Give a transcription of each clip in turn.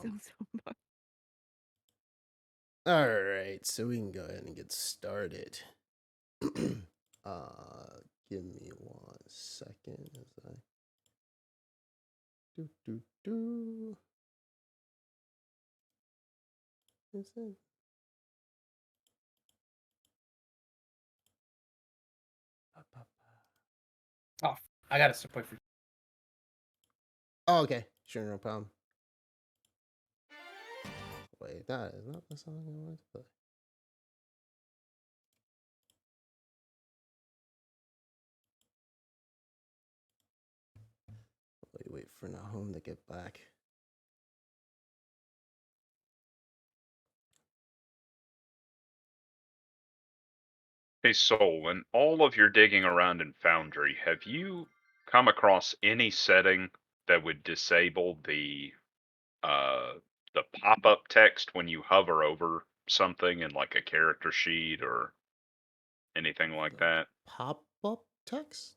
Sounds so much. All right, so we can go ahead and get started. Give me 1 second as I do. Is it? Oh, I got a support for. Oh, okay, sure, no problem. Wait, that is not the song I wanted to play. Wait for Nahum to get back. Hey, Soul, in all of your digging around in Foundry, have you come across any setting that would disable the pop-up text when you hover over something in like a character sheet or anything like that? Pop-up text?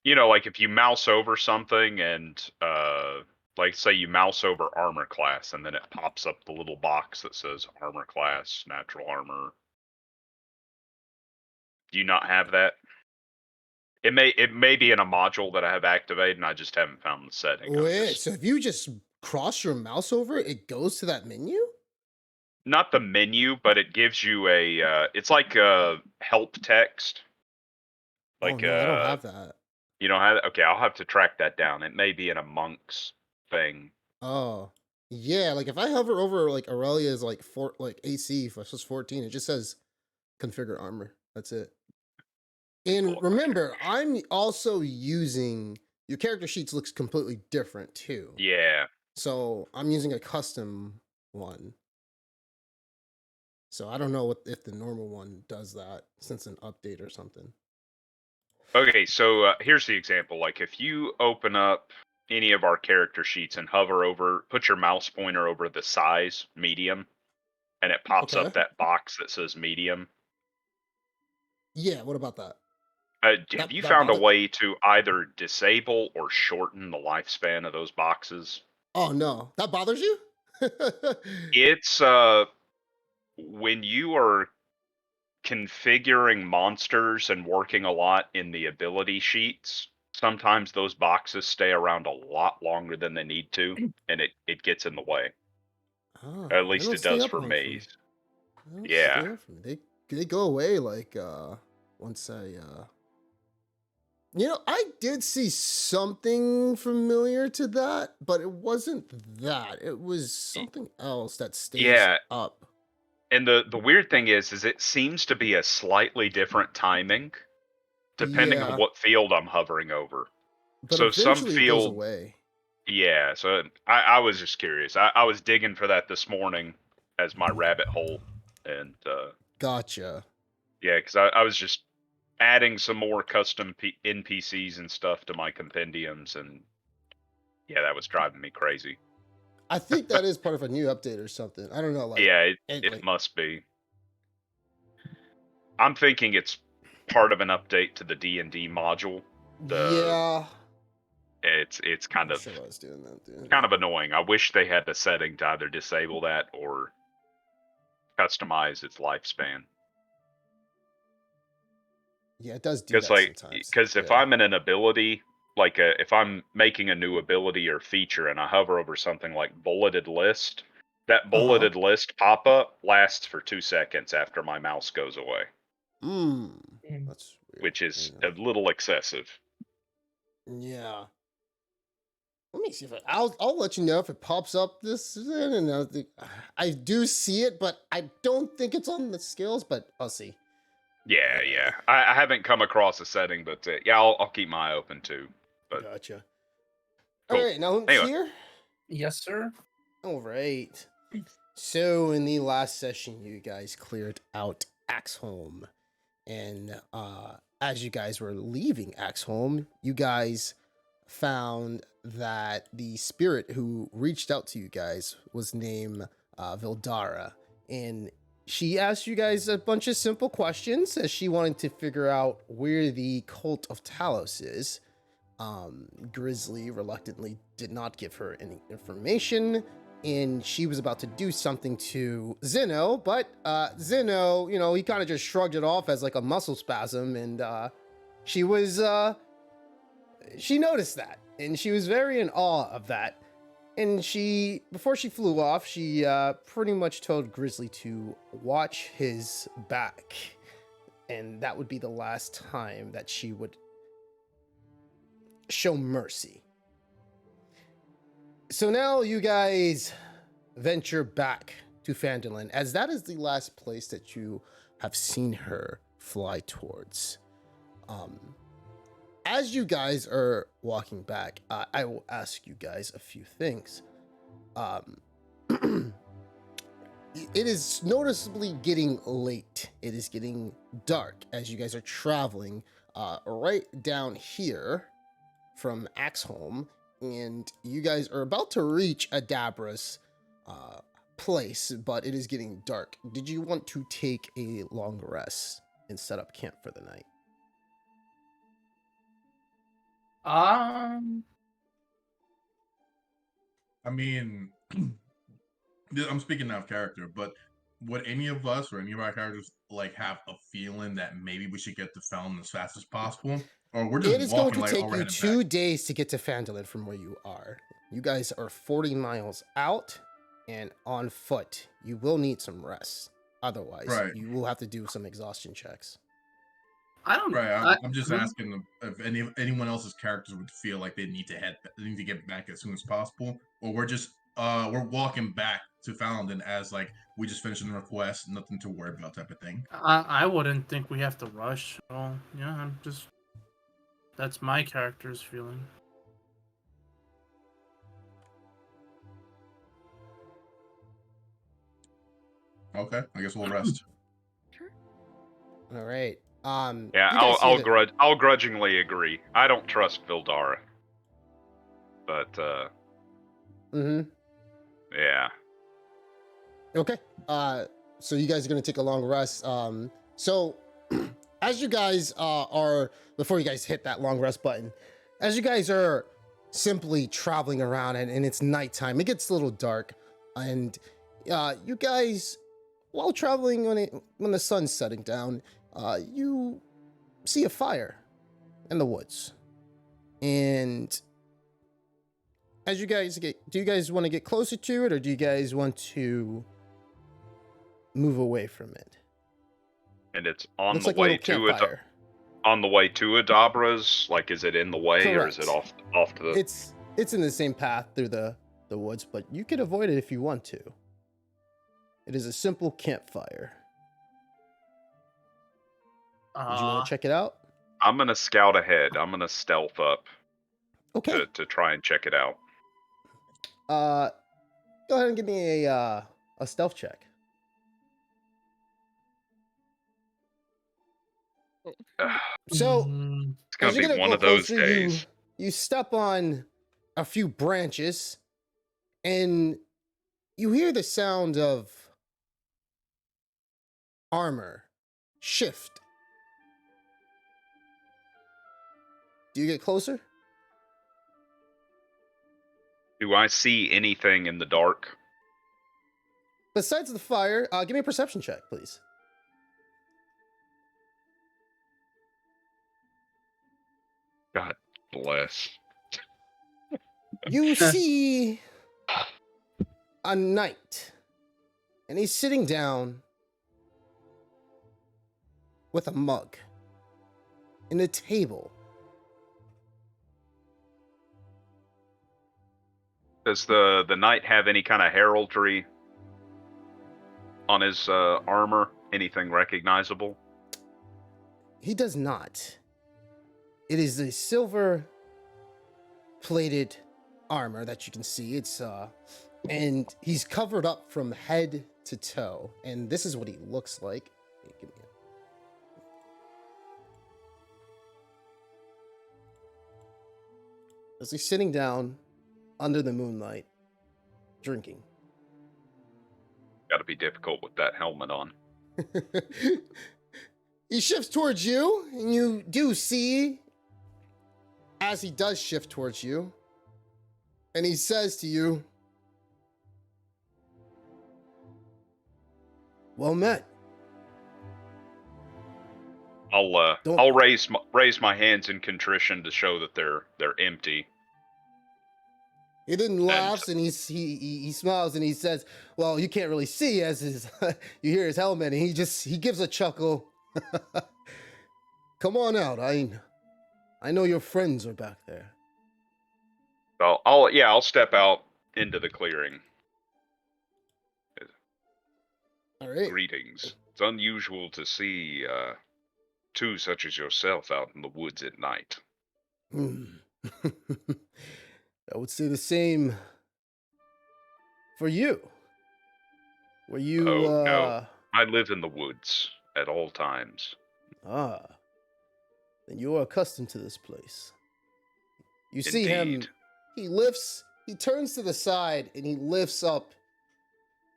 You know, like if you mouse over something and like say you mouse over armor class and then it pops up the little box that says armor class, natural armor. Do you not have that? It may be in a module that I have activated and I just haven't found the setting. Wait, so if you just cross your mouse over it, it goes to that menu? Not the menu, but it gives you a it's like a help text. Oh Like no, I don't have that. you don't have it? Okay, I'll have to track that down. It may be in a monk's thing. Oh. Yeah, like if I hover over like Aurelia's like AC versus 14, it just says configure armor. That's it. And remember, I'm also using your character sheets looks completely different too. Yeah. So I'm using a custom one. So I don't know if the normal one does that since an update or something. Okay, so here's the example. Like if you open up any of our character sheets and hover over, put your mouse pointer over the size, medium, and it pops Okay. up that box that says medium. Yeah, what about that? Have you That found a bother? way to either disable or shorten the lifespan of those boxes? Oh no, that bothers you? It's when you are configuring monsters and working a lot in the ability sheets, sometimes those boxes stay around a lot longer than they need to, and it gets in the way. Oh, At they least don't it stay does up for long for me. me. They don't Yeah. stay up for me. They go away like once I I did see something familiar to that, but it wasn't that. It was something else that stays Yeah. up. And the weird thing is it seems to be a slightly different timing depending on Yeah, what field I'm hovering over. but So some eventually it goes field, away. yeah. So I was just curious. I was digging for that this morning as my rabbit hole, and Gotcha. yeah, because I was just adding some more custom NPCs and stuff to my compendiums, and yeah, that was driving me crazy. I think that is part of a new update or something. I don't know, like Yeah, it like must be. I'm thinking it's part of an update to the D&D module. The yeah. it's I'm kind not of sure why it's doing that, dude. annoying. I wish they had a setting to either disable that or customize its lifespan. Yeah, it does do Because that sometimes. if Yeah. I'm in an ability, if I'm making a new ability or feature and I hover over something like bulleted list, that Uh-huh. bulleted list pop up lasts for 2 seconds after my mouse goes away, That's weird. which is a little excessive. Yeah. Let me see if I'll let you know if it pops up this and I do see it, but I don't think it's on the skills, but I'll see. Yeah. I haven't come across a setting, but yeah, I'll keep my eye open too. But Gotcha. cool. All right, now who's Anyway, here? Yes, sir. All right. So in the last session, you guys cleared out Axholm, and as you guys were leaving Axholm, you guys found that the spirit who reached out to you guys was named Vildara, and she asked you guys a bunch of simple questions as she wanted to figure out where the cult of Talos is. Grizzly reluctantly did not give her any information, and she was about to do something to Zeno, but Zeno, he kind of just shrugged it off as like a muscle spasm, and she noticed that, and she was very in awe of that. And before she flew off, she pretty much told Grizzly to watch his back. And that would be the last time that she would show mercy. So now you guys venture back to Phandalin, as that is the last place that you have seen her fly towards. As you guys are walking back, I will ask you guys a few things. It is noticeably getting late. It is getting dark as you guys are traveling right down here from Axholm, and you guys are about to reach Adabra's place, but it is getting dark. Did you want to take a long rest and set up camp for the night? I mean, I'm speaking out of character, but would any of us or any of our characters like have a feeling that maybe we should get to Fountain as fast as possible, or we're just It is going walking to like take oh, we're you heading 2 back? days to get to Phandalin from where you are. You guys are 40 miles out and on foot. You will need some rest. Otherwise, Right. you will have to do some exhaustion checks. I don't. Right. I'm just Mhm. asking if anyone else's characters would feel like they need to get back as soon as possible, or we're walking back to Fountain as like we just finished the request, nothing to worry about type of thing. I wouldn't think we have to rush at all. Yeah, that's my character's feeling. Okay, I guess we'll rest. All right. Yeah, you guys see that- I'll grudgingly agree. I don't trust Vildara. But yeah. Okay. So you guys are gonna take a long rest. So as you guys are, before you guys hit that long rest button, as you guys are simply traveling around and it's nighttime, it gets a little dark, and you guys, while traveling when the sun's setting down, you see a fire in the woods, and as you guys do you guys want to get closer to it, or do you guys want to move away from it? And it's on Looks the like a way little to campfire. on the way to Adabra's. Like, is it in the way or is it Correct. off to the? It's in the same path through the woods, but you could avoid it if you want to. It is a simple campfire. Did you want to check it out? I'm gonna scout ahead. I'm gonna stealth up Okay. to try and check it out. Go ahead and give me a stealth check. So It's gonna as you be get a one little of those closer, days. you step on a few branches, and you hear the sound of armor shift. Do you get closer? Do I see anything in the dark? Besides the fire, give me a perception check, please. God bless. You see a knight, and he's sitting down with a mug and a table. Does the knight have any kind of heraldry on his armor? Anything recognizable? He does not. It is a silver plated armor that you can see. It's and he's covered up from head to toe, and this is what he looks like. Give me as he's sitting down under the moonlight, drinking. Got to be difficult with that helmet on. He shifts towards you, and you do see, as he does shift towards you, and he says to you, Well met. Don't- I'll raise my hands in contrition to show that they're empty. He then laughs and he smiles and he says, "Well, you can't really see as his you hear his helmet, and he gives a chuckle. Come on out. I know your friends are back there." So I'll step out into the clearing. All right. Greetings. It's unusual to see two such as yourself out in the woods at night. I would say the same for you. Were you Oh no, I live in the woods at all times. Ah, then you are accustomed to this place. You see him, Indeed. he turns to the side and he lifts up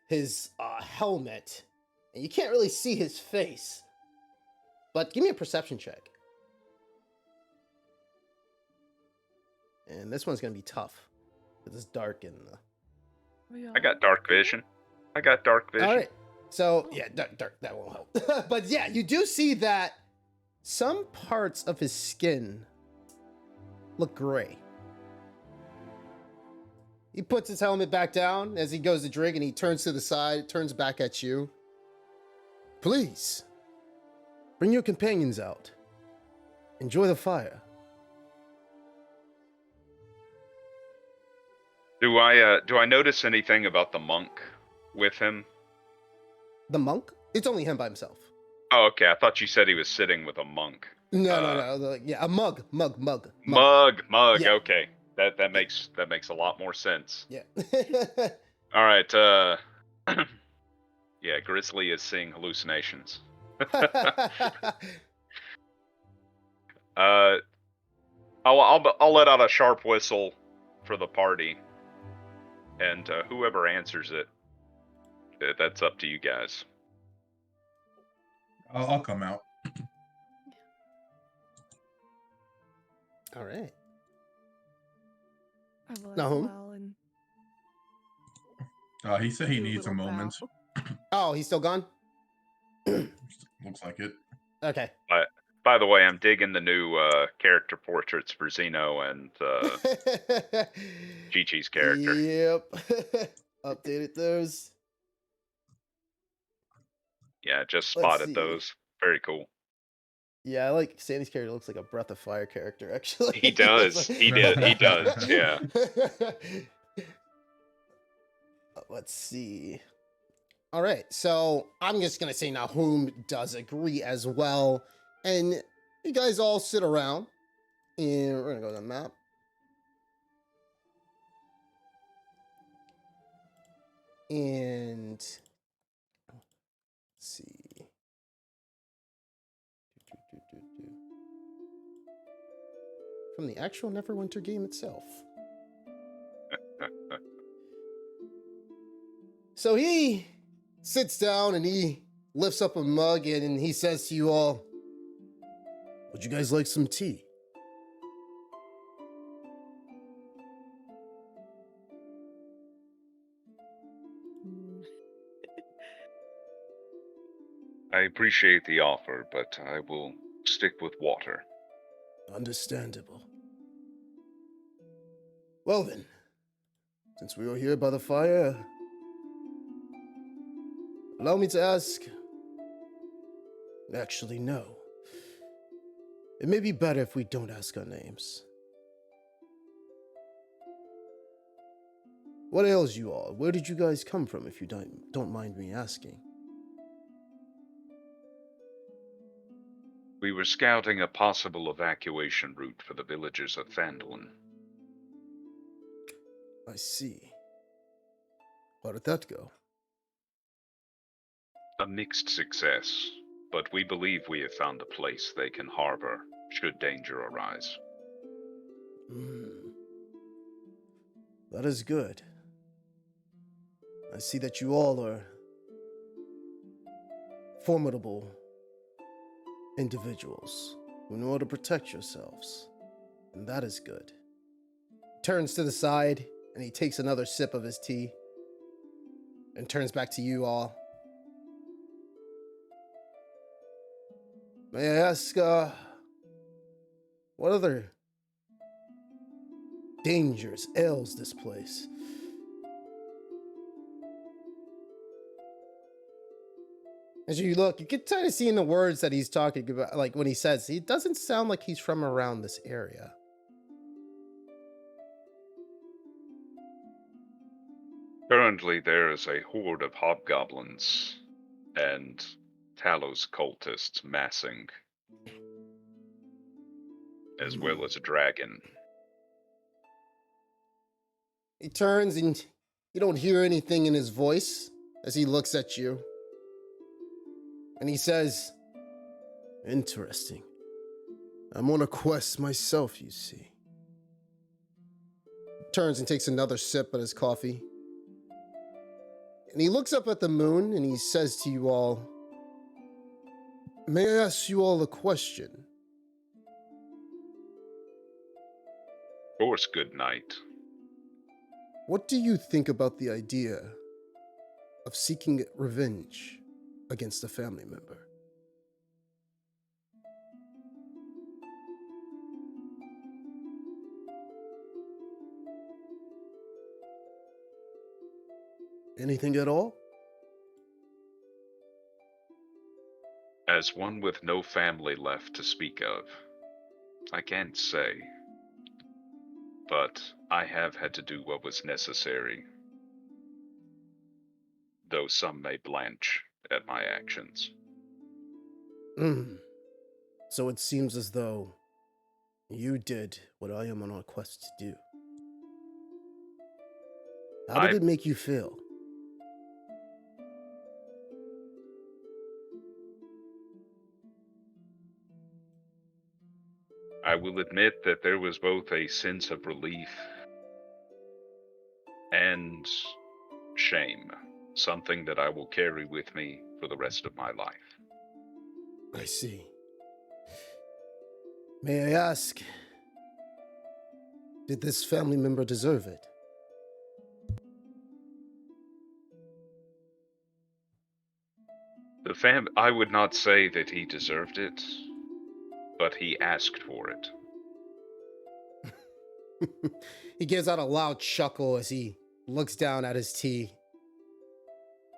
his helmet. And you can't really see his face. But give me a perception check. And this one's going to be tough. Because it's dark and... I got dark vision. All right. So, yeah, dark, that won't help. But yeah, you do see that some parts of his skin look gray. He puts his helmet back down as he goes to drink, and he turns to the side, turns back at you. Please, bring your companions out. Enjoy the fire. Do I notice anything about the monk with him? The monk? It's only him by himself. Oh, okay. I thought you said he was sitting with a monk. No. Yeah, a mug. Mug. Yeah. Okay, that makes a lot more sense. Yeah. All right. Yeah, Grizzly is seeing hallucinations. I'll let out a sharp whistle for the party, and whoever answers it, that's up to you guys. I'll come out. All right. I will as Nahum? well, and He said he do a needs a little moment. bow. Oh, he's still gone? Looks like it. Okay. By the way, I'm digging the new character portraits for Zeno and Chi-Chi's character. Yep. Updated those. Yeah, just Let's spotted see. those. Very cool. Yeah, I like Sandy's character looks like a Breath of Fire character, actually. He does. He does. Yeah. Let's see. All right, so I'm just gonna say Nahum does agree as well, and you guys all sit around, and we're gonna go to the map. And let's see. From the actual Neverwinter game itself. So he sits down and he lifts up a mug and he says to you all, "Would you guys like some tea?" Mm. I appreciate the offer, but I will stick with water. Understandable. Well then, since we are here by the fire, allow me to ask. Actually, no. It may be better if we don't ask our names. What ails you all? Where did you guys come from, if you don't mind me asking? We were scouting a possible evacuation route for the villagers of Phandalin. I see. How did that go? A mixed success, but we believe we have found a place they can harbor should danger arise. That is good. I see that you all are formidable individuals who know how to protect yourselves, and that is good. Turns to the side, and he takes another sip of his tea, and turns back to you all. May I ask, what other dangers ails this place? As you look, you can kind of see in the words that he's talking about, like when he says, he doesn't sound like he's from around this area. Currently, there is a horde of hobgoblins and Talos cultists massing, as well as a dragon. He turns and you don't hear anything in his voice as he looks at you. And he says, interesting. I'm on a quest myself, you see. Turns and takes another sip of his coffee. And he looks up at the moon and he says to you all, may I ask you all a question? Of course, good night. What do you think about the idea of seeking revenge against a family member? Anything at all? As one with no family left to speak of, I can't say. But I have had to do what was necessary, though some may blanch at my actions. So it seems as though you did what I am on a quest to do. How did it make you feel? I will admit that there was both a sense of relief and shame, something that I will carry with me for the rest of my life. I see. May I ask, did this family member deserve it? I would not say that he deserved it, but he asked for it. He gives out a loud chuckle as he looks down at his tea.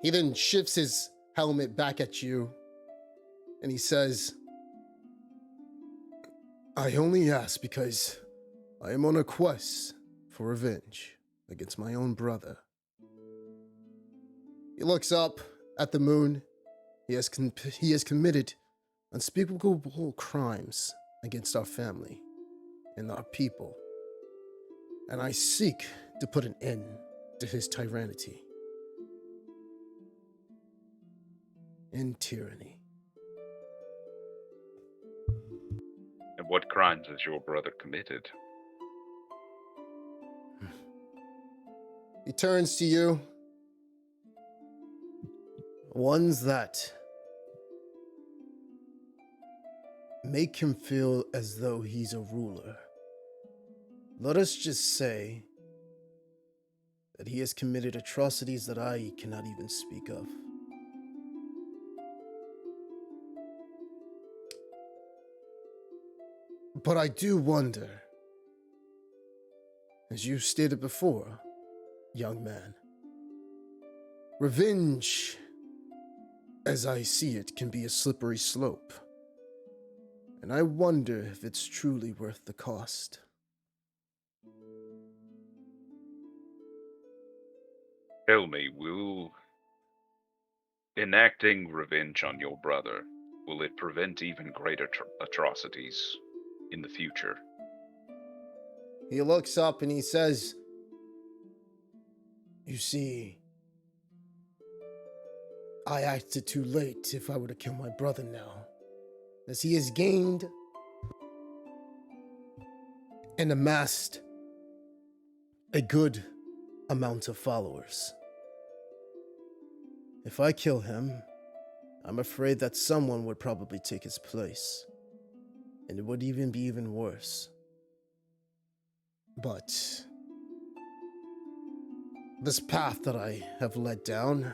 He then shifts his helmet back at you and he says, I only ask because I am on a quest for revenge against my own brother. He looks up at the moon. He has committed unspeakable crimes against our family and our people. And I seek to put an end to his tyranny and tyranny. And what crimes has your brother committed? He turns to you. Ones that make him feel as though he's a ruler. Let us just say that he has committed atrocities that I cannot even speak of. But I do wonder, as you stated before, young man, revenge, as I see it, can be a slippery slope. And I wonder if it's truly worth the cost. Tell me, will enacting revenge on your brother, will it prevent even greater atrocities in the future? He looks up and he says, you see, I acted too late if I were to kill my brother now, as he has gained and amassed a good amount of followers. If I kill him, I'm afraid that someone would probably take his place, and it would even be even worse. But this path that I have led down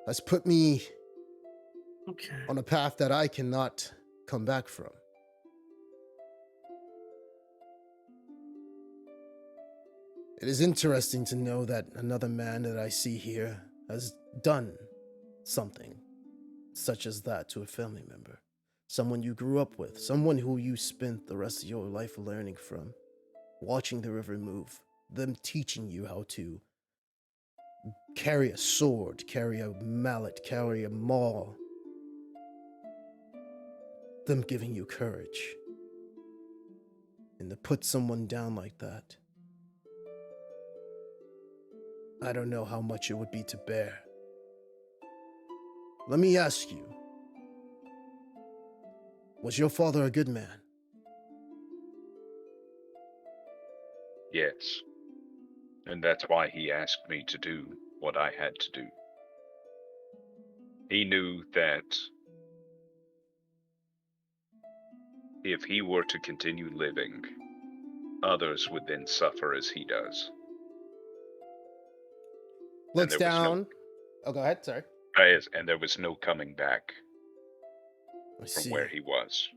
has put me Okay. on a path that I cannot come back from. It is interesting to know that another man that I see here has done something such as that to a family member. Someone you grew up with, someone who you spent the rest of your life learning from, watching the river move, them teaching you how to carry a sword, carry a mallet, carry a maul, them giving you courage. And to put someone down like that, I don't know how much it would be to bear. Let me ask you, was your father a good man? Yes. And that's why he asked me to do what I had to do. He knew that if he were to continue living, others would then suffer as he does. Looks there was no- down. Oh, go ahead. Sorry. And there was no coming back I from see. where he was.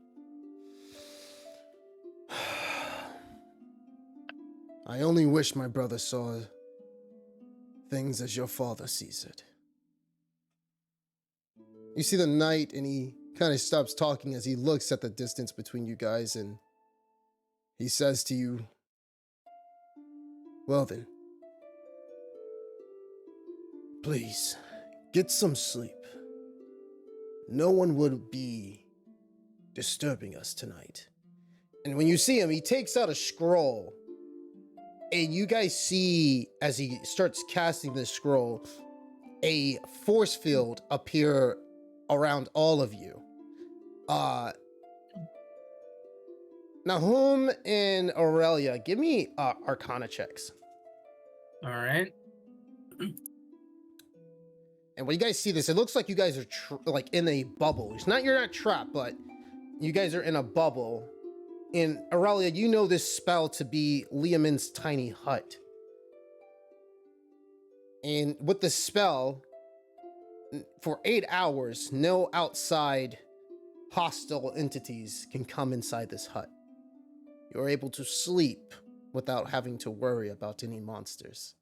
I only wish my brother saw things as your father sees it. You see the knight, and he kind of stops talking as he looks at the distance between you guys, and he says to you, well then, please, get some sleep. No one would be disturbing us tonight. And when you see him, he takes out a scroll, and you guys see, as he starts casting this scroll, a force field appear around all of you. Nahum and Aurelia, give me Arcana checks. All right. And when you guys see this, it looks like you guys are like in a bubble. It's not, you're not trapped, but you guys are in a bubble. And Aurelia, you know this spell to be Liamin's tiny hut. And with the spell, for 8 hours, no outside hostile entities can come inside this hut. You're able to sleep without having to worry about any monsters.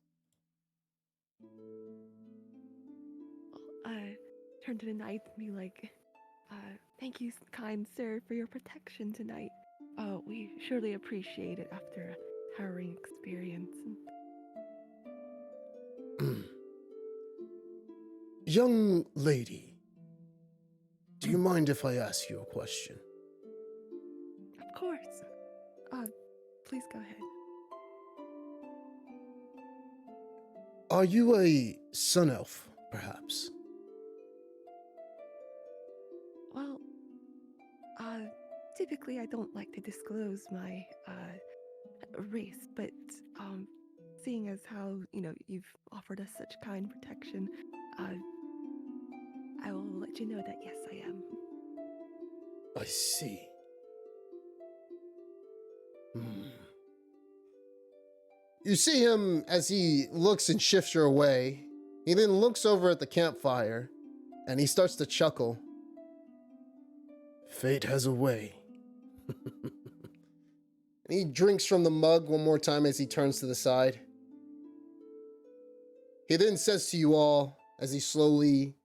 Turn to the knight and be like, thank you, kind sir, for your protection tonight. We surely appreciate it after a harrowing experience. Young lady, do you mind if I ask you a question? Of course. Please go ahead. Are you a sun elf, perhaps? Well, typically I don't like to disclose my race, but seeing as how you've offered us such kind protection, I will let you know that yes, I am. I see. You see him as he looks and shifts your way. He then looks over at the campfire and he starts to chuckle. Fate has a way. And he drinks from the mug one more time as he turns to the side. He then says to you all, as he slowly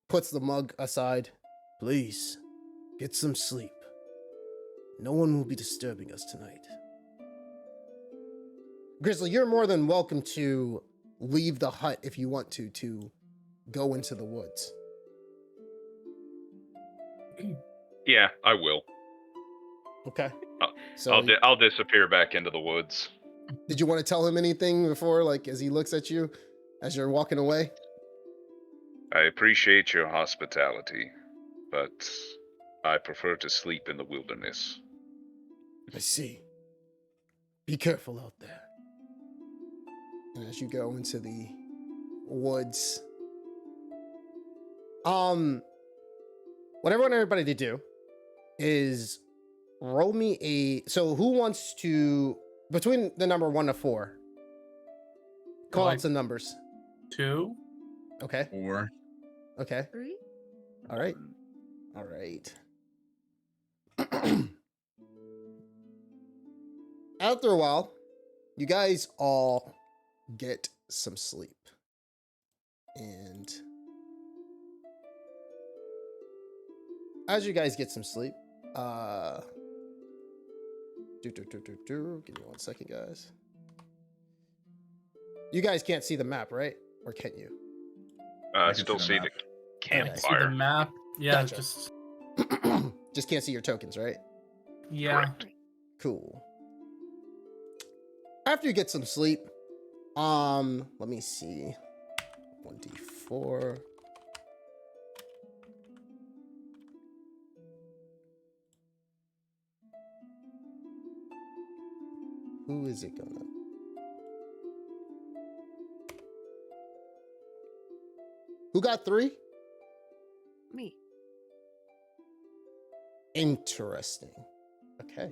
puts the mug aside, please, get some sleep. No one will be disturbing us tonight. Grizzly, you're more than welcome to leave the hut if you want to go into the woods. Yeah, I will. Okay. I'll disappear back into the woods. Did you want to tell him anything before, like, as he looks at you, as you're walking away? I appreciate your hospitality, but I prefer to sleep in the wilderness. I see. Be careful out there. And as you go into the woods, what I want everybody to do is roll me a. So who wants to, between the number 1 to 4, call out some numbers. 2. Okay. 4. Okay. 3? All right. All right. After a while, you guys all get some sleep. And as you guys get some sleep, give me 1 second, guys. You guys can't see the map, right? Or can you? can Still see see the the map. I see the campfire. map. Yeah, Gotcha. Just can't see your tokens, right? yeah. Correct. Cool. After you get some sleep, let me see. 1d4. Who is it gonna? Who got 3? Me. Interesting. Okay.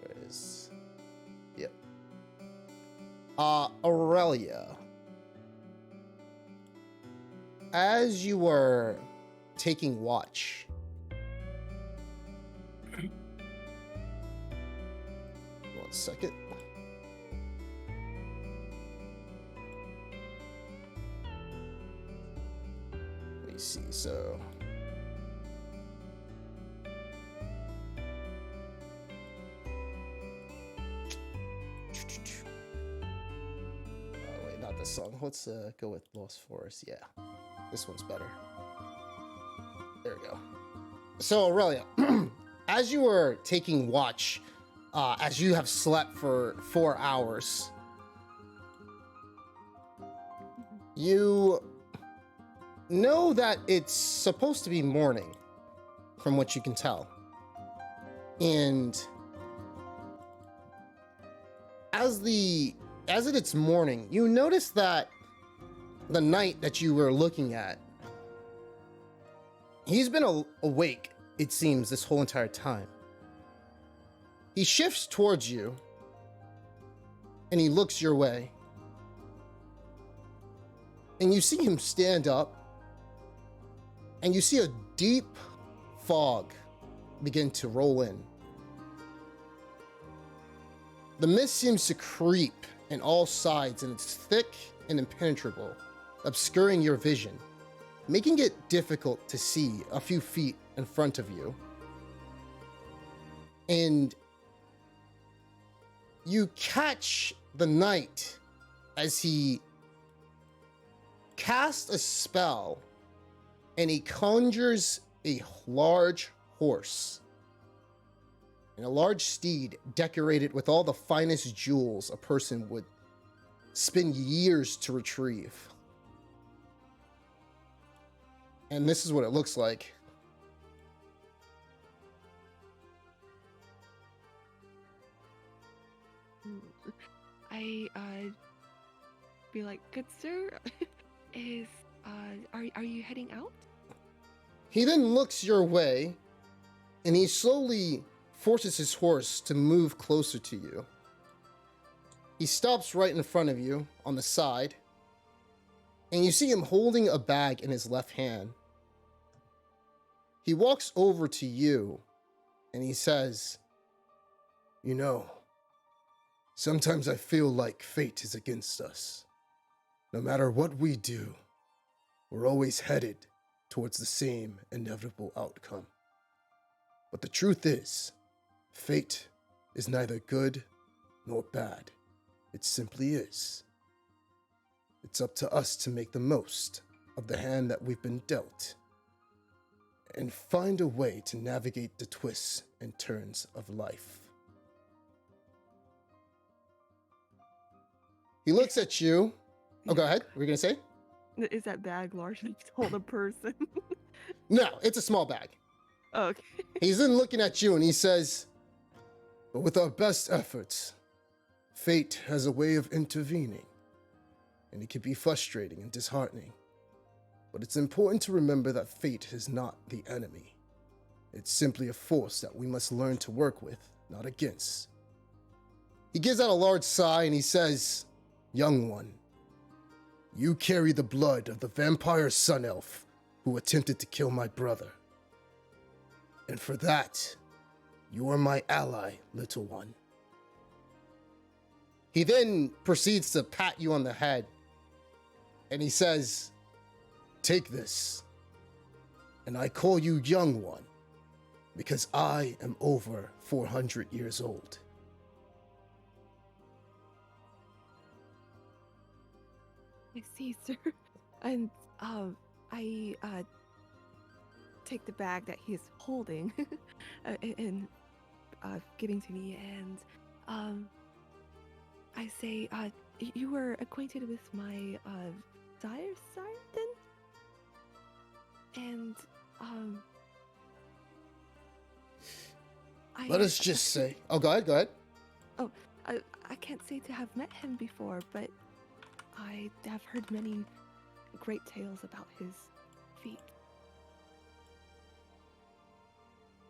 Where is? Yep. Aurelia. As you were taking watch, one second. Let me see. So, wait, not this song. Let's go with Lost Forest. Yeah, this one's better. There we go. So, Aurelia, as you were taking watch, as you have slept for 4 hours, you know that it's supposed to be morning, from what you can tell. And as it's morning, you notice that the knight that you were looking at, he's been awake, it seems, this whole entire time. He shifts towards you, and he looks your way. And you see him stand up, and you see a deep fog begin to roll in. The mist seems to creep in all sides, and it's thick and impenetrable, obscuring your vision, making it difficult to see a few feet in front of you. And you catch the knight as he casts a spell, and he conjures a large horse and a large steed decorated with all the finest jewels a person would spend years to retrieve. And this is what it looks like. I be like, good sir, is are you heading out? He then looks your way, and he slowly forces his horse to move closer to you. He stops right in front of you on the side, and you see him holding a bag in his left hand. He walks over to you, and he says, "You know, sometimes I feel like fate is against us. No matter what we do, we're always headed towards the same inevitable outcome. But the truth is, fate is neither good nor bad. It simply is. It's up to us to make the most of the hand that we've been dealt and find a way to navigate the twists and turns of life." He looks at you. Oh, go ahead. What were you going to say? Is that bag large enough to hold a person? No, it's a small bag. Okay. He's then looking at you and he says, "But with our best efforts, fate has a way of intervening, and it can be frustrating and disheartening. But it's important to remember that fate is not the enemy. It's simply a force that we must learn to work with, not against." He gives out a large sigh and he says, "Young one, you carry the blood of the vampire sun elf who attempted to kill my brother. And for that, you are my ally, little one." He then proceeds to pat you on the head and he says, "Take this. And I call you young one because I am over 400 years old." I see, sir. And I take the bag that he's holding and giving to me, and I say, "You were acquainted with my sire then?" And Let us just say, oh, go ahead. Oh, I can't say to have met him before, but I have heard many great tales about his feat.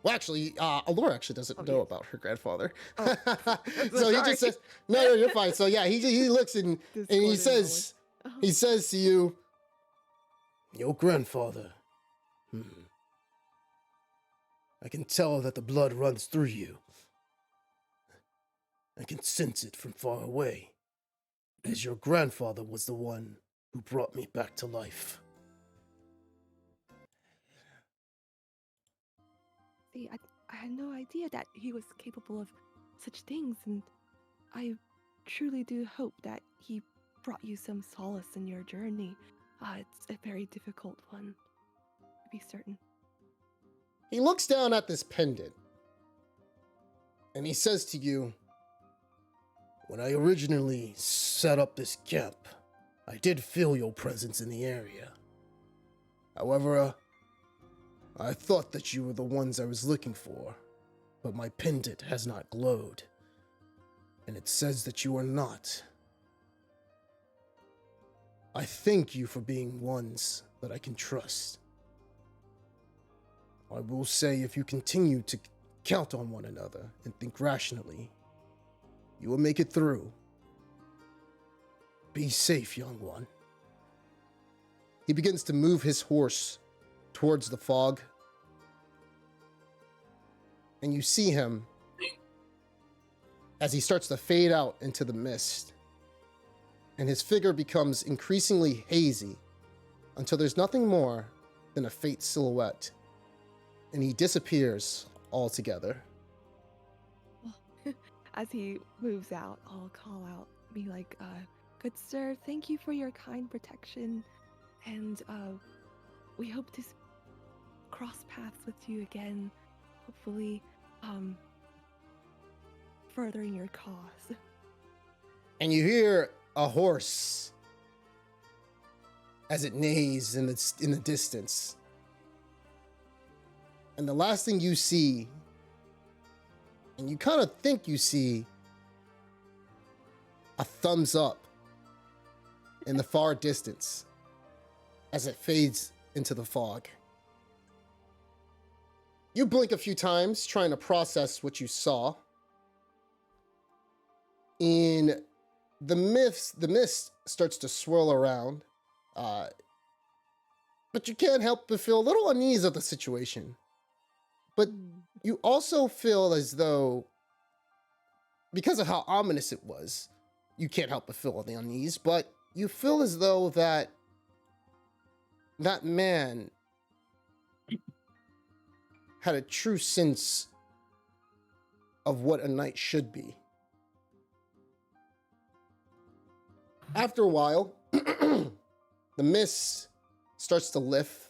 Well, actually, Allura actually doesn't know yes. about her grandfather. Oh, So he sorry. just says, no, you're fine. So yeah, he looks and he Discordant says, knowledge. he says to you, "Your grandfather, I can tell that the blood runs through you. I can sense it from far away, as your grandfather was the one who brought me back to life." See, I had no idea that he was capable of such things, and I truly do hope that he brought you some solace in your journey. It's a very difficult one, to be certain. He looks down at this pendant and he says to you, "When I originally set up this camp, I did feel your presence in the area. However, I thought that you were the ones I was looking for, but my pendant has not glowed, and it says that you are not. I thank you for being ones that I can trust. I will say, if you continue to count on one another and think rationally, you will make it through. Be safe, young one." He begins to move his horse towards the fog, and you see him as he starts to fade out into the mist, and his figure becomes increasingly hazy until there's nothing more than a faint silhouette, and he disappears altogether. As he moves out, I'll call out, be like, "Good sir, thank you for your kind protection, and we hope to cross paths with you again, hopefully furthering your cause." And you hear a horse as it neighs in the distance. And the last thing you see, and you kind of think you see, a thumbs up in the far distance as it fades into the fog. You blink a few times trying to process what you saw. In the mist starts to swirl around, but you can't help but feel a little unease of the situation. But you also feel as though, because of how ominous it was, you can't help but feel the unease, but you feel as though that man had a true sense of what a knight should be. After a while, the mist starts to lift,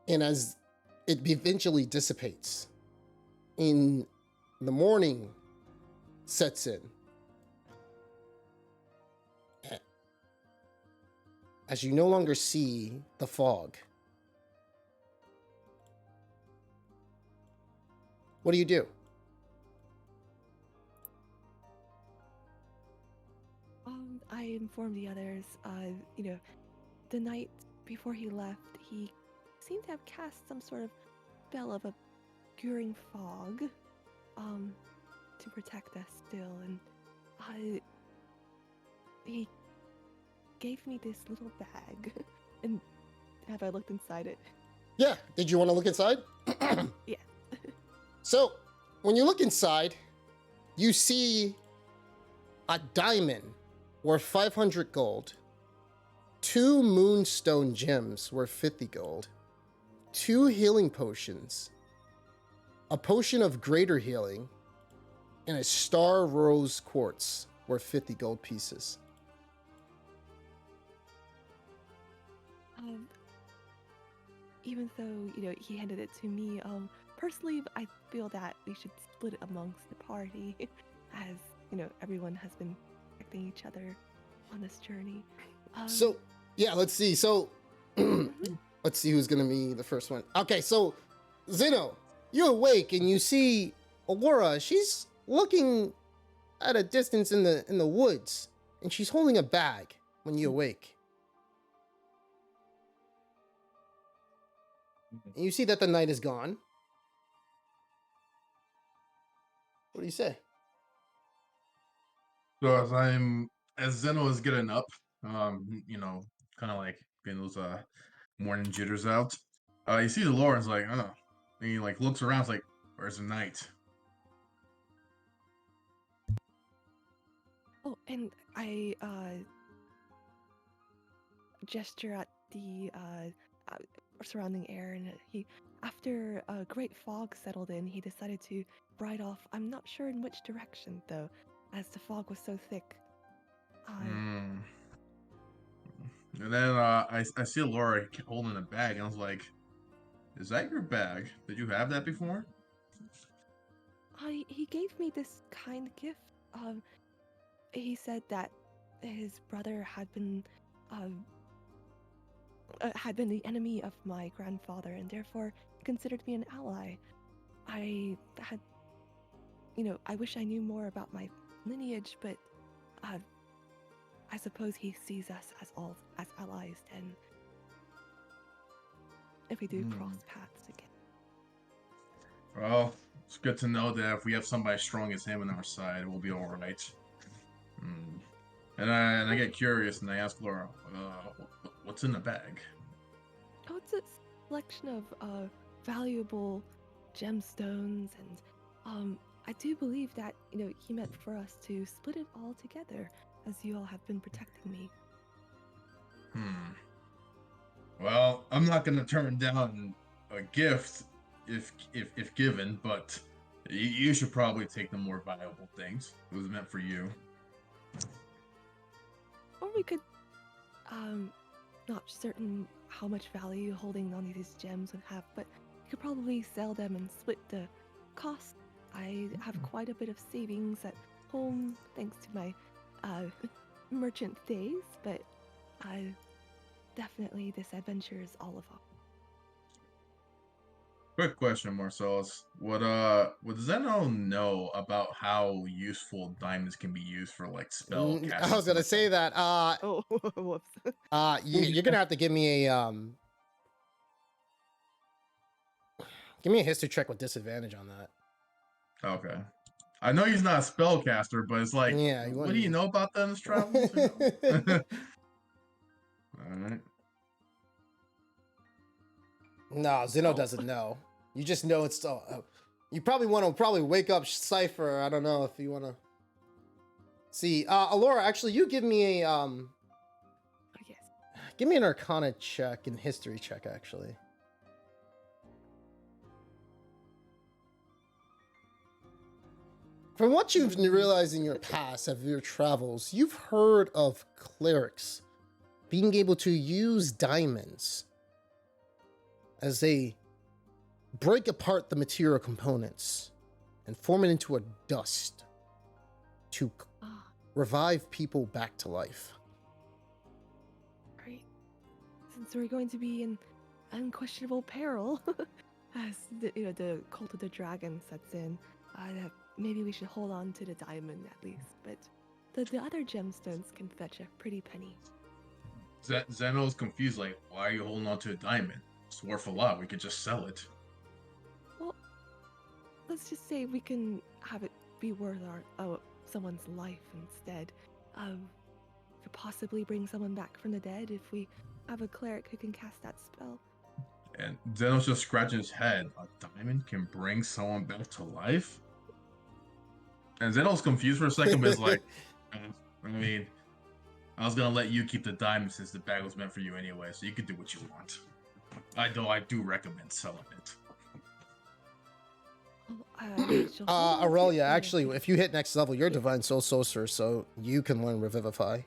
and as it eventually dissipates, in the morning sets in. As you no longer see the fog. What do you do? I informed the others, the night before he left, he seemed to have cast some sort of spell of a obscuring fog. to protect us still, and he gave me this little bag. And have I looked inside it? Yeah. Did you want to look inside? Yeah. So, when you look inside, you see a diamond worth 500 gold, 2 moonstone gems worth 50 gold, 2 healing potions, a potion of greater healing, and a star rose quartz worth 50 gold pieces. Even though, he handed it to me, personally, I feel that we should split it amongst the party, as, everyone has been protecting each other on this journey. So, yeah, let's see. So, let's see who's going to be the first one. Okay, so, Zeno, you awake and you see Aurora. She's looking at a distance in the woods, and she's holding a bag when you awake. And you see that the night is gone. What do you say? So as Zeno is getting up, kind of like getting those morning jitters out. You see the Lauren's like, oh, and he like looks around, it's like, where's the night? Oh, and I gesture at the surrounding air, and after a great fog settled in, he decided to ride off. I'm not sure in which direction though, as the fog was so thick. And then I see Laura holding a bag, and I was like, is that your bag? Did you have that before? He gave me this kind gift. He said that his brother had been the enemy of my grandfather, and therefore considered me an ally. I had, I wish I knew more about my lineage, but I suppose he sees us as allies, and if we do cross paths again. Well, it's good to know that if we have somebody as strong as him on our side, we'll be all right. And I get curious, and I ask Laura, what's in the bag? Oh, it's a selection of valuable gemstones, and I do believe that he meant for us to split it all together, as you all have been protecting me. Well, I'm not gonna turn down a gift if given, but you should probably take the more valuable things. It was meant for you. Or we could, not certain how much value holding on to these gems would have, but we could probably sell them and split the cost. I have quite a bit of savings at home thanks to my merchant days, but definitely this adventure is all of us. Quick question, Marcellus. Would Zeno know about how useful diamonds can be used for like spell casting? I was gonna say that. Oh, whoops. You're gonna have to give me a history check with disadvantage on that. Okay. I know he's not a spellcaster, but it's like, Yeah, what do you know about that in his travels? Alright. No, Zeno doesn't know. You just know it's. You probably want to wake up Cypher. I don't know if you want to. See, Alora, actually, you give me a Oh, yes. Give me an Arcana check and history check, actually. From what you've realized in your past of your travels, you've heard of clerics being able to use diamonds as they break apart the material components and form it into a dust to revive people back to life. Right. Since we're going to be in unquestionable peril, as the cult of the dragon sets in, maybe we should hold on to the diamond at least. But the other gemstones can fetch a pretty penny. Zeno's confused, like, why are you holding on to a diamond? It's worth a lot. We could just sell it. Well, let's just say we can have it be worth someone's life instead. Could possibly bring someone back from the dead if we have a cleric who can cast that spell. And Zeno's just scratching his head. A diamond can bring someone back to life? And Zeno's confused for a second, but is like, I mean, I was gonna let you keep the diamond since the bag was meant for you anyway, so you can do what you want. I do recommend selling it. Aurelia, actually, if you hit next level, you're Divine Soul Sorcerer, so you can learn Revivify.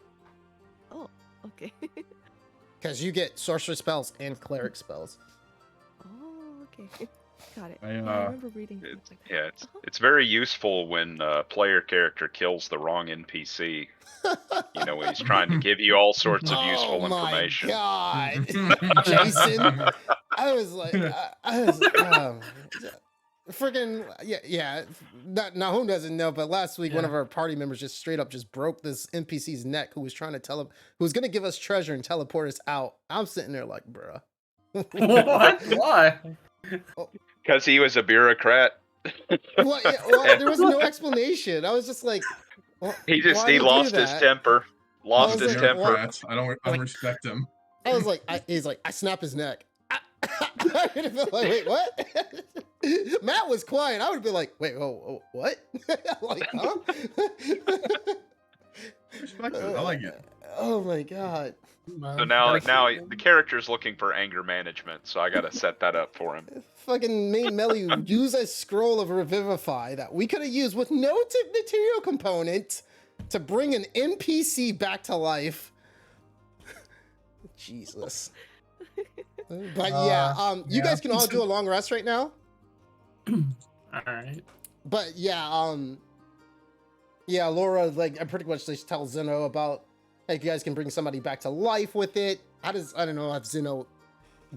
Oh, okay. Because you get sorcerer spells and cleric spells. Oh, okay. Got it. I remember reading. It's very useful when a player character kills the wrong NPC. You know, when he's trying to give you all sorts of useful information. Oh my god, Jason! I was like, freaking yeah. Nahum doesn't know, but last week one of our party members just straight up just broke this NPC's neck, who was trying to tell him, who was gonna give us treasure and teleport us out. I'm sitting there like, bruh. What? Why? Because he was a bureaucrat. Well, there was no explanation. I was just like, well, he lost his temper. Lost his temper. Bureaucrats. I don't respect him. I was like, he's like, I snap his neck. I would have been like, wait, what? Matt was quiet. I would have been like, wait, what? Like, huh? Respect it. I like it. Oh my god. So now the character's looking for anger management, so I gotta set that up for him. Fucking made Melly use a scroll of Revivify that we could have used with no material component to bring an NPC back to life. Jesus. But you guys can all do a long rest right now. All right. But Laura, like, I pretty much just tell Zeno about, hey, you guys can bring somebody back to life with it. I don't know if Zeno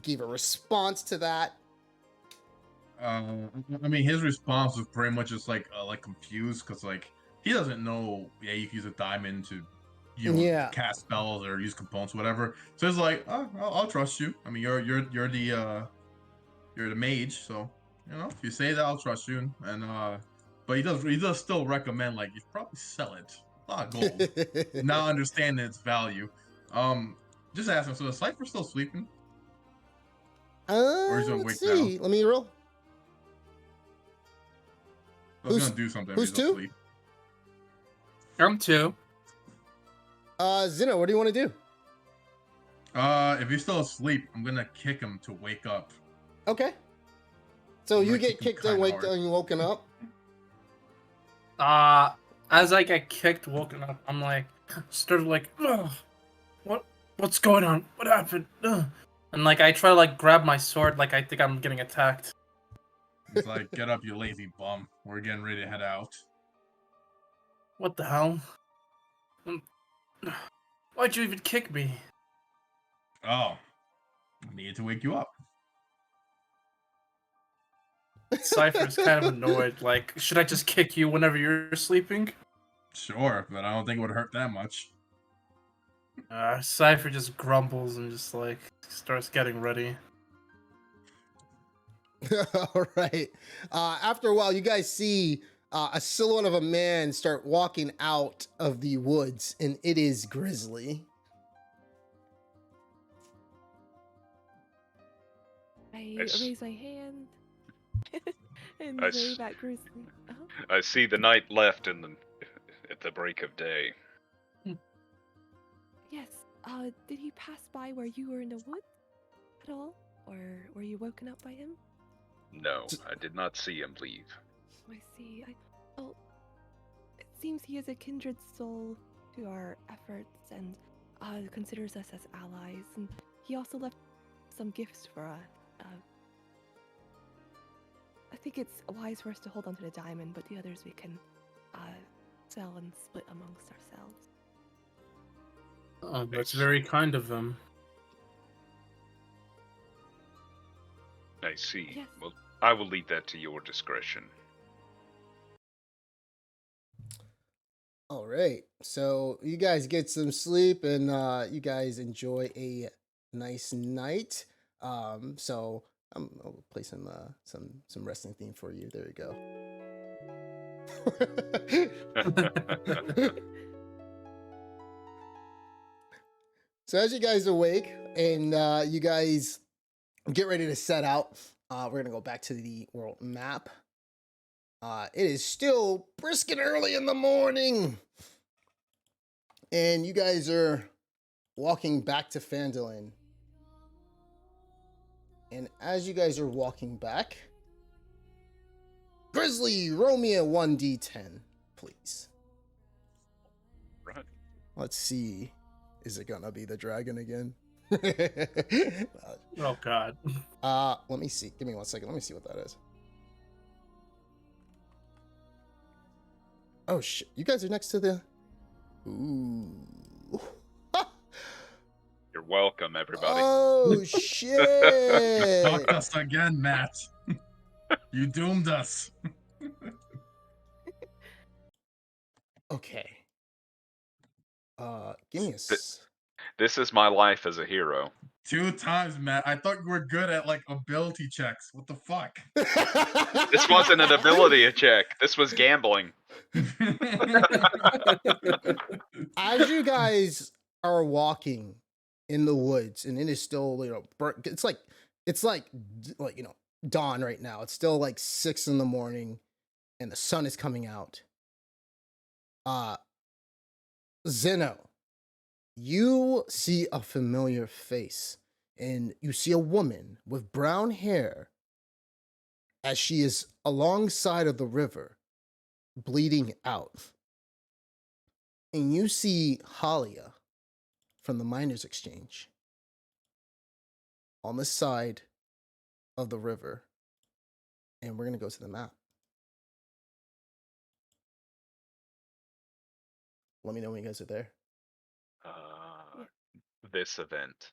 gave a response to that. I mean, his response was pretty much just like confused, because like he doesn't know. Yeah, you can use a diamond to cast spells or use components, whatever. So it's like, oh, I'll trust you. I mean, you're the mage, so you know, if you say that, I'll trust you. And but he does still recommend, like, you probably sell it. A lot of gold. Not understanding its value. Just asking. So is Cypher still sleeping? Or is he awake let's see. now? Let me roll. I was gonna do something. Who's two? Asleep. I'm two. Zeno, what do you want to do? If he's still asleep, I'm gonna kick him to wake up. Okay. So I'm you gonna get kick him kicked and kinda hard. woken up. As I get kicked, woken up, I'm like, started like, ugh, what's going on? What happened? Ugh. And like, I try to like grab my sword, like I think I'm getting attacked. It's like, get up, you lazy bum. We're getting ready to head out. What the hell? Why'd you even kick me? Oh, I needed to wake you up. Cypher's kind of annoyed. Like, should I just kick you whenever you're sleeping? Sure, but I don't think it would hurt that much. Cypher just grumbles and just like starts getting ready. All right. After a while, you guys see a silhouette of a man start walking out of the woods, and it is Grizzly. I Nice. raise my hand and Nice. wave at Grizzly. I see the night left at the break of day. Yes. Did he pass by where you were in the woods at all, or were you woken up by him? No, I did not see him leave. I see. It seems he is a kindred soul to our efforts and considers us as allies. And he also left some gifts for us. I think it's wise for us to hold on to the diamond, but the others we can sell and split amongst ourselves. Oh, that's very kind of them. I see. Yes. Well, I will leave that to your discretion. All right. So you guys get some sleep, and you guys enjoy a nice night. So I'll play some resting theme for you. There you go. So as you guys awake and you guys get ready to set out, we're gonna go back to the world map. It is still brisk and early in the morning, and you guys are walking back to Phandalin. And as you guys are walking back, Grizzly, roll me a 1d10, please. Right. Let's see. Is it gonna be the dragon again? Oh God. Let me see. Give me 1 second. Let me see what that is. Oh shit! You guys are next to the. Ooh. You're welcome, everybody. Oh shit! Fucked us again, Matt. You doomed us. Okay. Give me a. This is my life as a hero. 2 times, Matt. I thought you were good at like ability checks. What the fuck? This wasn't an ability check. This was gambling. As you guys are walking in the woods, and it is still, it's like dawn right now. It's still like 6 in the morning, and the sun is coming out. Zeno, you see a familiar face, and you see a woman with brown hair as she is alongside of the river, bleeding out. And you see Halia from the Miners Exchange on the side of the river. And we're going to go to the map. Let me know when you guys are there. This event.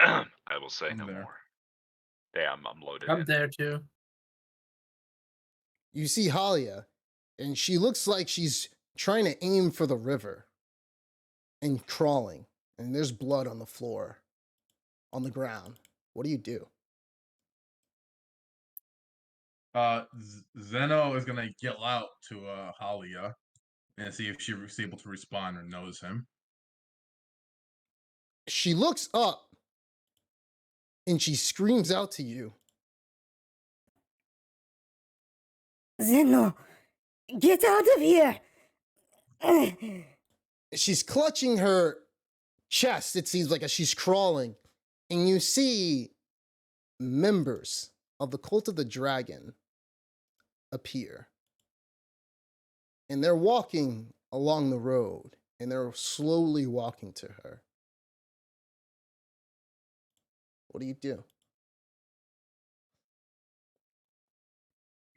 I will say I'm no there. more. Yeah, I'm loaded I'm in. there too. You see Halia, and she looks like she's trying to aim for the river and crawling. And there's blood on the floor, on the ground. What do you do? Zeno is gonna yell out to Halia and see if she's able to respond or knows him. She looks up and she screams out to you. Zeno, get out of here! She's clutching her chest, it seems like, as she's crawling. And you see members of the Cult of the Dragon appear. And they're walking along the road. And they're slowly walking to her. What do you do?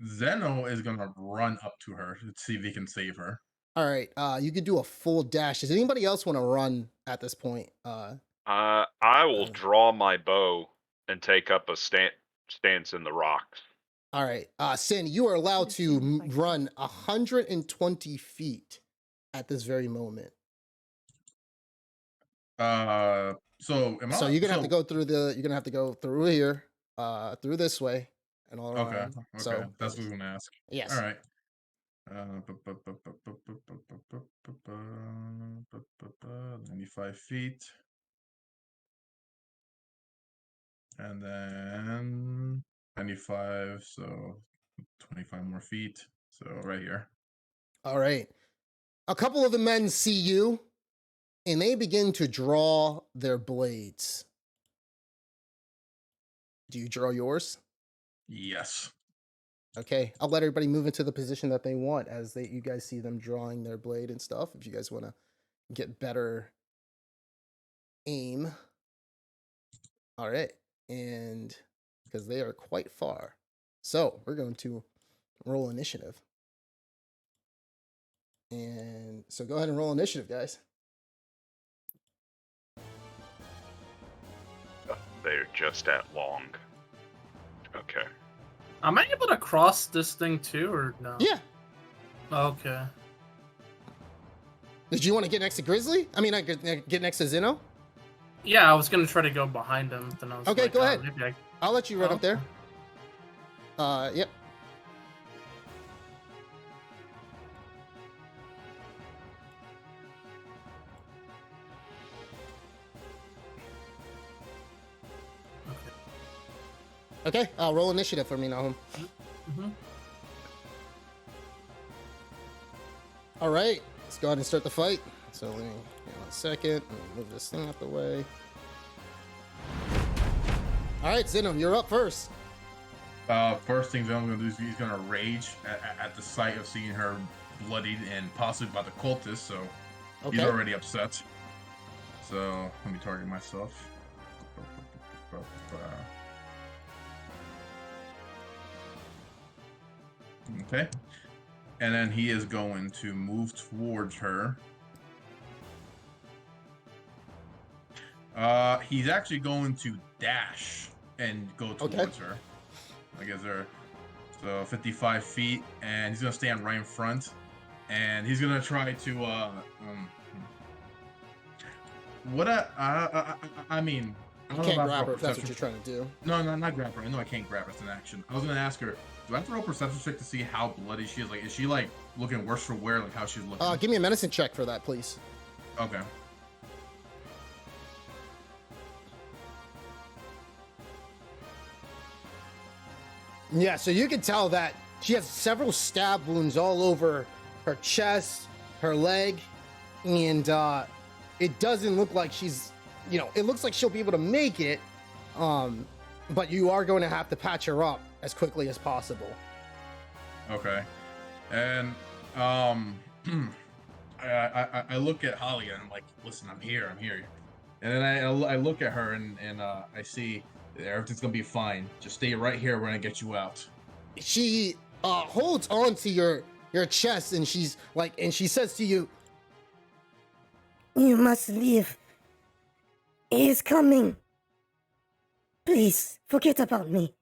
Zeno is gonna run up to her to see if he can save her. All right, you could do a full dash. Does anybody else want to run at this point? I will draw my bow and take up a stance in the rocks. All right, Sin, you are allowed to run 120 feet at this very moment. So you're gonna have to go through you're gonna have to go through here, through this way, and all around. Okay. So That's what we're gonna ask. yes. All right. 95 feet. And then 95, so 25 more feet. So right here. All right. A couple of the men see you, and they begin to draw their blades. Do you draw yours? Yes. Okay, I'll let everybody move into the position that they want as you guys see them drawing their blade and stuff. If you guys want to get better aim. All right, and because they are quite far. So we're going to roll initiative. And so go ahead and roll initiative, guys. They're just at long. Okay. Am I able to cross this thing too, or no? Yeah. Okay. Did you want to get next to Grizzly? I mean, get next to Zeno? Yeah, I was gonna try to go behind him. Then I was Okay, like, go ahead. Maybe I'll let you run up there. Yep. Okay, roll initiative for me, Nahum. Mm-hmm. All right, let's go ahead and start the fight. So let me hang on a second. Let me move this thing out the way. All right, Zeno, you're up first. First thing Venom's gonna do is he's gonna rage at the sight of seeing her bloodied and possibly by the cultists. So he's Okay. already upset. So let me target myself. Okay. And then he is going to move towards her. He's actually going to dash and go towards her. I guess there. So 55 feet, and he's gonna stand right in front, and he's gonna try to I mean, I You don't can't know about grab her roll if that's what perception. you're trying to do. No, not grab her. I know I can't grab her. It's an action. I was gonna ask her, do I have to roll perception check to see how bloody she is? Like, is she like looking worse for wear? Like how she's looking? Give me a medicine check for that, please. Okay. Yeah, so you can tell that she has several stab wounds all over her chest, her leg, and it doesn't look like she's, it looks like she'll be able to make it, but you are going to have to patch her up as quickly as possible. Okay. And I look at Holly and I'm like, listen, I'm here. And then I look at her and I see everything's gonna be fine. Just stay right here when I get you out. She holds on to your chest, and she says to you, You must leave. He is coming. Please, forget about me.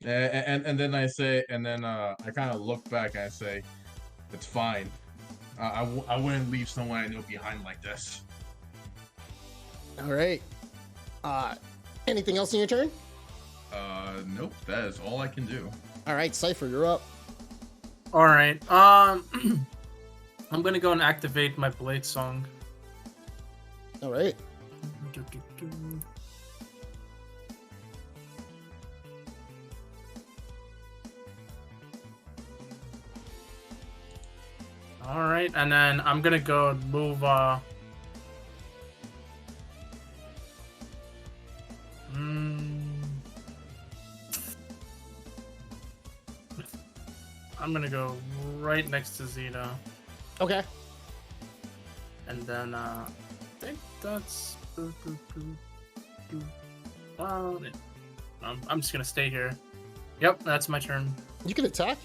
And then I say, and then I kind of look back and I say, it's fine. I wouldn't leave someone I know behind like this. all right. Anything else in your turn? Nope. That is all I can do. All right, Cypher, you're up. All right. I'm gonna go and activate my blade song. All right. All right, and then I'm gonna go and move. I'm gonna go right next to Zeta, Okay. and then I think that's. I'm just gonna stay here. Yep, that's my turn. You can attack,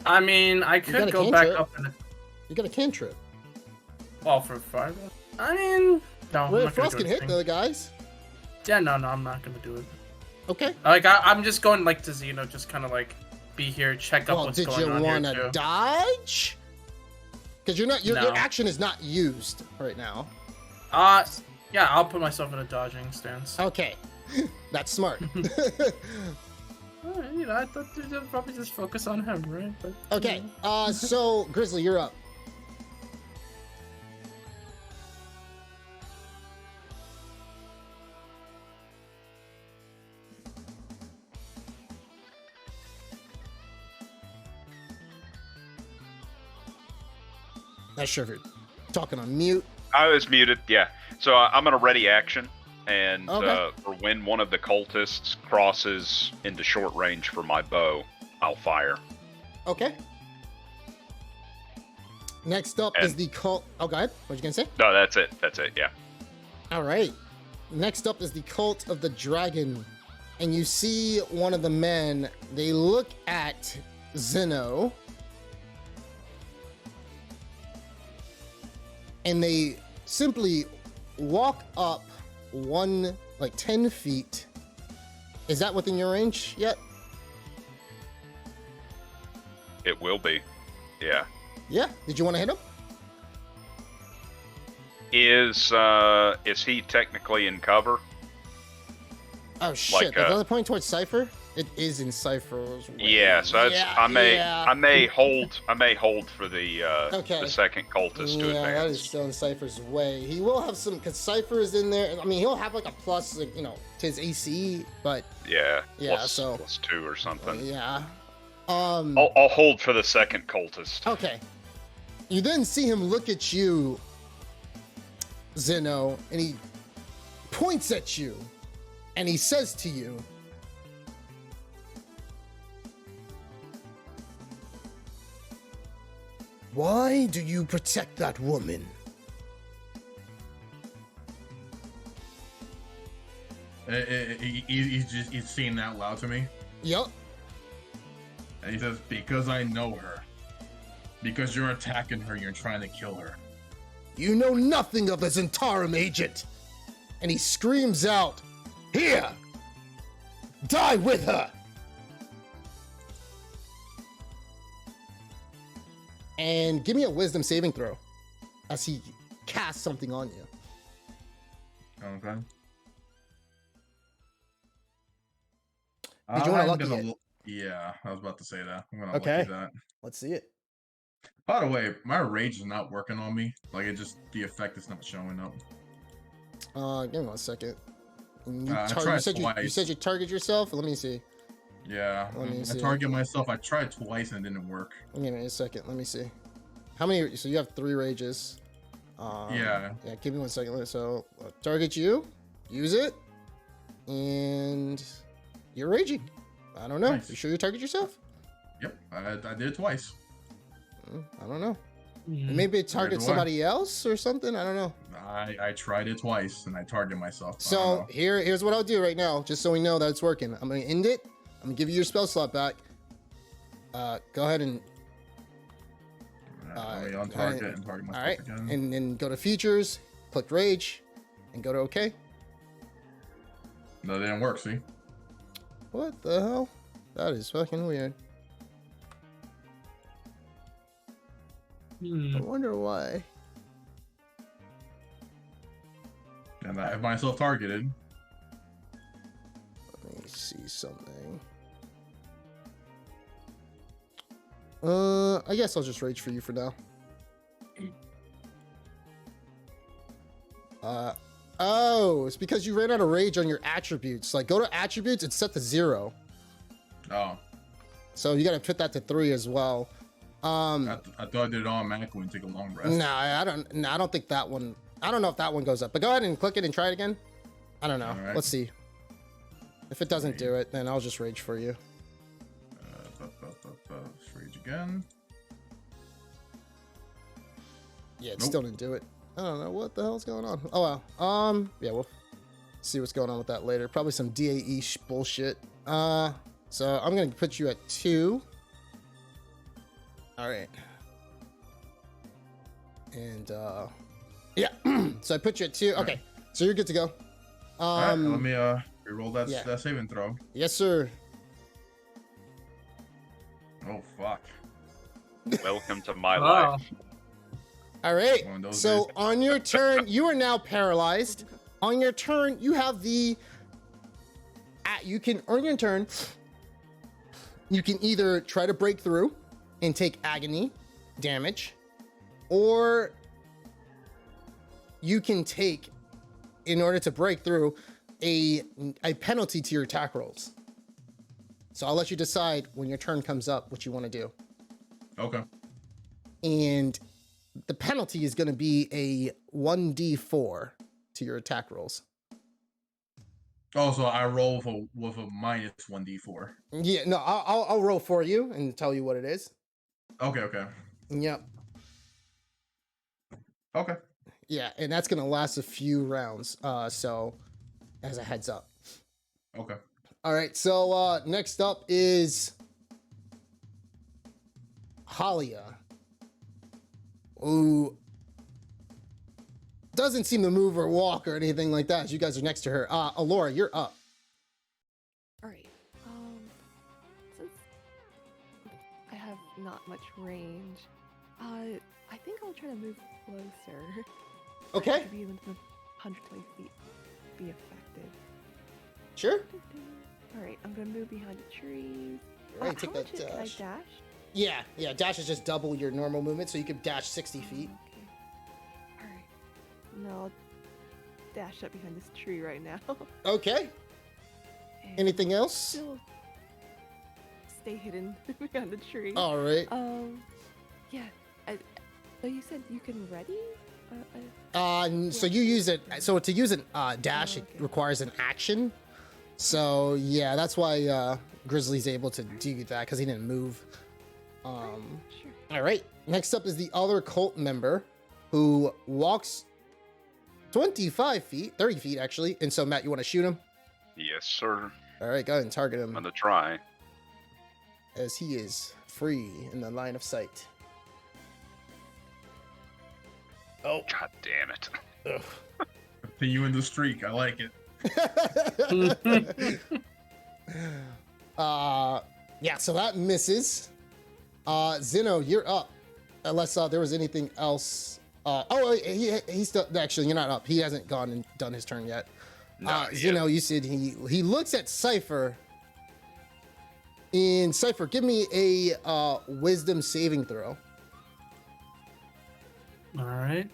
I mean, I got a could go back cantrip. up and. You got a cantrip. Well, for 5. I mean, no. I'm Well, not gonna Frost do can hit anything. the guys. Yeah, no, I'm not gonna do it. Okay. Like, I'm just going like to Zeno, just kind of like be here, check up Well, what's did going you on want here to too. dodge? Because your No. action is not used right now. Yeah, I'll put myself in a dodging stance. Okay. That's smart. I thought they'd probably just focus on him, right? But, Okay. So Grizzly, you're up. Not sure if you're talking on mute. I was muted, yeah. So I'm going to ready action, and Okay. for when one of the cultists crosses into short range for my bow, I'll fire. Okay. Next up is And- the cult. Oh, go ahead. What you gonna say? No, that's it, yeah. All right. Next up is the cult of the dragon, and you see one of the men. They look at Zeno, and they simply walk up 10 feet. Is that within your range yet? It will be, yeah. Yeah. Did you want to hit him? Is he technically in cover? Oh shit! Like, That's another point towards Cypher. It is in Cypher's way. Yeah, so that's, Yeah, I may yeah. I may hold for the Okay. the second cultist to Yeah, that is advance. still in Cypher's way. He will have some, because Cypher is in there. I mean, he'll have like a plus, like, to his AC, but Yeah, Yeah, plus, so- plus 2 or something. yeah. I'll hold for the second cultist. Okay. You then see him look at you, Zeno, and he points at you, and he says to you, "Why do you protect that woman?" He's saying that loud to me. Yup. And he says, because I know her. Because you're attacking her, you're trying to kill her. You know nothing of the Zentarum agent. And he screams out, "Here! Die with her!" And give me a wisdom saving throw as he casts something on you. Okay. Did you want to I'm lucky gonna it? Yeah, I was about to say that. I'm gonna Okay. lucky that. Let's see it. By the way, my rage is not working on me. Like, the effect is not showing up. Give me 1 second. And you, I tar- tried you said you twice. said you target yourself. Let me see. Yeah, Let me I see. target myself. I tried twice and it didn't work. Give me a second. Let me see. How many? So you have 3 rages. Yeah. Yeah. Give me 1 second. So target you. Use it. And you're raging. I don't know. Nice. You sure you target yourself? Yep, I did it twice. I don't know. Mm. Maybe target do I. somebody else or something. I don't know. I tried it twice and I target myself. I don't So know. here's what I'll do right now, just so we know that it's working. I'm gonna end it. I'm gonna give you your spell slot back. Go ahead and Let me on target and target myself all right, again. and then go to features, click rage, and go to OK. No, that didn't work. See? What the hell? That is fucking weird. Hmm. I wonder why. And I have myself targeted. Let me see something. I guess I'll just rage for you for now. Oh, it's because you ran out of rage on your attributes. Like, go to attributes and set to 0. Oh, So you gotta put that to 3 as well. I thought I did it automatically and take a long rest. No, I don't think that one. I don't know if that one goes up. But go ahead and click it and try it again. I don't know. All right. Let's see. If it doesn't do it, then I'll just rage for you. Rage again. Yeah, it Nope. still didn't do it. I don't know what the hell's going on. Oh well. Yeah, we'll see what's going on with that later. Probably some DAE bullshit. So I'm gonna put you at 2. All right. And yeah. So I put you at 2. Okay. So you're good to go. All right, let me reroll that yeah. that saving throw. Yes, sir. Oh fuck. Welcome to my Wow. life. All right. One of those So days. on your turn, you are now paralyzed. On your turn, you have the. You can on your turn. You can either try to break through and take agony damage, or you can take, in order to break through, a penalty to your attack rolls. So I'll let you decide when your turn comes up what you want to do. Okay. And the penalty is going to be a 1d4 to your attack rolls. Oh, so I roll with a minus 1d4. Yeah, no, I'll roll for you and tell you what it is. Okay. Yep. Okay. Yeah, and that's going to last a few rounds. So as a heads up. Okay. All right, so next up is Halia, who doesn't seem to move or walk or anything like that. As you guys are next to her. Alora, you're up. All right. Since I have not much range, I think I'll try to move closer. Okay. To be within 120 feet, be effective. Sure. All right, I'm gonna move behind the trees. All right, How take much that can I dash. dash? Yeah, dash is just double your normal movement, so you can dash 60 feet. Okay. All right. No, I'll dash up behind this tree right now. Okay. And Anything else? Still stay hidden behind the tree. All right. Yeah. So you said you can ready? So you use it. So to use an dash, okay. it requires an action. So yeah, that's why Grizzly's able to do that because he didn't move. Sure. All right. Next up is the other cult member who walks 25 feet, 30 feet actually. And so Matt, you want to shoot him? Yes, sir. All right, go ahead and target I'm him gonna try. as he is free in the line of sight. Oh, God damn it. ugh. Continuing the streak. I like it. Yeah, so that misses. Zeno, you're up. Unless there was anything else. He's still actually you're not up. He hasn't gone and done his turn yet. Not Zeno, yet. you said he looks at Cypher. And Cypher, give me a wisdom saving throw. All right.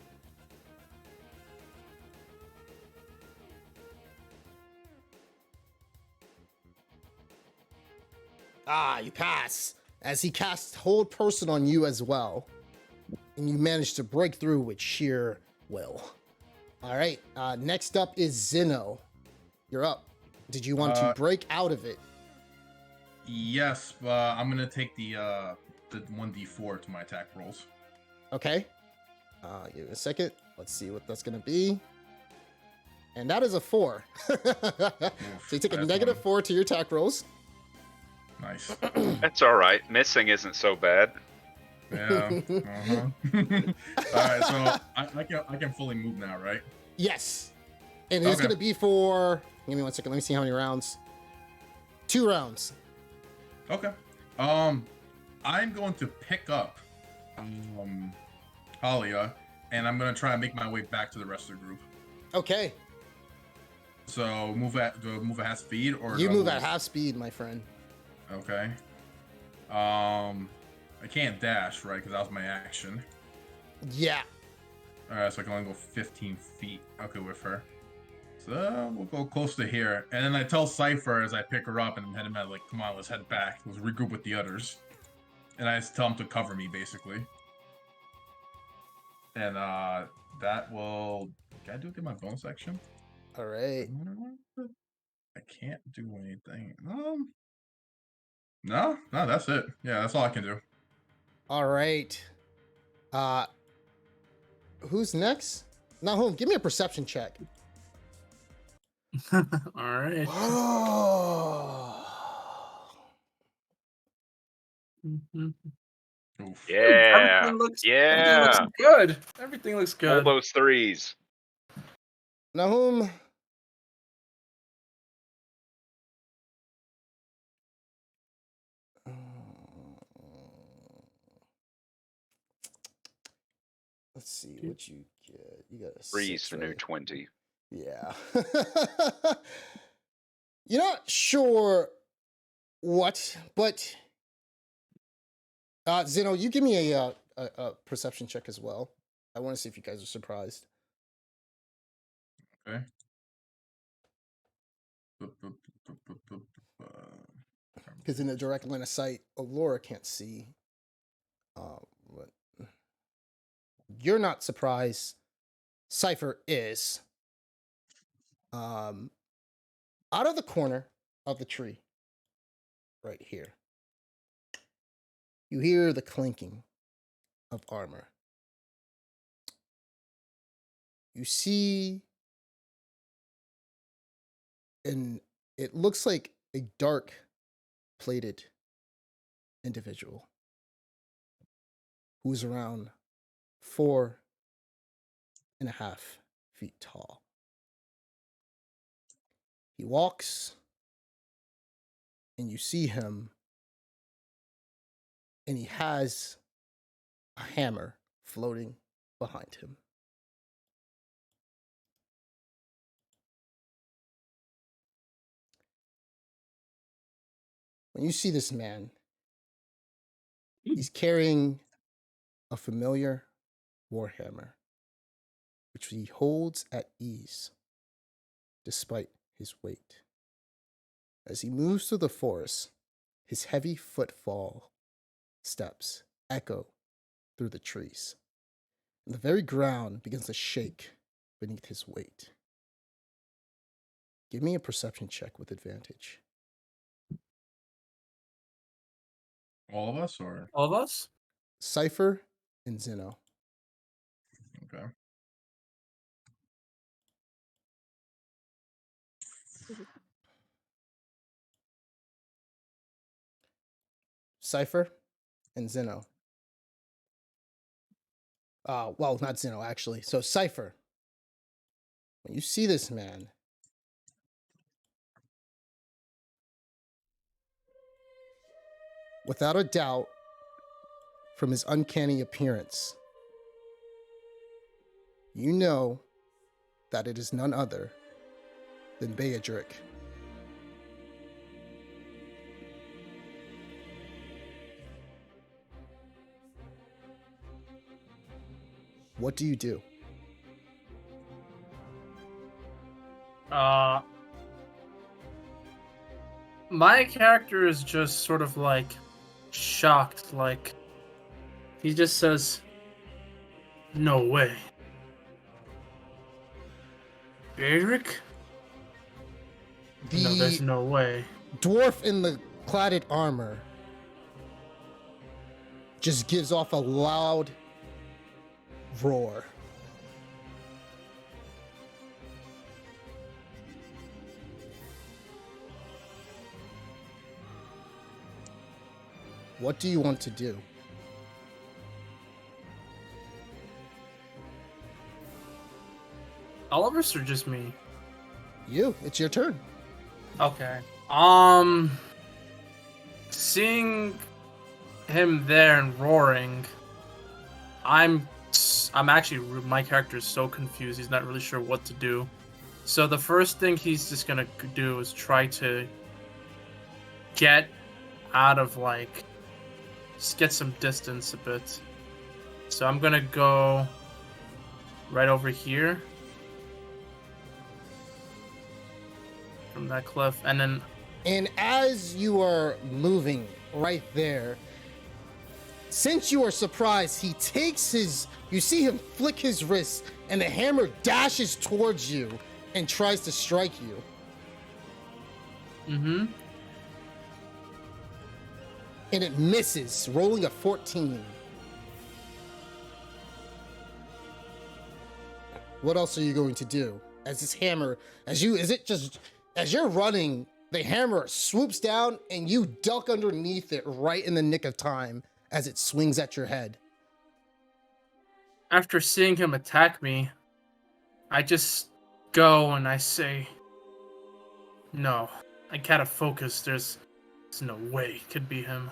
You pass as he casts Hold Person on you as well. And you manage to break through with sheer will. All right, next up is Zeno. You're up. Did you want to break out of it? Yes, I'm gonna take the 1d4 to my attack rolls. Okay. Give it a second. Let's see what that's gonna be. And that is a 4. So you take a That's negative one. 4 to your attack rolls. Nice. That's all right. Missing isn't so bad. Yeah. Uh-huh. All right, so I can fully move now, right? Yes. And it's Okay. gonna be for. Give me 1 second. Let me see how many rounds. 2 rounds. Okay. I'm going to pick up Halia, and I'm gonna try and make my way back to the rest of the group. Okay. So do I move at half speed or You do I move at half speed, my friend. Okay. I can't dash, right? Because that was my action. Yeah. All right, so I can only go 15 feet. Okay, with her. So we'll go close to here, and then I tell Cypher as I pick her up and I'm heading back, like, come on, let's head back. Let's regroup with the others. And I just tell him to cover me, basically. And that will. Can I do get my bonus action? All right. I can't do anything. No, that's it. Yeah, that's all I can do. All right. Who's next? Nahum, give me a perception check. All right. Mhm. Oof. Yeah. Everything looks Yeah. good. Everything looks All good. those threes. Nahum. Let's see what you get. You got a Threes 6, for new right? 20. Yeah. You're not sure what, but Zeno, you give me a perception check as well. I want to see if you guys are surprised. Okay. Because in the direct line of sight, Laura can't see. But you're not surprised. Cypher is. Out of the corner of the tree, right here, you hear the clinking of armor. You see, and it looks like a dark plated individual who's around 4.5 feet tall. He walks, and you see him, and he has a hammer floating behind him. When you see this man, he's carrying a familiar warhammer, which he holds at ease despite his weight. As he moves through the forest, his heavy footfall steps echo through the trees, and the very ground begins to shake beneath his weight. Give me a perception check with advantage. All of us, or All of us? Cypher and Zeno. okay. Cypher and Zeno. Well, not Zeno, actually. So, Cypher, when you see this man, without a doubt, from his uncanny appearance, you know that it is none other than Beadric. What do you do? My character is just sort of like shocked, like he just says, "No way, Eric? No, there's The no way." dwarf in the cladded armor just gives off a loud roar. What do you want to do? All of us or just me? You, it's your turn. Okay. Seeing him there and roaring, I'm actually, my character is so confused. He's not really sure what to do. So the first thing he's just gonna do is try to get out of, like, just get some distance a bit. So I'm gonna go right over here from that cliff, and then And as you are moving right there, since you are surprised, he takes you see him flick his wrist, and the hammer dashes towards you and tries to strike you. And it misses, rolling a 14. What else are you going to do? As this hammer, as you're running, the hammer swoops down and you duck underneath it right in the nick of time as it swings at your head. after seeing him attack me, I just go and I say, "No, I gotta focus. There's no way it could be him.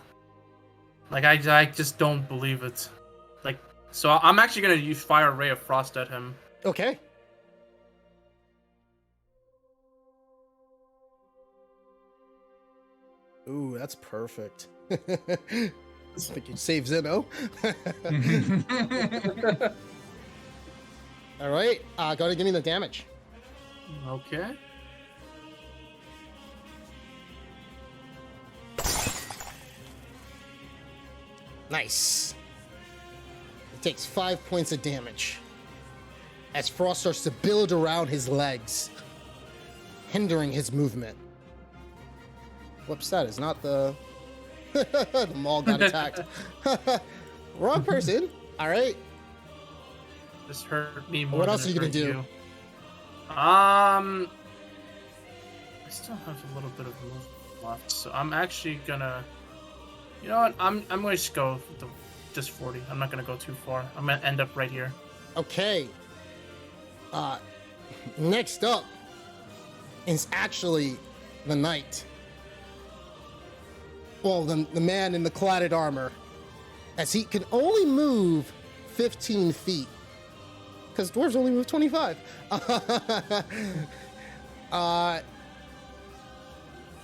Like, I just don't believe it. Like, so I'm actually gonna use Fire Ray of Frost at him. Okay. Ooh, that's perfect. I think you save Zeno. All right, go ahead and give me the damage. Okay. Nice. He takes 5 points of damage as frost starts to build around his legs, hindering his movement. Whoops, that is not the... the mall got attacked. Wrong person. All right. This hurt me more. What than else are it you gonna hurt do? you. I still have a little bit of movement left, so I'm actually gonna. You know what? I'm gonna just go with just 40. I'm not gonna go too far. I'm gonna end up right here. Okay. Next up is actually the knight. Well, the man in the cladded armor, as he can only move 15 feet, because dwarves only move 25.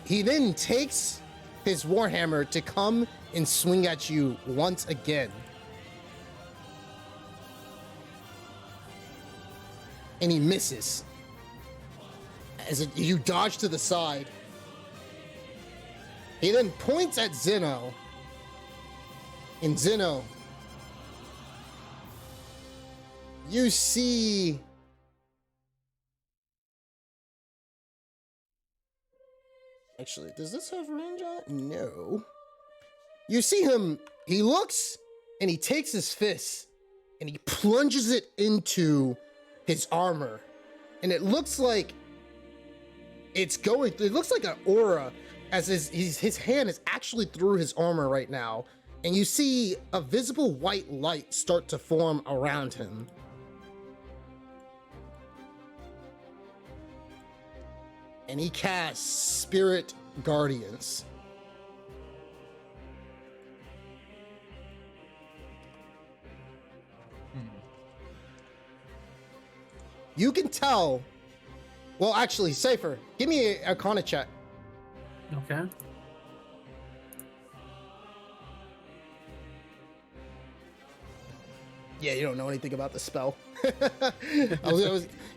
He then takes his warhammer to come and swing at you once again. And he misses. You dodge to the side. He then points at Zeno. And Zeno, you see actually, does this have range on it? No. You see him, he looks and he takes his fist and he plunges it into his armor. And it looks like it looks like an aura as his hand is actually through his armor right now. And you see a visible white light start to form around him. And he casts Spirit Guardians. You can tell. Well, actually, Safer, give me a Arcana check. Okay. Yeah, you don't know anything about the spell.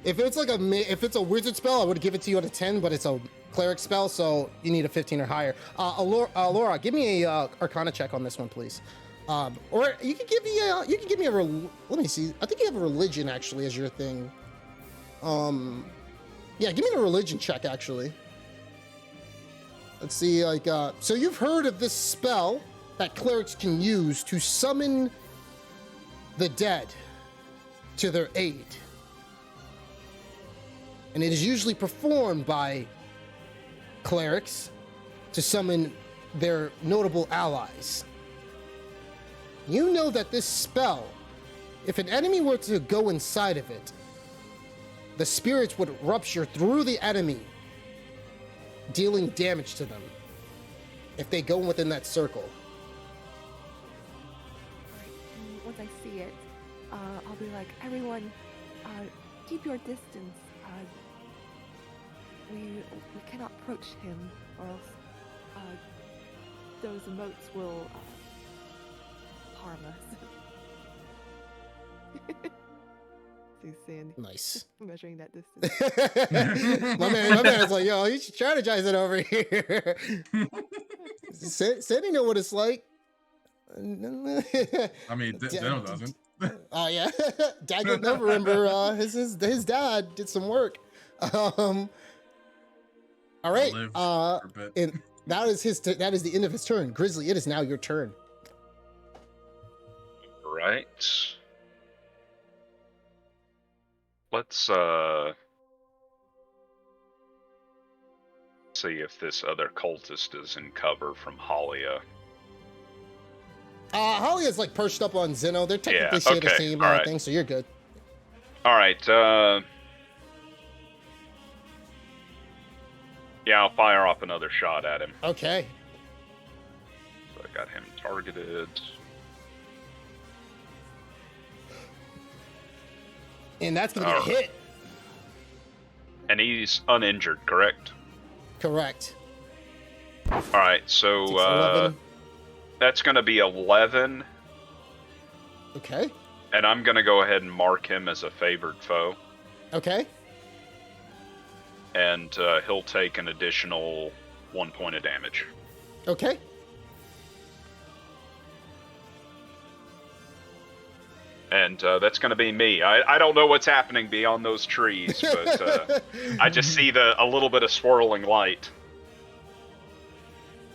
If it's a wizard spell, I would give it to you at a 10, but it's a cleric spell, so you need a 15 or higher. Laura, give me a Arcana check on this one, please. Or you can give me let me see. I think you have a religion actually as your thing. Yeah, give me a religion check actually. Let's see, so you've heard of this spell that clerics can use to summon the dead to their aid. And it is usually performed by clerics to summon their notable allies. You know that this spell, if an enemy were to go inside of it, the spirits would rupture through the enemy, dealing damage to them if they go within that circle. Once I see it, I'll be like, everyone, keep your distance. We cannot approach him, or else those emotes will harm us. See Sandy. Nice. Measuring that distance. my man is like, yo, he's strategizing over here. Sandy know what it's like. I mean, Zeno doesn't. Oh yeah, Dad will never remember. His dad did some work. All right. And that is that is the end of his turn. Grizzly, it is now your turn. Right. Let's see if this other cultist is in cover from Halia. Halia's like perched up on Zeno. They're technically Yeah, the okay, same all right. thing, so you're good. All right. Yeah, I'll fire off another shot at him. Okay. So I got him targeted. And that's gonna be a hit. And he's uninjured, correct? Correct. All right, so 11. that's going to be 11. Okay. And I'm going to go ahead and mark him as a favored foe. Okay. And he'll take an additional 1 point of damage. Okay. And that's going to be me. I don't know what's happening beyond those trees, but I just see a little bit of swirling light.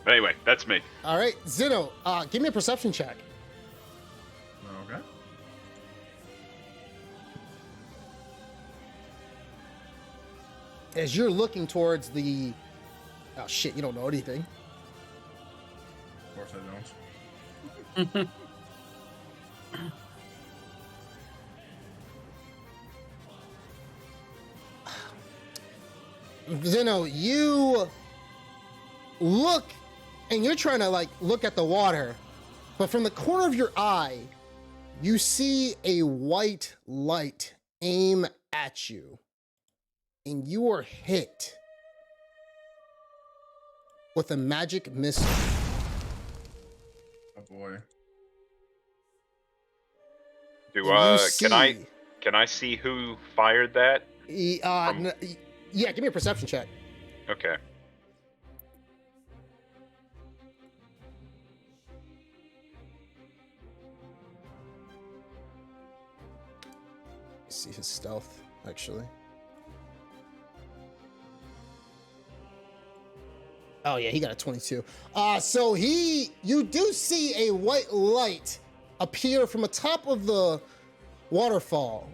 But anyway, that's me. All right, Zeno, give me a perception check. Okay. As you're looking towards the... Oh, shit, you don't know anything. Of course I don't. Zeno, you look, and you're trying to, like, look at the water, but from the corner of your eye, you see a white light aim at you, and you are hit with a magic missile. Oh boy. Do And you can I see who fired that? yeah, give me a perception check. Okay. See his stealth, actually. Oh yeah, he got a 22. So you do see a white light appear from the top of the waterfall.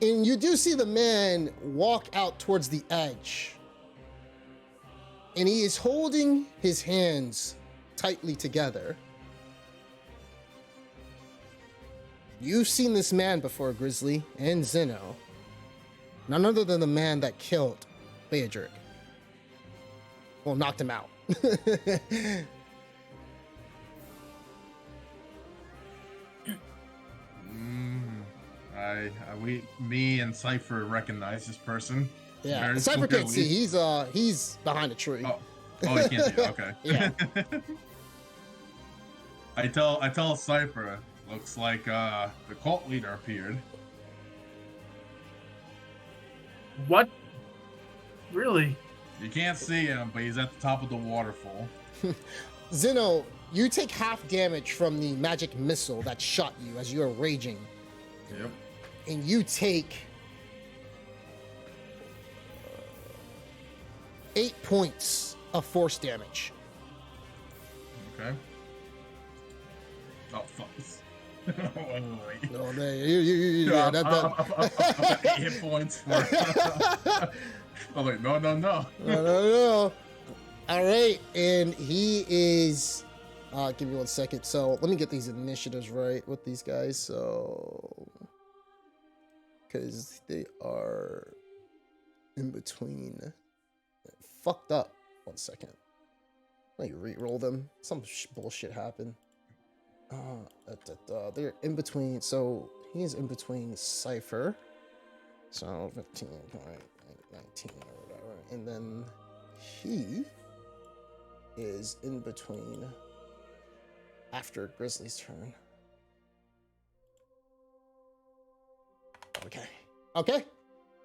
And you do see the man walk out towards the edge. And he is holding his hands tightly together. You've seen this man before, Grizzly and Zeno. None other than the man that killed Beatrick. Well, knocked him out. Me and Cypher recognize this person. Yeah, Very Cypher can't clearly. see. He's behind a tree. Oh, he can't see it. Okay. Yeah. I tell Cypher, looks like the cult leader appeared. What? Really? You can't see him, but he's at the top of the waterfall. Zeno, you take half damage from the magic missile that shot you as you are raging. Yep. And you take 8 points of force damage. Okay. Oh fuck. Wait. No, man, yeah, I'm at 8 hit points for. I'm like, no. No. All right, and he is. Give me 1 second. So let me get these initiatives right with these guys. So, because they are in between. Fucked up. 1 second. Let me re-roll them. Some bullshit happened. They're in between. So he's in between Cypher. So 15.19 or whatever. And then he is in between after Grizzly's turn. Okay.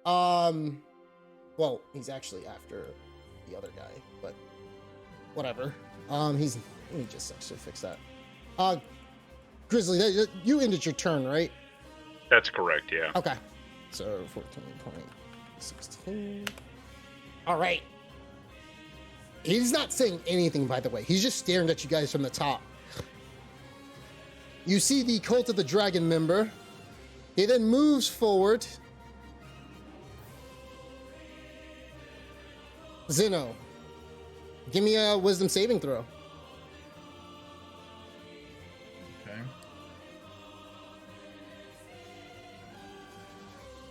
Well, he's actually after the other guy, but whatever. Let me just actually fix that. Grizzly, you ended your turn, right? That's correct, yeah. Okay. So 14.16. All right. He's not saying anything, by the way. He's just staring at you guys from the top. You see the Cult of the Dragon member. He then moves forward. Zeno, give me a wisdom saving throw. Okay.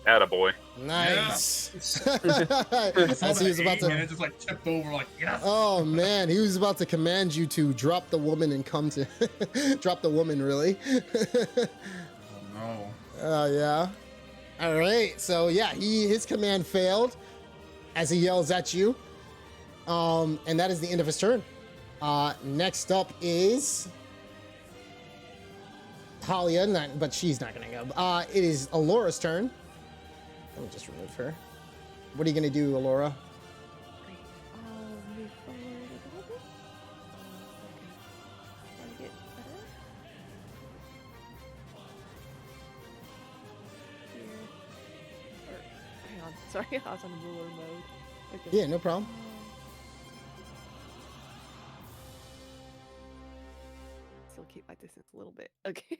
Attaboy. Nice. I saw As he was that about 8 to. and it just like tipped over, like yes. Oh man, he was about to command you to drop the woman and come to drop the woman, really. Oh no. Yeah. All right. So yeah, his command failed as he yells at you. And that is the end of his turn. Next up is Talia, but she's not gonna go. It is Alora's turn. Let me just remove her. What are you gonna do, Alora? Great. I'll move forward a little bit. So I can get better. Here. Or, hang on. Sorry, I was on ruler mode. Okay. Yeah, no problem. Still keep my distance a little bit. Okay.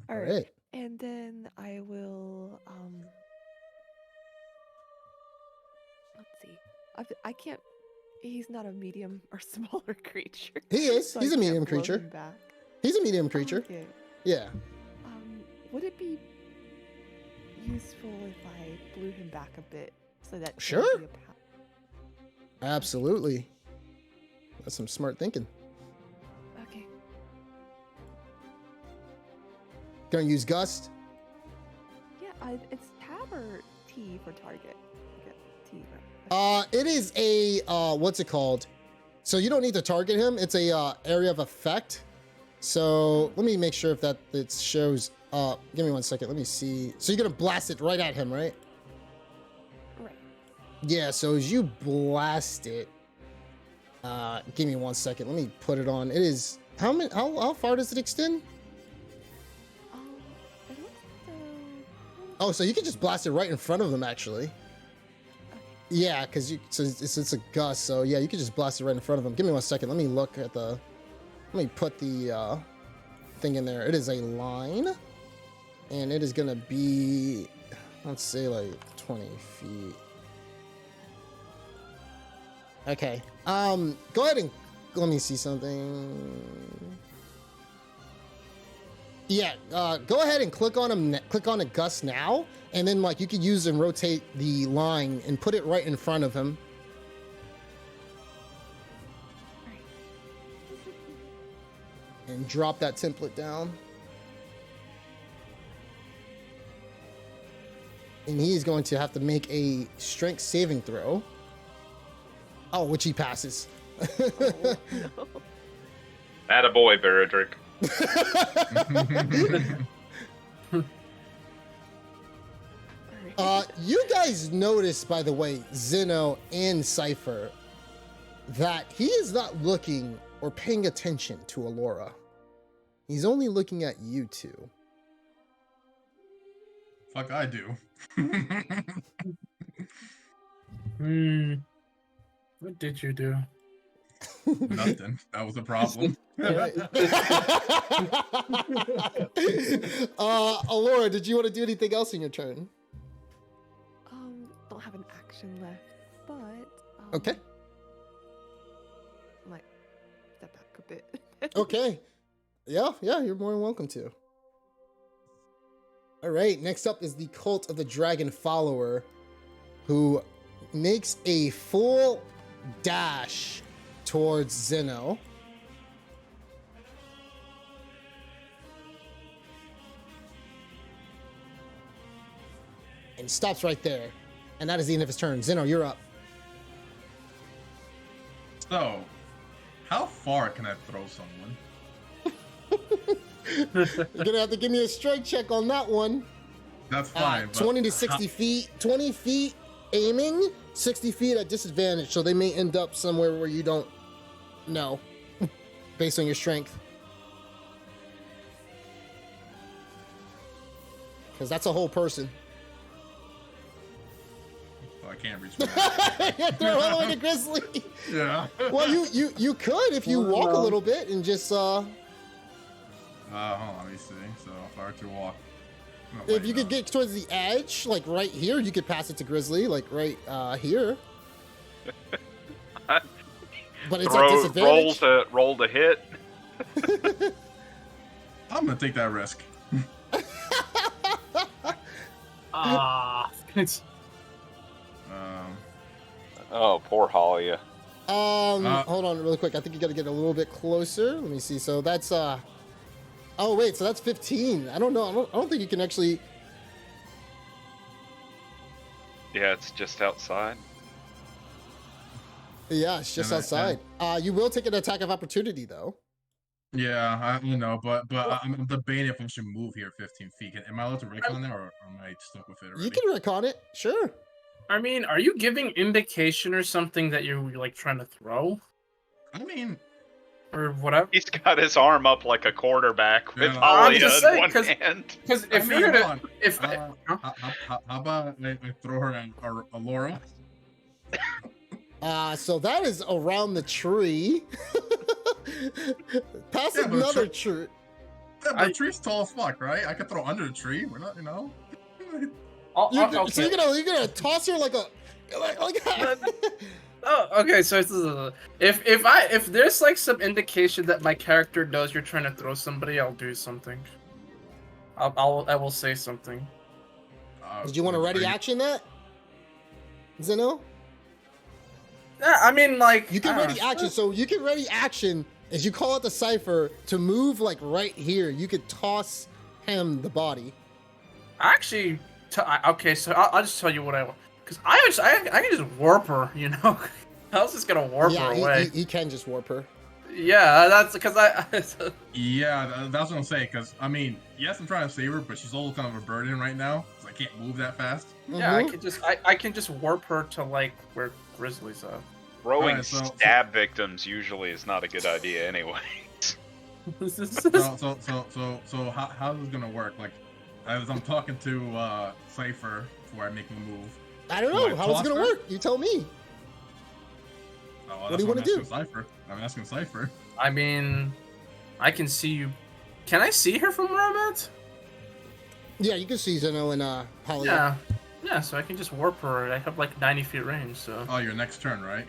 All All right. right. And then I will let's see. I can't. He's not a medium or smaller creature. He is. so He's I a medium can't blow creature. him back. He's a medium creature. Okay. Yeah. Would it be useful if I blew him back a bit so that there Sure. would be a path? Absolutely. That's some smart thinking. Okay. Gonna use Gust. Yeah. It's tab or T for target. Okay. T. Right? It is a what's it called? So you don't need to target him. It's a area of effect. So let me make sure if that it shows up. Give me 1 second. Let me see. So you're gonna blast it right at him, right? Right. Yeah. So as you blast it, give me 1 second. Let me put it on. It is how far does it extend? It looks Oh, so you can just blast it right in front of them, actually. okay. Yeah, because it's a gust, so yeah, you can just blast it right in front of them. Give me 1 second. Let me look at the. Let me put the thing in there. It is a line, and it is gonna be, let's say, like 20 feet. Okay. Go ahead and let me see something. Yeah. Go ahead and click on him. Click on a gust now, and then like you could use and rotate the line and put it right in front of him. And drop that template down. And he is going to have to make a strength saving throw. Oh, which he passes. Oh, no. Attaboy, Beradrick. Alright. You guys notice, by the way, Zeno and Cypher, that he is not looking or paying attention to Alora. He's only looking at you two. Fuck, I do. What did you do? Nothing. That was a problem. Alora, did you want to do anything else in your turn? Don't have an action left, but Okay. I might step back a bit. Okay. Yeah, you're more than welcome to. All right, next up is the Cult of the Dragon Follower, who makes a full dash towards Zeno. And stops right there. And that is the end of his turn. Zeno, you're up. So, how far can I throw someone? You're gonna have to give me a strength check on that one. That's fine. but 20 to 60 feet. 20 feet aiming, 60 feet at disadvantage, so they may end up somewhere where you don't know, based on your strength. Because that's a whole person. I can't reach that. Yeah, throw all the way to Grizzly. Yeah. Well, you could if you walk a little bit and just Hold on, let me see. So if I were to walk. no, if wait, you no. could get towards the edge, like right here, you could pass it to Grizzly, like right here. But it's at disadvantage. Roll to hit. I'm gonna take that risk. It's Oh, poor Halia. Hold on really quick. I think you gotta get a little bit closer. Let me see. So that's oh wait, so that's 15. I don't know. I don't think you can actually. Yeah, it's just outside. Yeah, it's just And outside. You will take an attack of opportunity though. Yeah, but I'm debating if I should move here 15 feet. Am I allowed to recon there, or am I stuck with it already? You can recon it, sure. I mean, are you giving indication or something that you're like trying to throw I mean, or whatever? He's got his arm up like a quarterback with Yeah. I'm Halia just in saying, one 'cause- hand. Because I if mean, you're hold gonna, on. if how about I throw her at Alora? So that is around the tree. Pass Yeah, but another tr- tree. Yeah, but the tree's tall as fuck, right? I could throw under the tree. We're not, okay. So you're gonna toss her like a like Oh, okay. So if there's like some indication that my character knows you're trying to throw somebody, I'll do something. I will say something. Did you want to ready action that? Zeno? Yeah, I mean, like You can I don't ready know. action. So you can ready action as you call out the cipher to move like right here. You could toss him the body. Actually, okay. So I'll just tell you what I want. Because I can just warp her, you know? I was just gonna warp her away. he can just warp her. Yeah, that's because Yeah, that's what I'm saying. Because I mean, yes, I'm trying to save her, but she's all kind of a burden right now. So I can't move that fast. Yeah, I can just warp her to like where Grizzly's at. Throwing Alright, stab victims usually is not a good idea anyway. So how's this gonna work? Like, as I'm talking to Cypher before I make a move. I don't Do I know. How's it toss gonna her? work? You tell me. Oh, What do you want to do? Cypher. I'm asking Cypher. I mean, I can see you. Can I see her from where I'm at? Yeah, you can see Zeno and Holly. Yeah. Yeah, so I can just warp her. I have like 90 feet range, so. Oh, your next turn, right?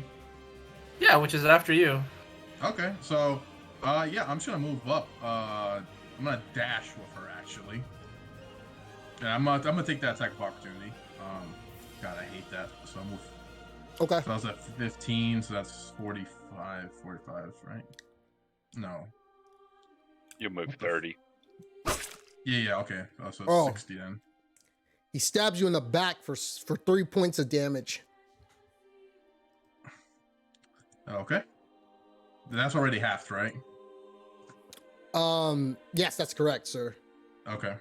Yeah, which is after you. Okay, so yeah, I'm just gonna move up. I'm gonna dash with her actually. Yeah, I'm gonna take that attack of opportunity. God, I hate that. So I'll move. Okay. So I was at 15, so that's 45, right? No. You'll move 30. Yeah, okay. So it's Oh. 60 then. He stabs you in the back for 3 points of damage. Okay. That's already halved, right? Yes, that's correct, sir. Okay.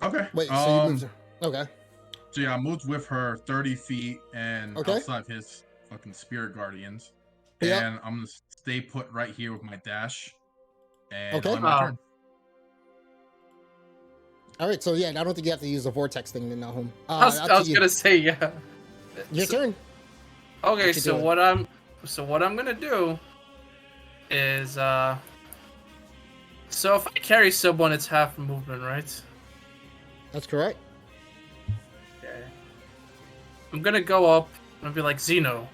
Okay. Wait, so you moved her. Okay. So yeah, I moved with her 30 feet and Okay. outside of his fucking spirit guardians. Yep. And I'm gonna stay put right here with my dash. And Okay. on my turn. All right, so yeah, I don't think you have to use the vortex thing then, Nahum. I was gonna say yeah. Your turn. Okay, you so doing? what I'm gonna do is so if I carry someone, it's half movement, right? That's correct. Okay. I'm gonna go up and be like, Zeno,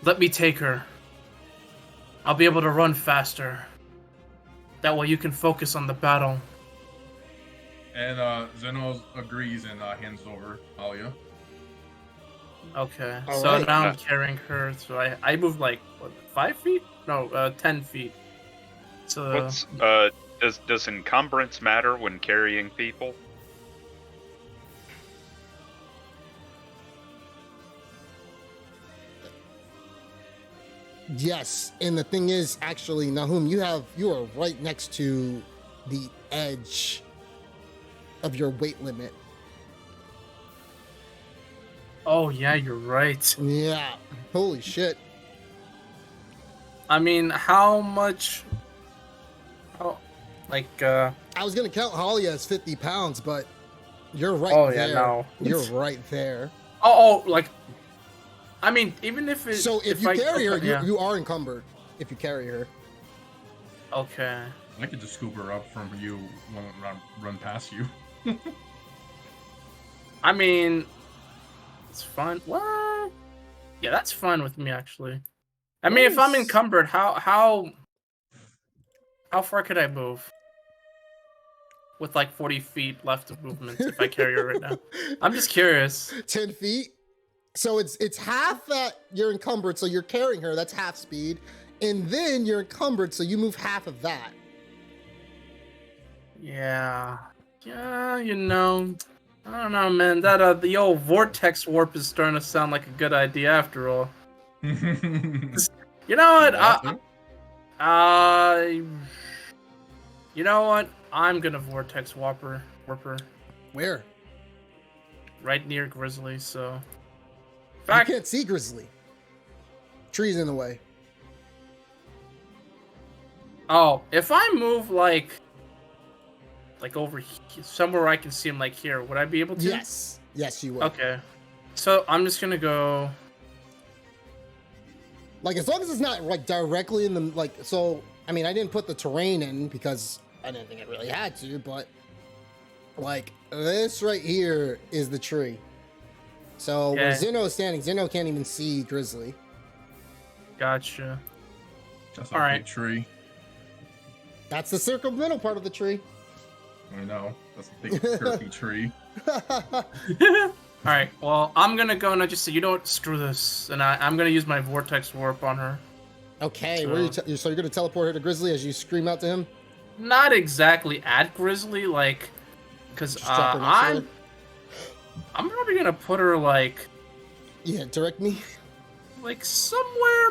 let me take her. I'll be able to run faster. That way you can focus on the battle. And Zeno agrees and hands over Alia. Okay, All so right. now I'm carrying her. So I move like what, 5 feet? No, 10 feet. So What's does encumbrance matter when carrying people? Yes, and the thing is, actually, Nahum, you are right next to the edge of your weight limit. oh yeah, you're right. Yeah. Holy shit. I mean, how much? Oh, like I was gonna count Holly as 50 pounds, but you're right Oh, there. yeah, no. You're right there. Oh, like. I mean, even if it. So if you I- carry her, okay, yeah. you are encumbered. If you carry her. Okay. I could just scoop her up from you when I run past you. I mean, it's fun. What? Yeah, that's fun with me actually. I mean, if I'm Nice. encumbered, how far could I move? With like 40 feet left of movement if I carry her right now. I'm just curious. 10 feet. So it's half that you're encumbered, so you're carrying her. That's half speed, and then you're encumbered, so you move half of that. Yeah. Yeah, you know. I don't know, man. That the old vortex warp is starting to sound like a good idea after all. You know what? You know what? I'm gonna vortex warp her Where? right near Grizzly. So, in You fact, can't see Grizzly. Trees in the way. oh, if I move like over somewhere I can see him, like here, would I be able to? Yes. Yes, you will. Okay. So I'm just gonna go. Like, as long as it's not like directly in the like. So I mean, I didn't put the terrain in because I didn't think it really had to, but like this right here is the tree. So where Okay. Zeno is standing, Zeno can't even see Grizzly. Gotcha. That's a All right. big tree. That's the circle middle part of the tree. I know. That's a big turkey tree. All right. Well, I'm gonna go and I just say, you know what? Screw this, and I'm gonna use my vortex warp on her. Okay, where so you're gonna teleport her to Grizzly as you scream out to him? Not exactly at Grizzly, like, cause Just drop her next to I'm. her? I'm probably gonna put her like Yeah, direct me. Somewhere,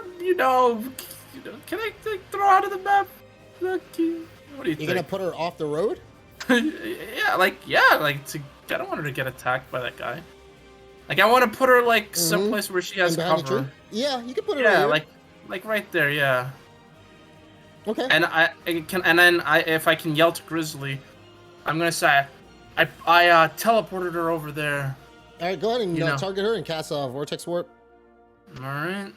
can I throw out of the map? What do you You're think? gonna put her off the road? I don't want her to get attacked by that guy. Like, I want to put her someplace where she has And behind the cover. tree? Yeah, you can put her Yeah, right here. like right there, yeah. Okay. And if I can yell to Grizzly, I'm gonna say, I teleported her over there. All right, go ahead and You know. target her and cast a Vortex Warp. All right.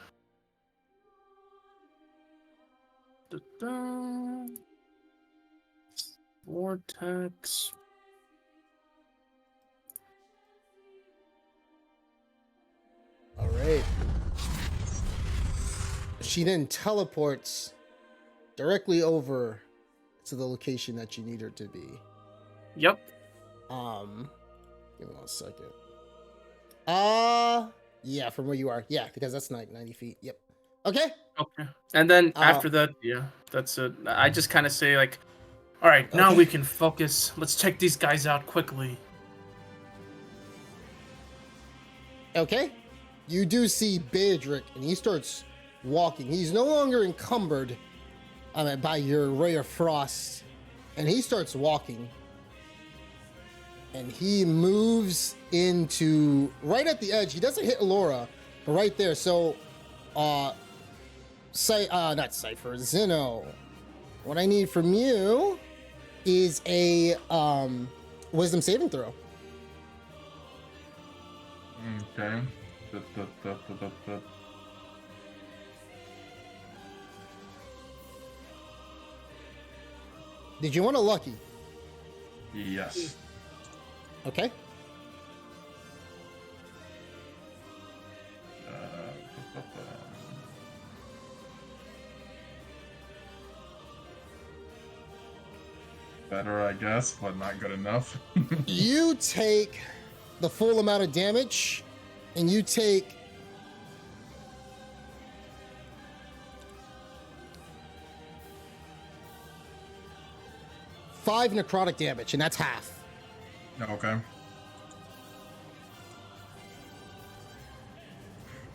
Da-da. Vortex. All right. She then teleports directly over to the location that you need her to be. Yep. Give me 1 second. Yeah, from where you are. Yeah, because that's like 90 feet. Yep. Okay. Okay. And then after that, yeah, that's it. I just kind of say like, all right, now we can focus. Let's check these guys out quickly. Okay. You do see Beatrick, and he starts walking. He's no longer encumbered by your ray of frost, and he starts walking. And he moves into right at the edge. He doesn't hit Laura, but right there. So, not Cypher, Zeno. What I need from you is a wisdom saving throw. Okay. Did you want a lucky? Yes. Okay. Better, I guess, but not good enough. You take the full amount of damage, and you take five necrotic damage, and that's half. Okay.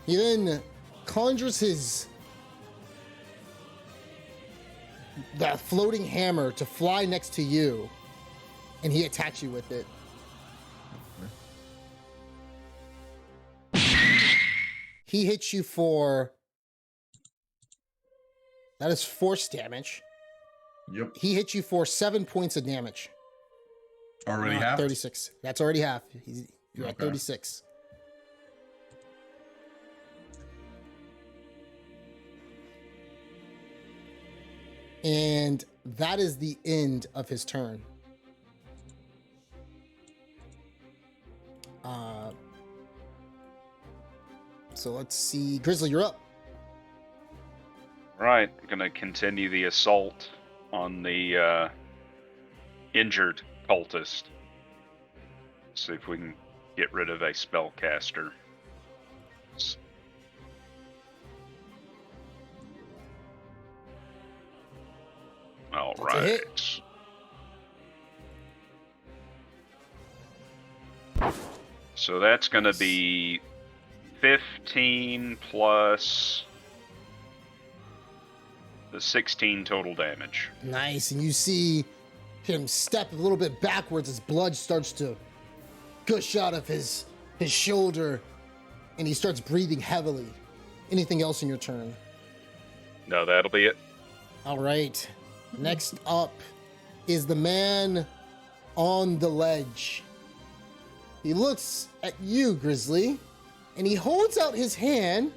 He then conjures that floating hammer to fly next to you, and he attacks you with it. He hits you for, that is force damage. Yep. He hits you for 7 points of damage. Already half? 36. That's already half. You're at Okay. 36. And that is the end of his turn. So let's see. Grizzly, you're up. Right, gonna continue the assault on the injured cultist. See if we can get rid of a spellcaster. All That's a hit. right. So that's gonna be 15 plus the 16 total damage. Nice. And you see him step a little bit backwards as blood starts to gush out of his shoulder, and he starts breathing heavily. Anything else in your turn? No, that'll be it. All right. Next up is the man on the ledge. He looks at you, Grizzly, and he holds out his hand,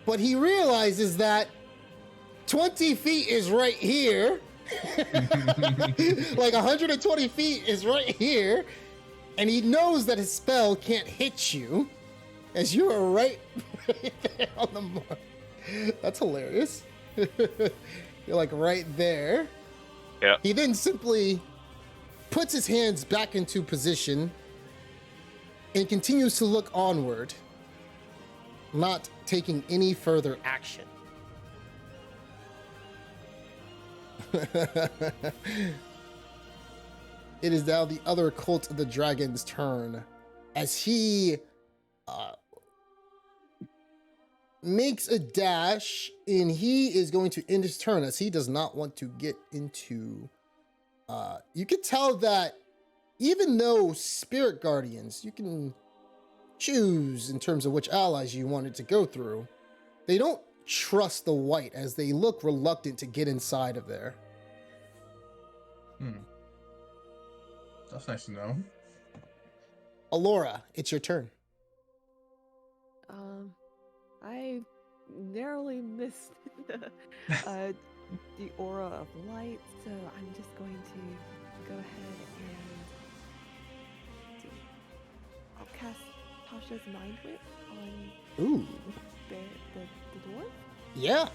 but he realizes that 20 feet is right here. Like 120 feet is right here. And he knows that his spell can't hit you, as you are right there on the mark. That's hilarious. You're like right there. Yeah. He then simply puts his hands back into position and continues to look onward, not taking any further action. it is now the other Cult of the Dragon's turn, as he makes a dash, and he is going to end his turn as he does not want to get into. You can tell that even though Spirit Guardians, you can choose in terms of which allies you wanted to go through, they don't trust the white as they look reluctant to get inside of there. That's nice to know. Alora, it's your turn. I narrowly missed the aura of light, so I'm just going to go ahead and I'll cast Tasha's Mind Whip on Ooh. the dwarf. Yeah. Okay.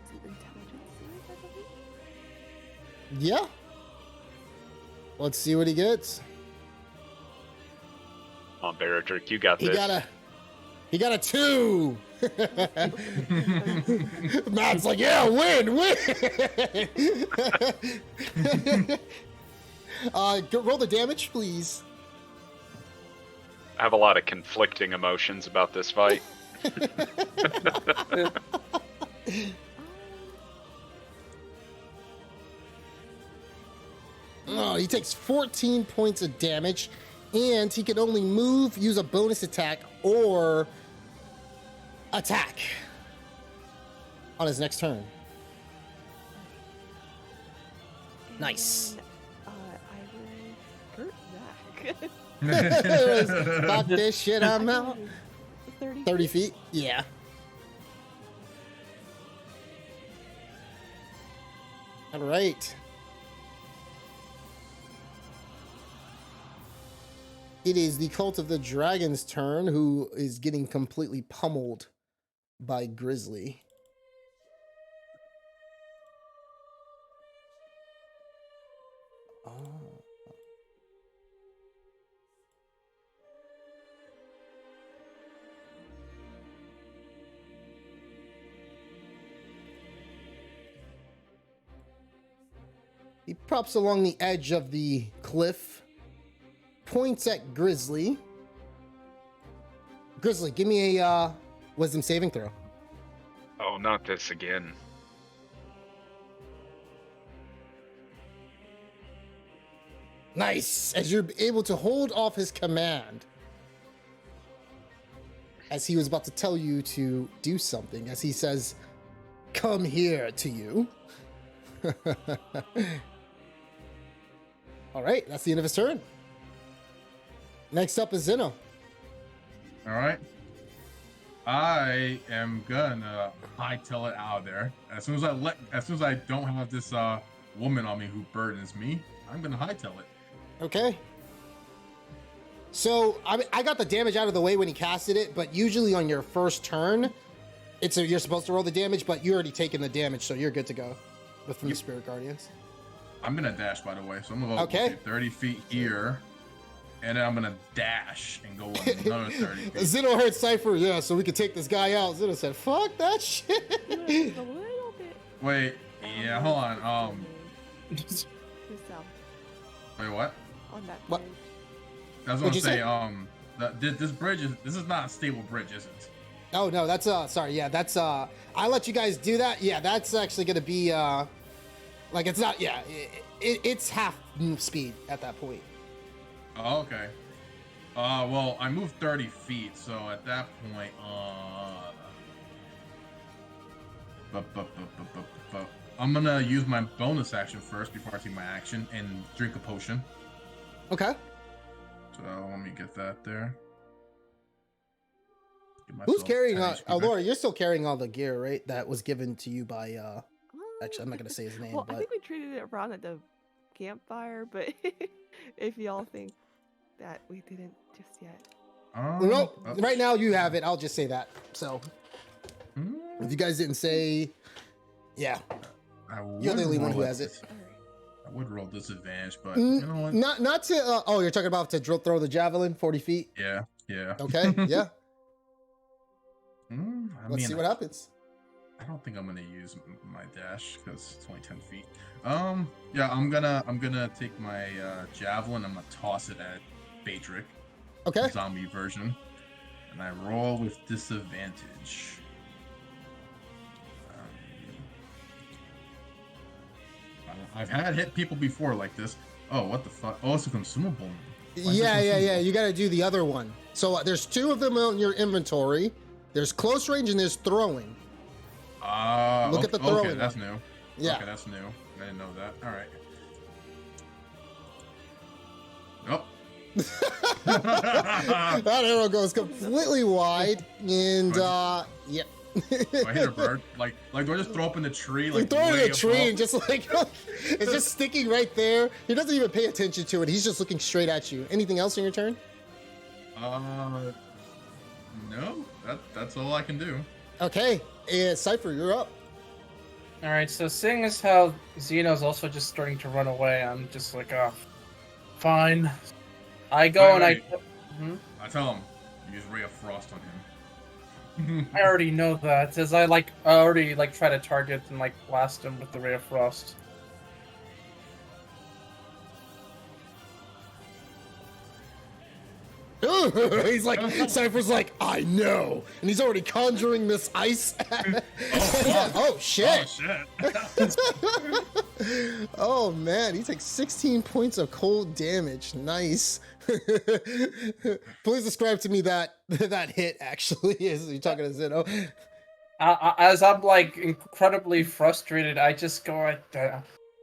It's an intelligence save, I believe. Yeah. Let's see what he gets. Come on, Baratrick, you got He this. He got a 2. Matt's like, yeah, win. Roll the damage, please. I have a lot of conflicting emotions about this fight. Oh, he takes 14 points of damage, and he can only move, use a bonus attack, or attack on his next turn. Nice. I will hurt back. Fuck this shit, I'm out. 30 feet? Yeah. All right. It is the Cult of the Dragon's turn, who is getting completely pummeled by Grizzly. Oh. He props along the edge of the cliff, points at Grizzly. Grizzly, give me a wisdom saving throw. Oh, not this again. Nice, as you're able to hold off his command, as he was about to tell you to do something, as he says, "Come here," to you. All right, that's the end of his turn. Next up is Zeno. All right. I am gonna hightail it out of there. As soon as I don't have this woman on me who burdens me, I'm gonna hightail it. Okay. So I got the damage out of the way when he casted it, but usually on your first turn, you're supposed to roll the damage, but you already taken the damage, so you're good to go from the Spirit Guardians. I'm gonna dash, by the way, so I'm gonna go 30 feet here, and then I'm gonna dash and go another 30 feet. Zeno heard Cypher, yeah, so we could take this guy out. Zeno said, "Fuck that shit." A little bit. Wait, yeah, hold on. Yourself Wait, what? on that What? bridge. I was What'd gonna you say, this bridge is not a stable bridge, is it? Oh no, that's sorry, yeah, that's I let you guys do that. Yeah, that's actually gonna be like it's not. Yeah, it's half speed at that point. Oh, okay. Well, I moved 30 feet, so at that point, I'm gonna use my bonus action first before I take my action and drink a potion. Okay. So let me get that there. Who's carrying? Laura, you're still carrying all the gear, right? That was given to you by. Actually, I'm not gonna say his name. Well, but I think we traded it around at the campfire, but if y'all think that we didn't just yet. Well, right now you have it. I'll just say that. So, if you guys didn't say, yeah, you're the only one who has it. I would roll disadvantage, but you know what? Not to. Oh, you're talking about to throw the javelin 40 feet. Yeah. Okay. Yeah. Let's see what happens. I don't think I'm gonna use my dash because it's only 10 feet. Yeah, I'm gonna take my javelin. I'm gonna toss it at Badric, Okay. zombie version, and I roll with disadvantage. I've had hit people before like this. Oh, what the fuck? Oh, it's a consumable. Yeah. You got to do the other one. So there's 2 of them in your inventory. There's close range and there's throwing. Look at the throwing. Okay, that's new. Yeah. Okay, that's new. I didn't know that. All right. Nope. That arrow goes completely wide, and yeah. I hit a bird. Like do I just throw up in the tree? Like You throw it in way a tree above? and just like it's just sticking right there. He doesn't even pay attention to it. He's just looking straight at you. Anything else in your turn? No. That's all I can do. Okay, Cypher, you're up. All right. So seeing as how Xeno's also just starting to run away, I'm just like, oh, fine. I go Wait. I I tell him use Ray of Frost on him. I already know that, as I already try to target and blast him with the Ray of Frost. He's like, Cypher's like, I know, and he's already conjuring this ice. Oh shit! Oh man, he takes 16 points of cold damage. Nice. Please describe to me that hit actually. As you're talking to Zeno. As I'm incredibly frustrated, I just go,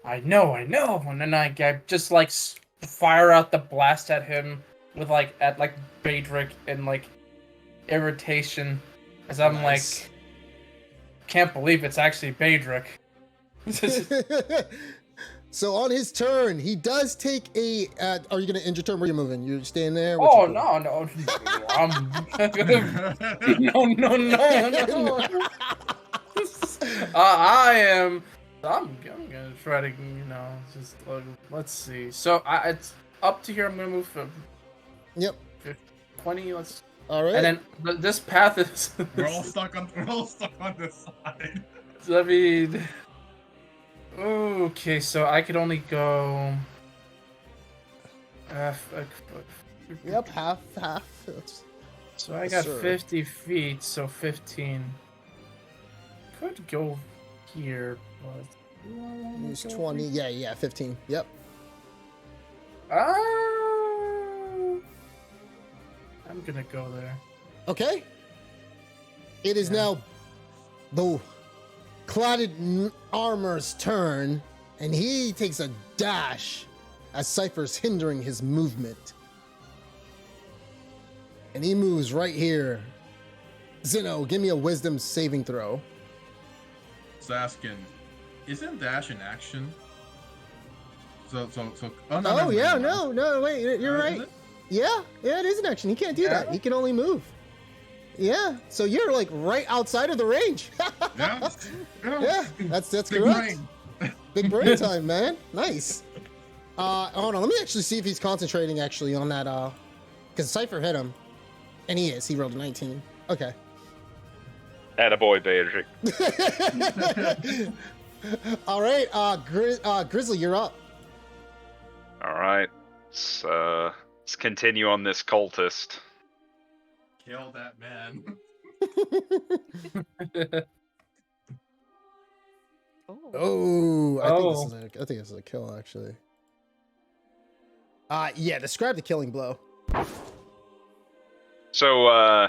I know, and then I just fire out the blast at him with at Badric and irritation, as I'm Nice. can't believe it's actually Badric. So on his turn, he does take a. Are you gonna end your turn? Where are you moving? You're staying there? Oh What you doing? no. I'm gonna try to just let's see. So it's up to here. I'm gonna move from. Yep. 20. Let's. All right. And then this path is. We're all stuck on this side. I mean. Okay, so I could only go. Yep, half. That's- So I Yes, got sir. 50 feet, so 15. Could go here, but. Use 20. Yeah, 15. Yep. I'm gonna go there. Okay. It is now the cladded armor's turn, and he takes a dash as Cypher's hindering his movement. And he moves right here. Zeno, give me a wisdom saving throw. Saskin, isn't dash an action? So. Oh, never yeah, mind. no, wait, you're Is right. it? Yeah, it is an action. He can't do that. Yeah? He can only move. Yeah, so you're right outside of the range. Yeah. Yeah, that's Big correct. brain. Big brain time, man. Nice. Hold on. Let me actually see if he's concentrating actually on that. Because Cypher hit him, and he is. He rolled a 19. Okay. Attaboy, Badric. All right. Grizzly, you're up. All right. Let's continue on this cultist. Kill that man. Oh, I think this is a kill actually. Yeah. Describe the killing blow. So,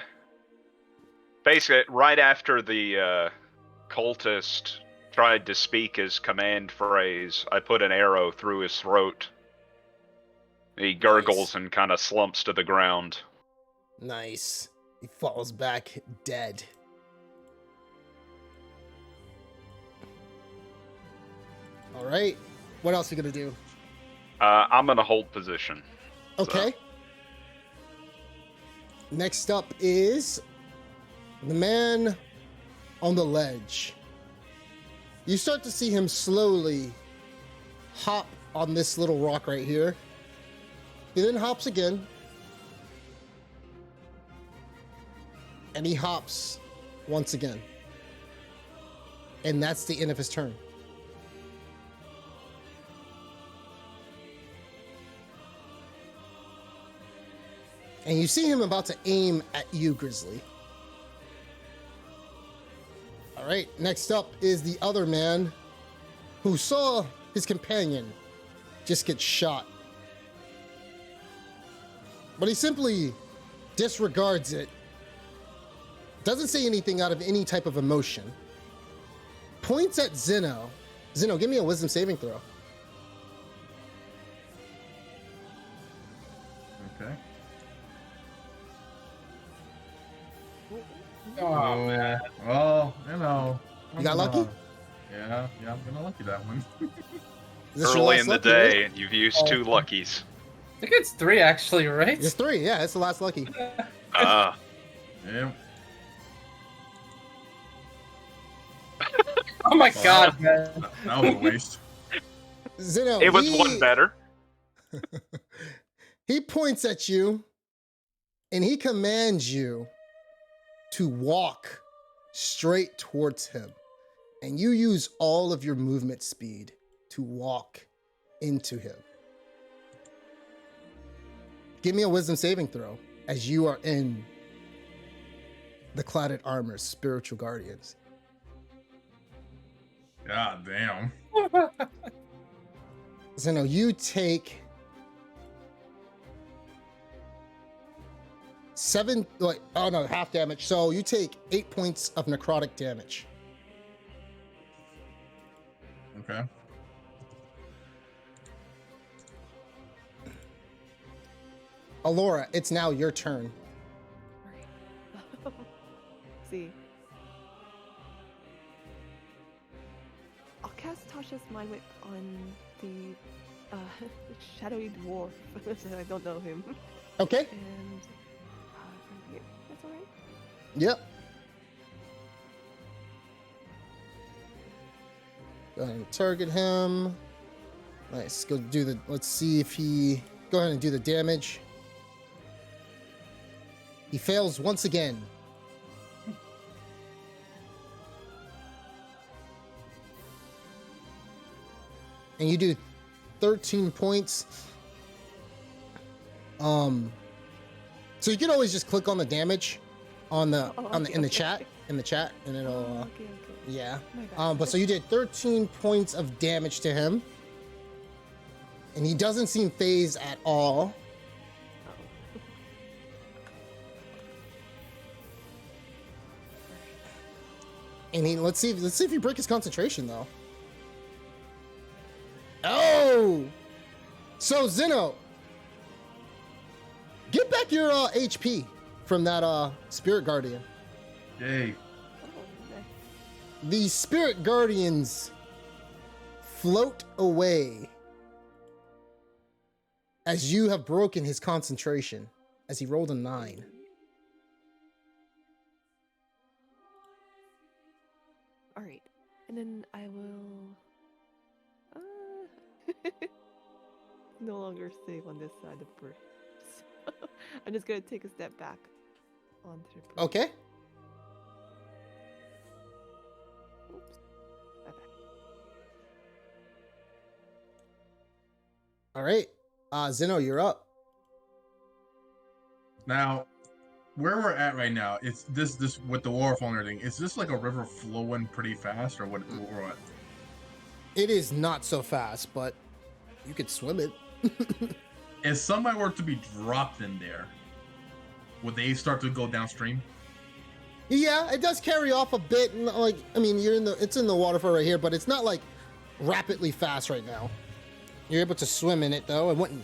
basically, right after the cultist tried to speak his command phrase, I put an arrow through his throat. He gurgles and kind of slumps to the ground. Nice. He falls back dead. All right. What else are you gonna do? I'm gonna hold position. Okay. Next up is the man on the ledge. You start to see him slowly hop on this little rock right here. He then hops again. And he hops once again. And that's the end of his turn. And you see him about to aim at you, Grizzly. All right, next up is the other man who saw his companion just get shot. But he simply disregards it. Doesn't say anything out of any type of emotion. Points at Zeno. Zeno, give me a wisdom saving throw. Okay. Oh, man. Well, you know. You got lucky? Yeah, I'm gonna lucky that one. Is this your Early last in the lucky, right? day, and you've used 2 luckies. I think it's 3 actually, right? It's 3, yeah, it's the last lucky. Ah. Yeah. Oh my Wow. god, man. That was a waste. Zeno, It was one better. He points at you and he commands you to walk straight towards him. And you use all of your movement speed to walk into him. Give me a wisdom saving throw as you are in the cladded armor, spiritual guardians. God damn. Zeno, you take half damage. So you take 8 points of necrotic damage. Okay. Alora, it's now your turn. Right. See. I'll cast Tasha's Mind Whip on the shadowy dwarf. I don't know him. Okay. And that's all right. Yep. Go ahead and target him. Nice. Go do the. Let's see if he. Go ahead and do the damage. He fails once again. And you do 13 points. So you can always just click on the damage in the chat, and it'll Okay. yeah. My bad. But so you did 13 points of damage to him. And he doesn't seem phased at all. And let's see if you break his concentration though. Oh! So Zeno, get back your HP from that spirit guardian. Yay. Oh, nice. The spirit guardians float away as you have broken his concentration, as he rolled a 9. All right, and then I will. No longer safe on this side of Bruce. I'm just gonna take a step back onto Bruce. Okay. Oops. My bad. All right. Zeno, you're up. Now, where we're at right now, it's this with the waterfall and everything. Is this like a river flowing pretty fast, or what? Or what? It is not so fast, but you could swim it. If somebody were to be dropped in there, would they start to go downstream? Yeah, it does carry off a bit. Like, I mean, it's in the waterfall right here, but it's not like rapidly fast right now. You're able to swim in it though. It wouldn't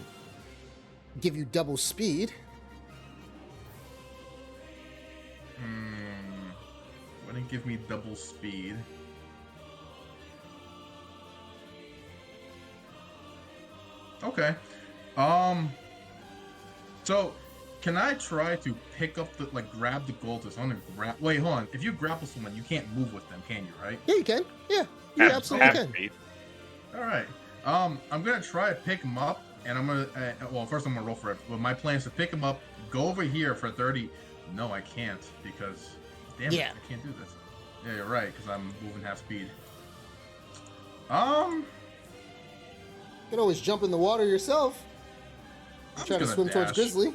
give you double speed. Wouldn't give me double speed. Okay. So can I try to pick up grab the gold? Wait, hold on. If you grapple someone, you can't move with them, can you? Right? Yeah, you can. Yeah, you absolutely can. Speed. All right. I'm gonna try to pick him up, and I'm gonna. Well, first I'm gonna roll for it. But my plan is to pick him up, go over here for 30. No, I can't because, damn it, I can't do this. Yeah, you're right, because I'm moving half speed. You can always jump in the water yourself. Try to swim towards Grizzly.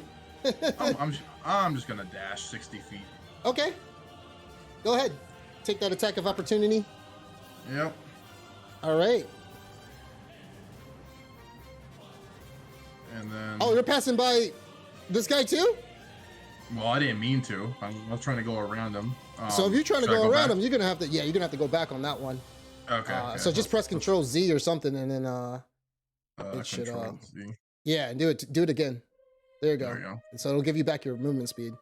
I'm just gonna dash 60 feet. Okay. Go ahead. Take that attack of opportunity. Yep. All right. And then. Oh, you're passing by this guy too? Well, I didn't mean to. I was trying to go around him. So if you're trying to should I go around back? him, you're gonna have to. Yeah, you're gonna have to go back on that one. Okay. So just press Control Z or something, and then it should. Control Z. Yeah, and do it again. There you go. There we go. And so it'll give you back your movement speed.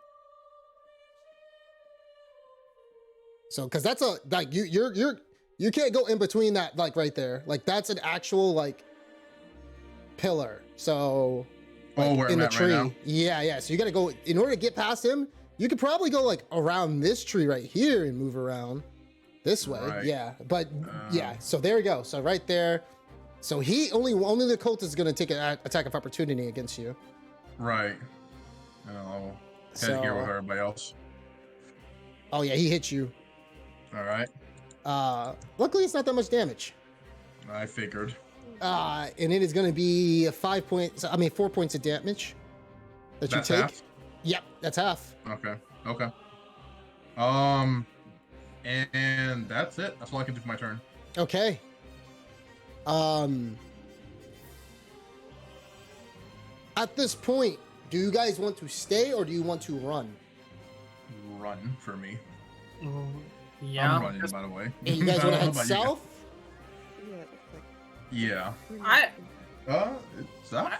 So, because that's a like you can't go in between that like right there. Like that's an actual like pillar. So like, where in I'm the at tree. right now? Yeah. So you got to go in order to get past him. You could probably go like around this tree right here and move around this way. Right. Yeah, but yeah. So there we go. So right there. So he only the cult is gonna take an attack of opportunity against you. Right. And I'll head here with everybody else. Oh yeah, he hit you. All right. Luckily it's not that much damage. I figured. And it is going to be 4 points of damage that you That's take. half? Yep, that's half. Okay. And that's it. That's all I can do for my turn. Okay. At this point, do you guys want to stay or do you want to run? Run for me. Yeah. I'm running, by the way. Hey, you guys want to I don't head know about you guys. south? Yeah, it looks like Yeah. we're I- not- It's up.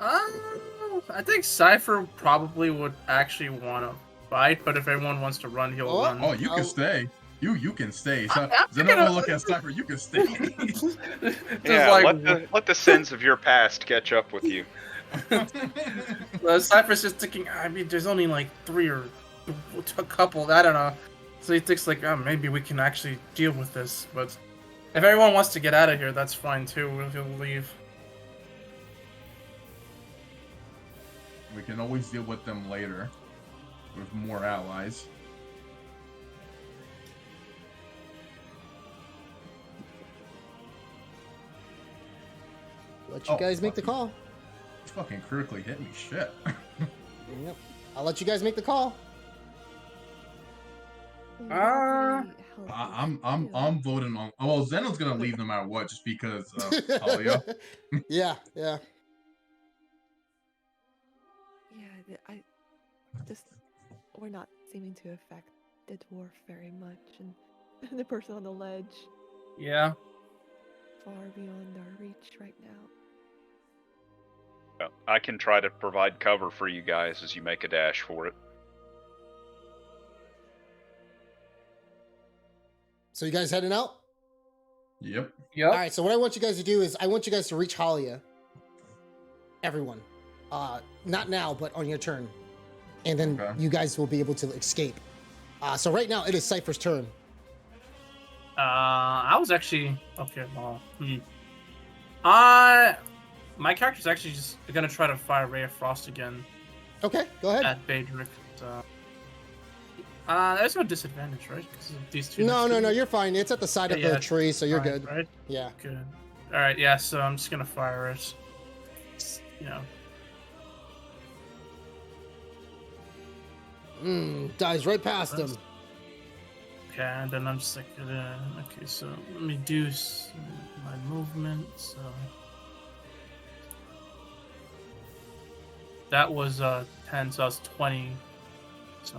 I think Cypher probably would actually want to fight, but if everyone wants to run, he'll Oh, run. Oh, you can I'll- stay. You can stay. So, I'm Zeno gonna- will look at Cypher. You can stay. Just Yeah, like, let the sins of your past catch up with you. Cypher's just thinking, I mean, there's only like 3 or a couple, I don't know. So he thinks like, oh, maybe we can actually deal with this. But if everyone wants to get out of here, that's fine too. He'll leave. We can always deal with them later with more allies. Let you guys make the call. You fucking critically hit me. Shit. Yep. I'll let you guys make the call. we don't have any help with I'm voting on. Oh, well, Zeno's gonna leave no matter what, just because Talia. Yeah. Yeah, we're not seeming to affect the dwarf very much, and the person on the ledge Yeah. far beyond our reach right now. Well, I can try to provide cover for you guys as you make a dash for it. So you guys heading out? Yep. Yep. All right. So what I want you guys to do is I want you guys to reach Halia. Everyone. Not now, but on your turn. And then Okay. you guys will be able to escape. So right now it is Cypher's turn. I was actually okay. Well, my character's actually just gonna try to fire Ray of Frost again Okay, go ahead. at Badrick. There's no disadvantage, right? Because of these two. No, next to me? you're fine. It's at the side of Yeah, the yeah, tree, so you're Fine, good. right? Yeah. Good. All right, yeah. So I'm just gonna fire it. You know. Dies right past him. Okay, and then I'm just like, okay. So let me do my movement. So that was 10, so I was 20. So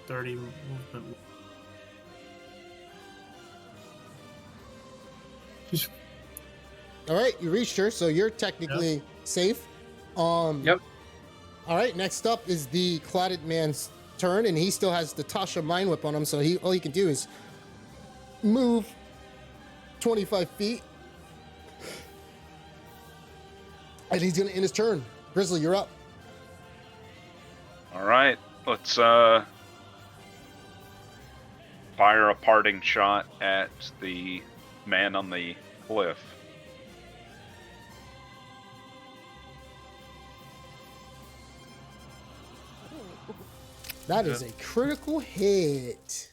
30 movement. All right, you reached her, so you're technically safe. Yep. All right, next up is the Clouded Man's turn, and he still has the Tasha Mind Whip on him, so all he can do is move 25 feet. And he's gonna end his turn. Grizzly, you're up. All right, let's fire a parting shot at the man on the cliff. That is a critical hit.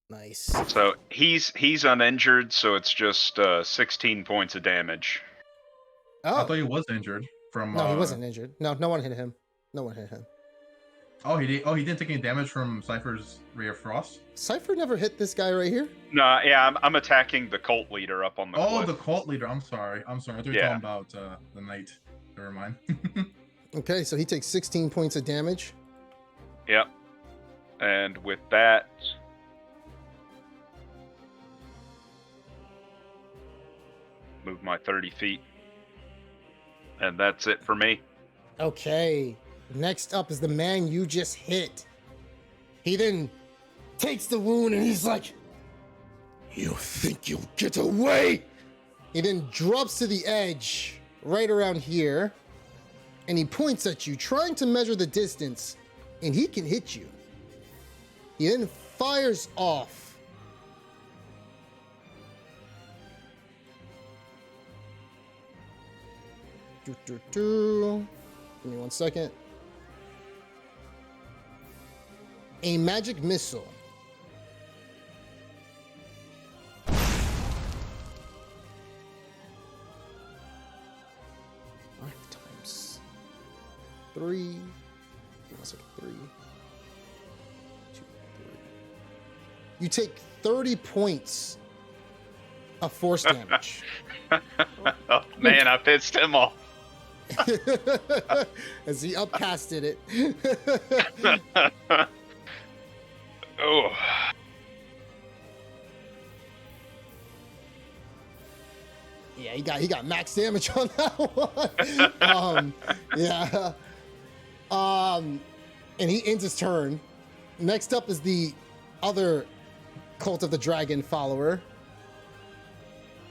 Nice. So he's uninjured, so it's just 16 points of damage. Oh. I thought he was injured from. No, he wasn't injured. No one hit him. No one hit him. Oh, he did. Oh, he didn't take any damage from Cypher's Ray of Frost. Cypher never hit this guy right here. No, yeah, I'm attacking the cult leader up on the Oh, cliff. the cult leader. I'm sorry. I thought you were talking about the knight. Never mind. Okay, so he takes 16 points of damage. Yep. And with that, move my 30 feet. And that's it for me. Okay. Next up is the man you just hit. He then takes the wound and he's like, "You think you'll get away?" He then drops to the edge right around here and he points at you, trying to measure the distance, and he can hit you. He then fires off. Give me 1 second. A magic missile. Times 3. Give me 1 second. 3, 2, 3. You take 30 points of force damage. Oh man, I pissed him off. As he upcasted it. Oh. Yeah, he got max damage on that one. Yeah. And he ends his turn. Next up is the other Cult of the Dragon follower,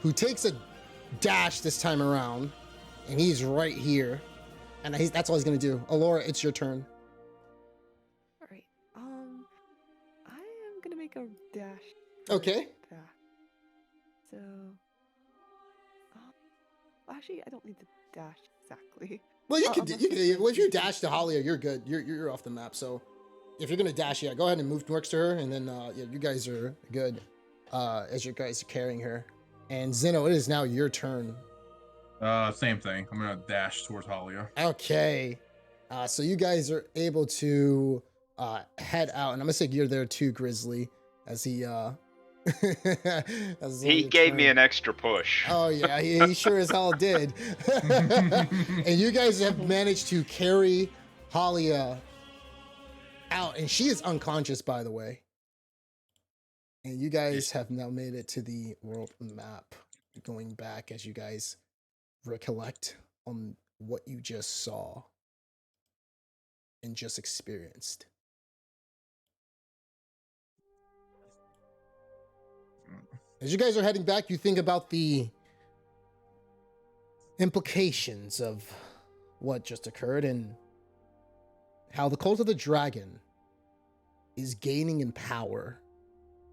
who takes a dash this time around, and he's right here. And that's all he's gonna do. Alora, it's your turn. All right. I am gonna make a dash. Okay. Yeah. So, actually, I don't need to dash exactly. Well, you I'll can. just- Well, if you dash to Halia, you're good. You're off the map. So, if you're gonna dash, yeah, go ahead and move next to her, and then yeah, you guys are good. As you guys are carrying her, and Zeno, it is now your turn. Same thing. I'm gonna dash towards Halia. Okay. So you guys are able to head out, and I'm gonna say you're there too, Grizzly, as he He gave me an extra push. Oh yeah, he sure as hell did. And you guys have managed to carry Halia out, and she is unconscious, by the way. And you guys have now made it to the world map, going back as you guys recollect on what you just saw and just experienced. As you guys are heading back, you think about the implications of what just occurred and how the Cult of the Dragon is gaining in power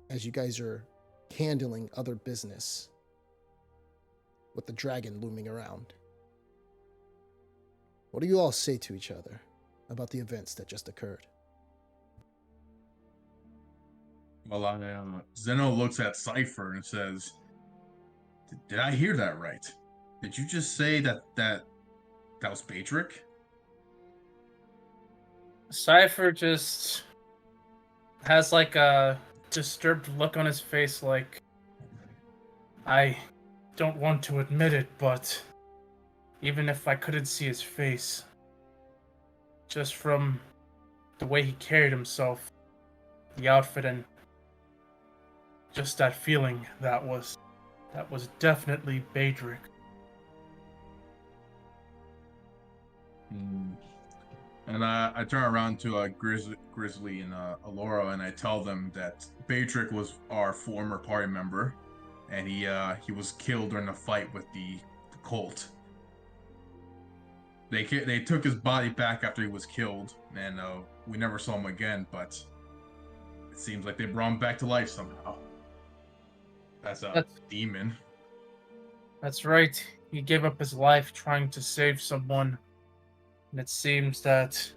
as you guys are handling other business with the dragon looming around. What do you all say to each other about the events that just occurred? Well, Zeno looks at Cypher and says, "Did I hear that right? Did you just say that was Batrick?" Cypher just has like a disturbed look on his face, like, I don't want to admit it, but even if I couldn't see his face, just from the way he carried himself, the outfit, and just that feeling, that was definitely Batrick. And I turn around to Grizzly and Alora, and I tell them that Batrick was our former party member, and he was killed during a fight with the cult. they took his body back after he was killed, and we never saw him again. But it seems like they brought him back to life somehow. That's a demon. That's right. He gave up his life trying to save someone, and it seems that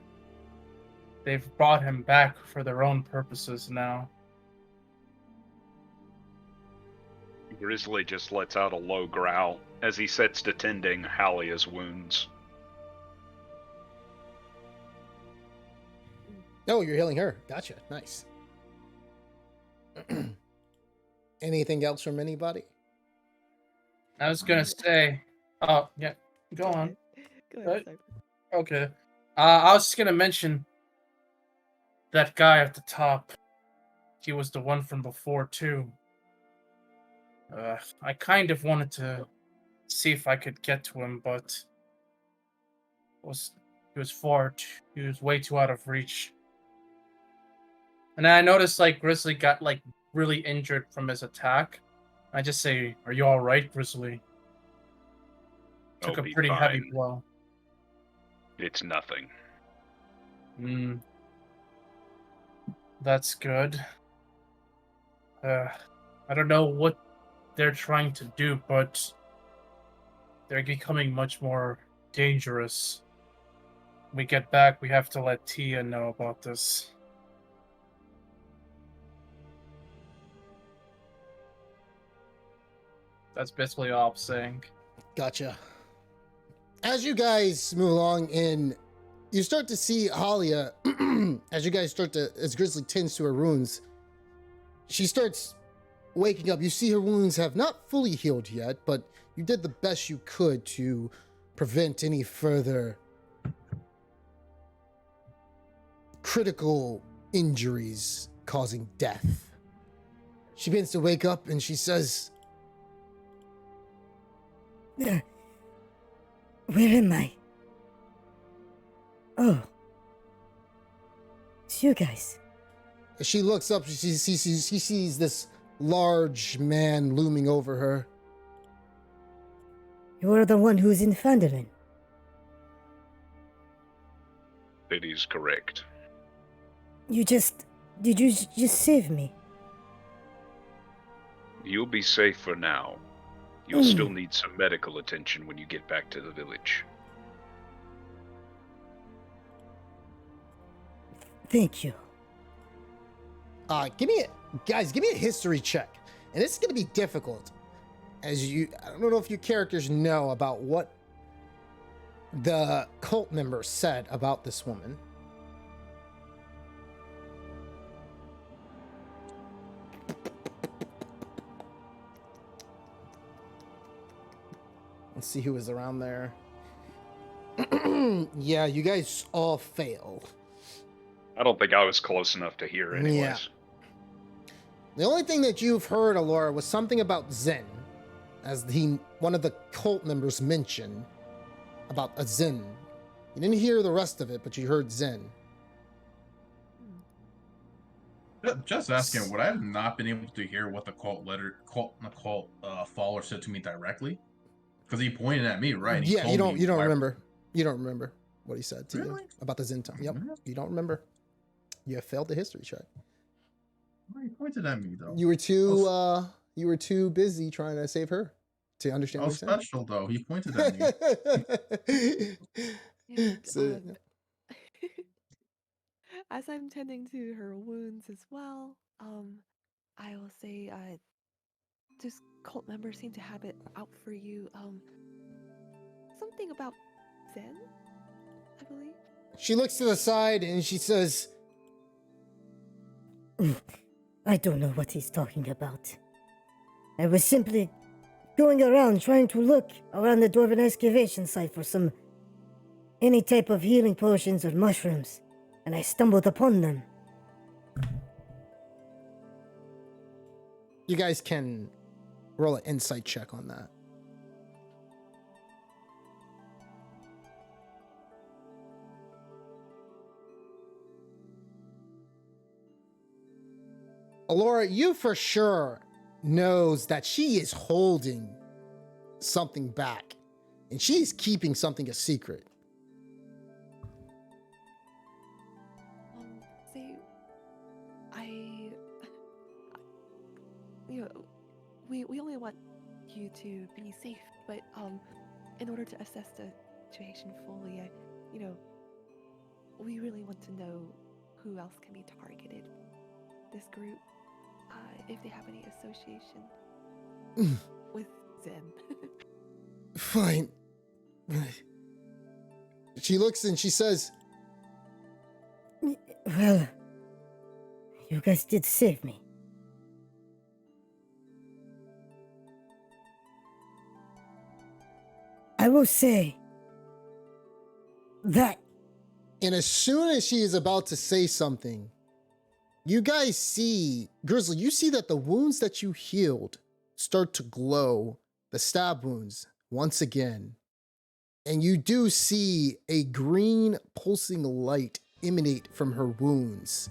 they've brought him back for their own purposes now. Grizzly just lets out a low growl as he sets to tending Halia's wounds. Oh, you're healing her. Gotcha. Nice. Anything else from anybody? I was gonna say, oh yeah, go on. Go ahead, Cypher. Okay. I was just gonna mention that guy at the top. He was the one from before too. I kind of wanted to see if I could get to him, but he was way too out of reach. And I noticed like Grizzly got like really injured from his attack. I just say, "Are you all right, Grizzly?" Took I'll a be pretty heavy fine. blow. It's nothing. That's good. I don't know what they're trying to do, but they're becoming much more dangerous. When we get back, we have to let Tia know about this. That's basically all I'm saying. Gotcha. As you guys move along and you start to see Halia, as Grizzly tends to her wounds, she starts waking up. You see her wounds have not fully healed yet, but you did the best you could to prevent any further critical injuries causing death. She begins to wake up and she says, Where am I? Oh. It's you guys. as she looks up, she sees this large man looming over her. You are the one who's in Fandolin. That is correct. Did you just save me? You'll be safe for now. You'll still need some medical attention when you get back to the village. Thank you. Give me a history check. And this is going to be difficult. I don't know if you characters know about what the cult member said about this woman. Let's see who was around there. Yeah, you guys all fail. I don't think I was close enough to hear anyways. Yeah. The only thing that you've heard, Alora, was something about Zen, as one of the cult members mentioned about a Zen. You didn't hear the rest of it, but you heard Zen. Just asking, would I have not been able to hear what the cult follower said to me directly? Because he pointed at me, right? He Yeah, told you don't me remember. You don't remember what he said to Really? you about the Zen time. Yep, you don't remember. You have failed the history check. He pointed at me though. You were too busy trying to save her to understand I what was he said. special though. He pointed at me. And, So- as I'm tending to her wounds as well, I will say, this cult members seem to have it out for you. Something about Zen, I believe. She looks to the side and she says, I don't know what he's talking about. I was simply going around trying to look around the dwarven excavation site for any type of healing potions or mushrooms, and I stumbled upon them. you guys can roll an insight check on that. Alora, you for sure knows that she is holding something back, and she's keeping something a secret. say, I, you know, we only want you to be safe, but in order to assess the situation fully, we really want to know who else can be targeted. This group, if they have any association with Zen. Fine. She looks and she says, Well, you guys did save me. I will say that. and as soon as she is about to say something, you guys see, Grizzly, you see that the wounds that you healed start to glow, the stab wounds, once again. And you do see a green pulsing light emanate from her wounds.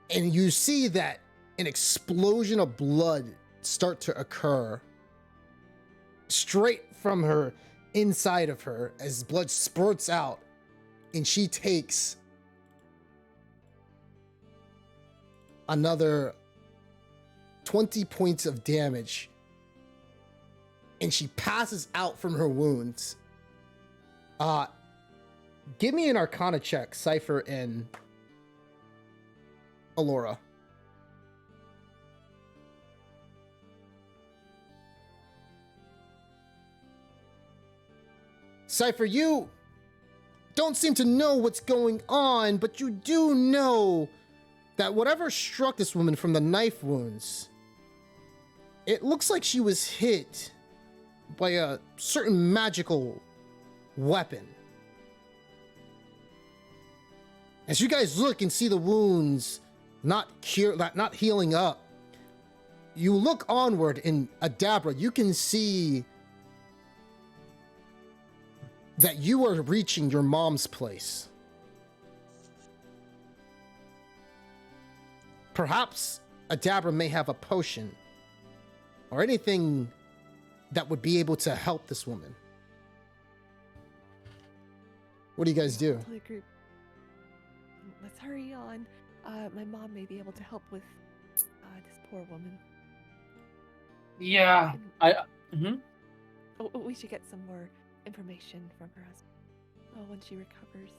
And you see that an explosion of blood start to occur straight from her, inside of her, as blood spurts out, and she takes another 20 points of damage, and she passes out from her wounds. Give me an Arcana check, Cypher and Alora. Cypher, you don't seem to know what's going on, but you do know that whatever struck this woman from the knife wounds, it looks like she was hit by a certain magical weapon. As you guys look and see the wounds not healing up, you look onward in Adabra, you can see that you are reaching your mom's place. Perhaps Adabra may have a potion or anything that would be able to help this woman. What do you guys do? To the group. Let's hurry on. My mom may be able to help with this poor woman. Yeah, We should get some more information from her husband when she recovers.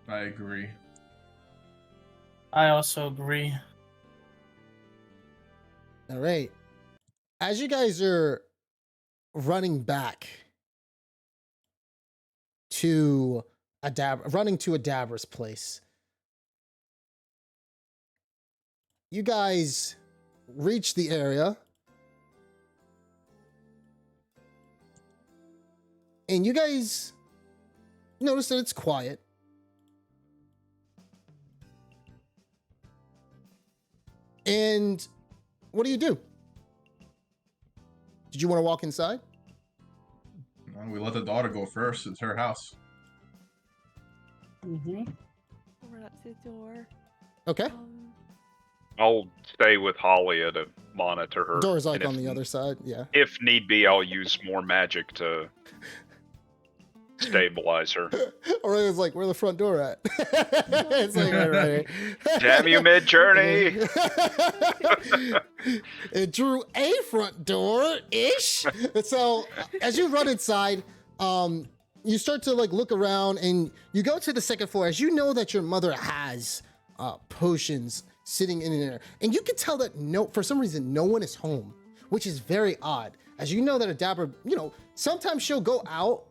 I agree. I also agree. All right. As you guys are running back to Adabra's place, you guys reach the area, and you guys notice that it's quiet. And what do? Did you want to walk inside? No, we let the daughter go first. It's her house. We're up to the door. Okay. I'll stay with Halia to monitor her. Door's like and on the other side. Yeah. If need be, I'll use more magic to stabilize her. Aurelia's like, where the front door at? It's like, right. Damn you, mid-journey! It drew a front door-ish. So as you run inside, you start to like look around and you go to the second floor. As you know that your mother has potions sitting in there. And you can tell that for some reason, no one is home, which is very odd. As you know that Adabra, sometimes she'll go out,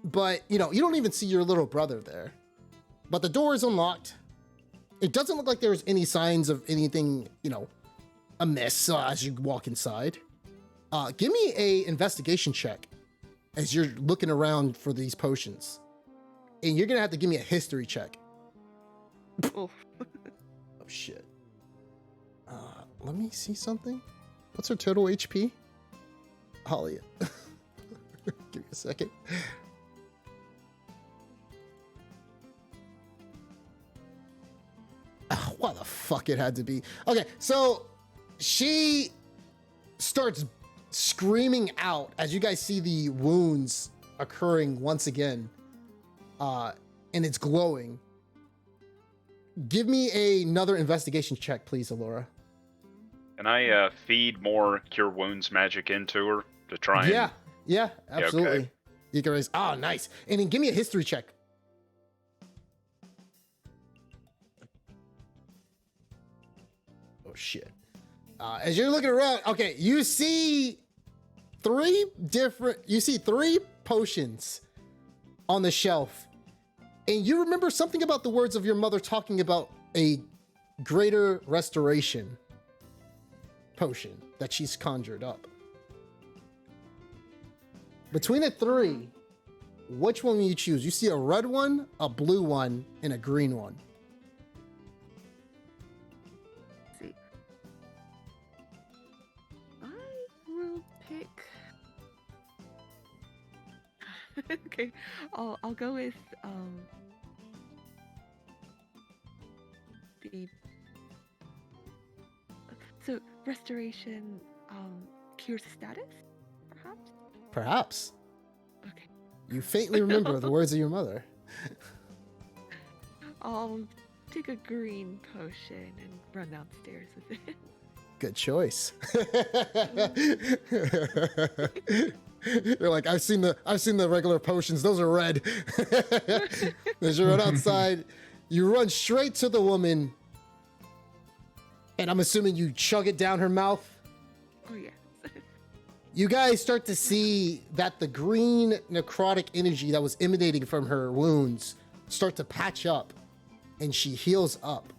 but, you don't even see your little brother there. But the door is unlocked. It doesn't look like there's any signs of anything, amiss as you walk inside. Give me a investigation check as you're looking around for these potions. And you're going to have to give me a history check. Oh, shit. Let me see something. What's her total HP? Holly. Give me a second. Why the fuck it had to be? Okay, so she starts screaming out as you guys see the wounds occurring once again. And it's glowing. Give me another investigation check, please, Alora. Can I feed more Cure Wounds magic into her to try and... Yeah, absolutely. okay. You can raise. Oh, nice. And then give me a history check. Oh shit. As you're looking around, okay, you see three potions on the shelf. And you remember something about the words of your mother talking about a greater restoration potion that she's conjured up. Between the three, which one will you choose? You see a red one, a blue one, and a green one. Let's see. I will pick. Okay, I'll go with the. So restoration, cure status, perhaps. Perhaps. Okay. You faintly remember the words of your mother. I'll take a green potion and run downstairs with it. Good choice. You're like, I've seen the regular potions. Those are red. As you run outside, you run straight to the woman, and I'm assuming you chug it down her mouth. Oh yes. You guys start to see that the green necrotic energy that was emanating from her wounds start to patch up, and she heals up.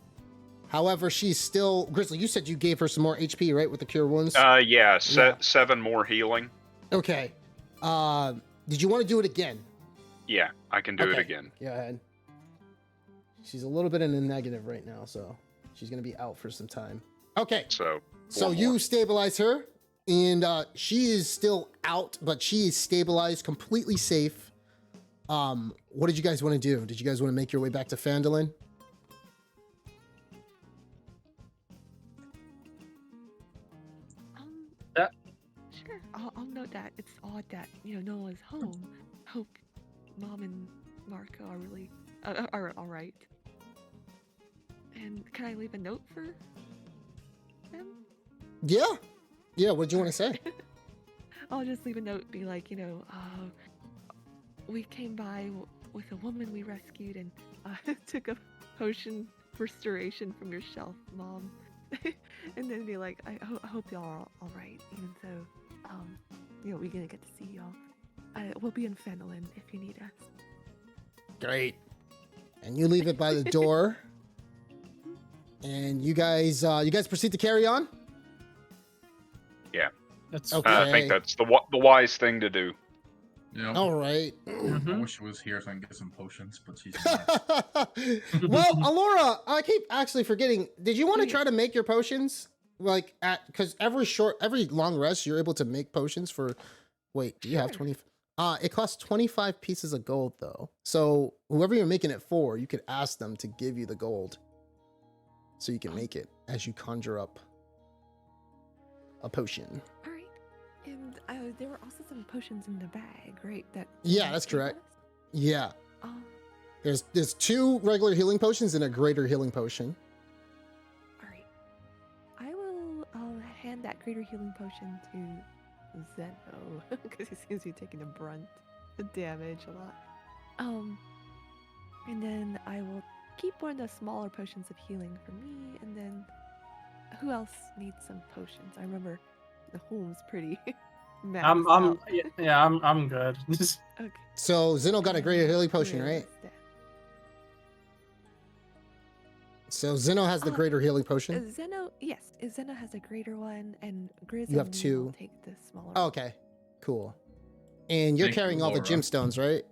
However, she's still... Grizzly, you said you gave her some more HP, right, with the cure wounds? Yeah, 7 more healing. Okay. Did you want to do it again? Yeah, I can do it again. Go ahead. She's a little bit in the negative right now, so she's going to be out for some time. Okay. So you more. stabilize her, and she is still out, but she is stabilized, completely safe. What did you guys want to do? Did you guys want to make your way back to Phandalin? Sure. I'll note that it's odd that no one's home. Hope Mom and Marco are really are all right. And can I leave a note for them? Yeah. What do you want to say? I'll just leave a note, be like, we came by with a woman we rescued and took a potion restoration from your shelf, Mom. And then be like, I hope y'all are all right, even though, we're gonna get to see y'all. We'll be in Phandalin if you need us. Great. And you leave it by the door. And you guys proceed to carry on? Yeah. That's Okay. I think that's the wise thing to do. All right. I wish she was here so I can get some potions, but she's not. Well, Alora, I keep actually forgetting. Did you want to try to make your potions? Like because every long rest, you're able to make potions for. Wait, do you have 20? It costs 25 pieces of gold though. So whoever you're making it for, you could ask them to give you the gold, so you can make it as you conjure up a potion. All right. And there were also some potions in the bag, right? Yeah, that's correct. Yeah. Um. There's 2 regular healing potions and a greater healing potion. All right. I will hand that greater healing potion to Zeno because he seems to be taking the brunt of damage a lot. And then I will keep one of the smaller potions of healing for me. And then who else needs some potions? I remember the home's pretty maxed out. I'm good. Okay. So Zeno got a greater healing potion, Where right? is that? So Zeno has the greater healing potion. Zeno has a greater one, and Grizz You have and me 2. will take the smaller Oh, one. okay, cool. And you're Thank you, carrying all the Laura. gemstones, right?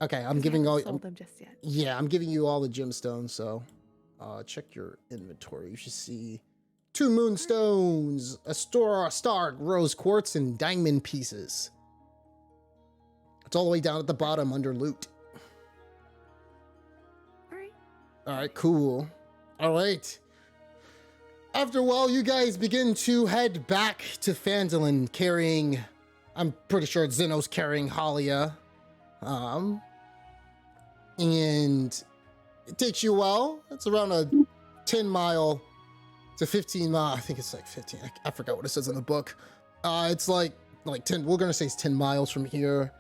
Okay, I'm 'cause we giving haven't all. sold them just yet. Yeah, I'm giving you all the gemstones. So, check your inventory. You should see 2 moonstones, a star, rose quartz, and diamond pieces. It's all the way down at the bottom under loot. All right, cool. All right. After a while, you guys begin to head back to Phandalin carrying... I'm pretty sure Zeno's carrying Halia. and it takes you a while. It's around a 10-mile to 15-mile. I think it's like 15. I forgot what it says in the book. It's like 10. We're gonna say it's 10 miles from here.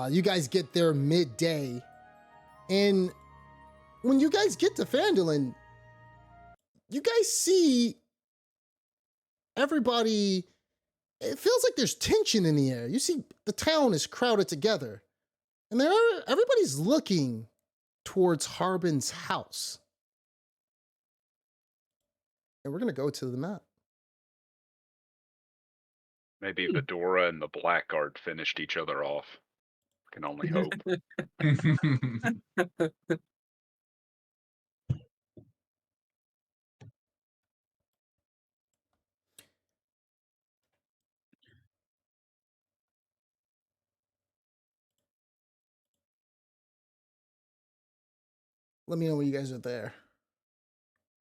You guys get there midday, and when you guys get to Phandalin, you guys see everybody. It feels like there's tension in the air. You see the town is crowded together, and everybody's looking towards Harbin's house. And we're gonna go to the map. Maybe Vidora and the Blackguard finished each other off. Can only hope. Let me know when you guys are there.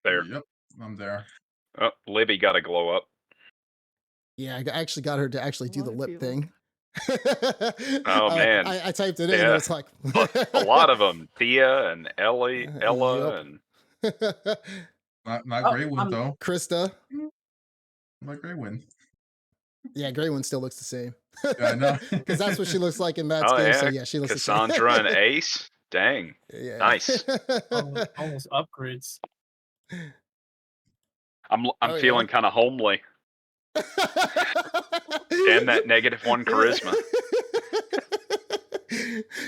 There. Yep, I'm there. Oh, Libby got to glow up. Yeah, I actually got her to actually do the Water lip feeling. thing. Oh, man. I typed it in Yeah. and it's like A lot of them. Thea and Ellie, Ella, Yep. and Not Oh, Grey Wind I'm- though. Krista. Not Grey Wind. Yeah, Grey One still looks the same. Yeah, I know. Because that's what she looks like in Matt's Oh, game. yeah. So yeah, she looks Cassandra the and same. Ace. Dang. Yeah. Nice. almost upgrades. I'm Oh, feeling kind of homely. Damn that -1 charisma.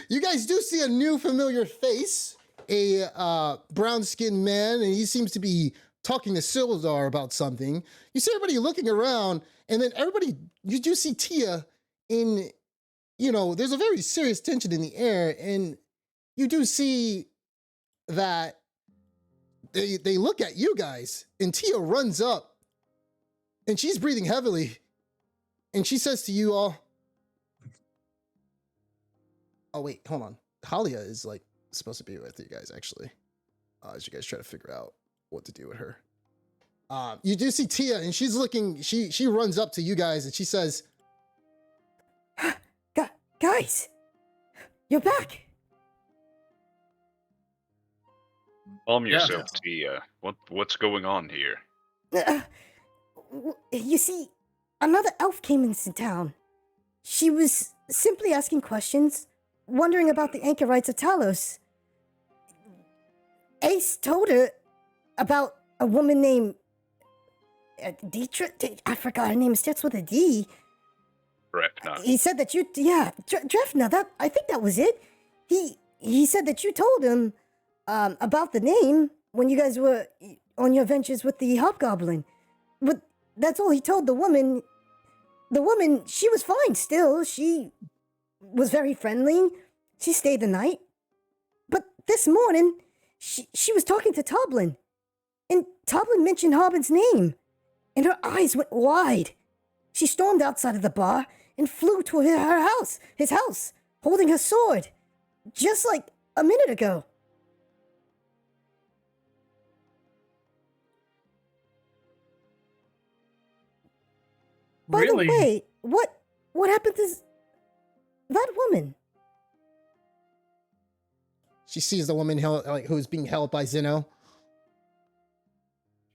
You guys do see a new familiar face, a brown-skinned man, and he seems to be talking to Sildar about something. You see everybody looking around, and then you do see Tia in, there's a very serious tension in the air, and you do see that they look at you guys, and Tia runs up, and she's breathing heavily, and she says to you all, oh wait, hold on. Halia is supposed to be with you guys actually, as you guys try to figure out what to do with her. You do see Tia, and she's looking. She runs up to you guys, and she says, Guys, you're back. Calm Yeah. yourself, Tia. What's going on here? You see, another elf came into town. She was simply asking questions, wondering about the anchorites of Talos. Ace told her about a woman named Dietrich. I forgot her name. It starts with a D. Repna. He said that Drefna. I think that was it. He said that you told him about the name when you guys were on your ventures with the hobgoblin. But that's all he told the woman. The woman, she was fine still. She was very friendly. She stayed the night. But this morning, she was talking to Toblin. And Toblin mentioned Harbin's name. And her eyes went wide. She stormed outside of the bar and flew to his house, holding her sword. Just like a minute ago. By Really? the way, what happened to that woman? she sees the woman who's being held by Zeno.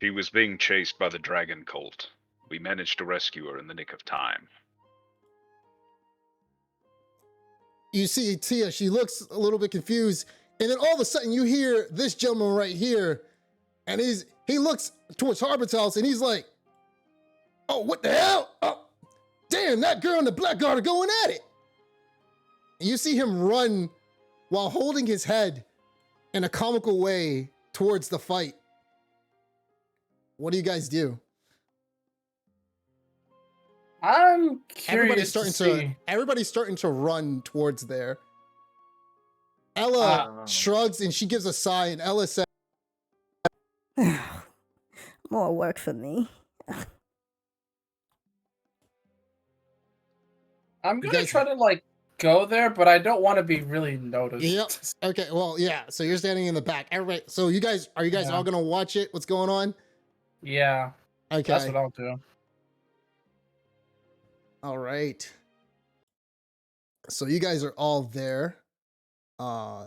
She was being chased by the dragon cult. We managed to rescue her in the nick of time. You see Tia, she looks a little bit confused, and then all of a sudden you hear this gentleman right here, and he looks towards Harbin's house, and he's like, oh, what the hell? Oh, damn, that girl and the Blackguard are going at it. And you see him run while holding his head in a comical way towards the fight. What do you guys do? I'm curious Everybody's starting to run towards there. Ella shrugs and she gives a sigh, and Ella says, More work for me. I'm You gonna guys- try to go there, but I don't want to be really noticed. yep. Okay, well, yeah. So you're standing in the back. Everybody, so are you guys Yeah. all gonna watch it? What's going on? Yeah, Okay. that's what I'll do. All right. So you guys are all there.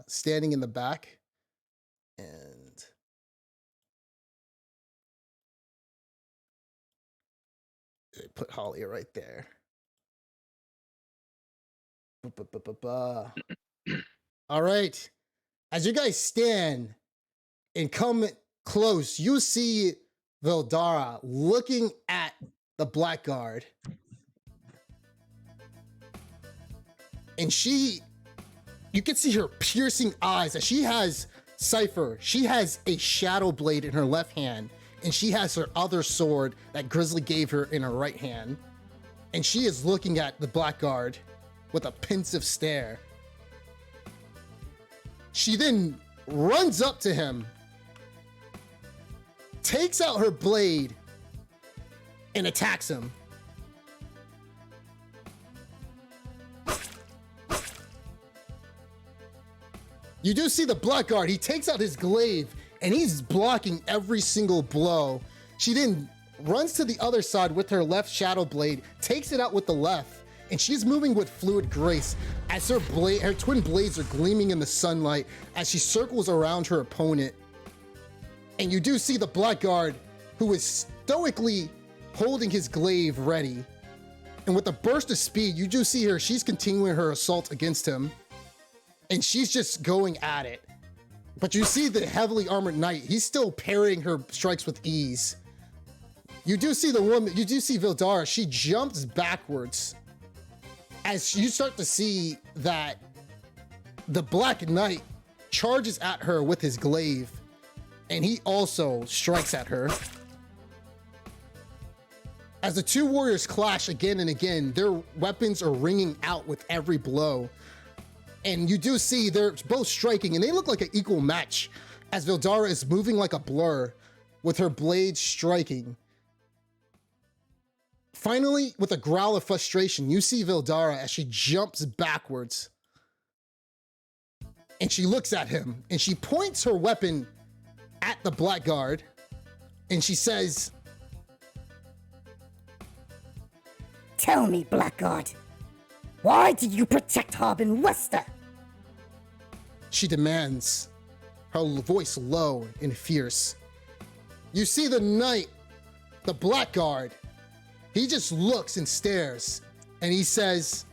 standing in the back, and put Holly right there. All right. As you guys stand and come close, you see Vildara looking at the Blackguard. And you can see her piercing eyes as she has Cypher. She has a shadow blade in her left hand, and she has her other sword that Grizzly gave her in her right hand. And she is looking at the Blackguard with a pensive stare. She then runs up to him, takes out her blade, and attacks him. You do see the Blackguard. He takes out his glaive, and he's blocking every single blow. She then runs to the other side with her left shadow blade, takes it out with the left, and she's moving with fluid grace as her twin blades are gleaming in the sunlight as she circles around her opponent. And you do see the Blackguard, who is stoically holding his glaive ready. And with a burst of speed, you do see her, she's continuing her assault against him. And she's just going at it. But you see the heavily armored knight, he's still parrying her strikes with ease. You do see the woman, you do see Vildara, she jumps backwards as you start to see that the Black Knight charges at her with his glaive, and he also strikes at her. As the two warriors clash again and again, their weapons are ringing out with every blow. And you do see they're both striking, and they look like an equal match as Vildara is moving like a blur with her blades striking. Finally, with a growl of frustration, you see Vildara as she jumps backwards. And she looks at him, and she points her weapon at the Blackguard, and she says, Tell me, Blackguard, why did you protect Harbin Wester? She demands, her voice low and fierce. You see the knight, the Blackguard, he just looks and stares, and he says,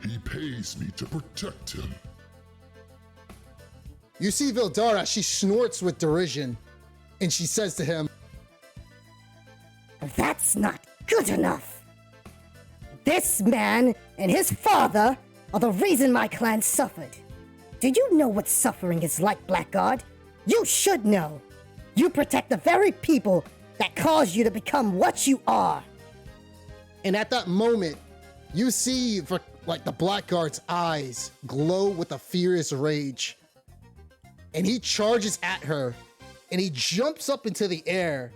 He pays me to protect him. You see Vildara, she snorts with derision, and she says to him, That's not good enough. This man and his father are the reason my clan suffered. Do you know what suffering is like, Blackguard? You should know. You protect the very people that caused you to become what you are. and at that moment, you see like the Blackguard's eyes glow with a furious rage, and he charges at her, and he jumps up into the air,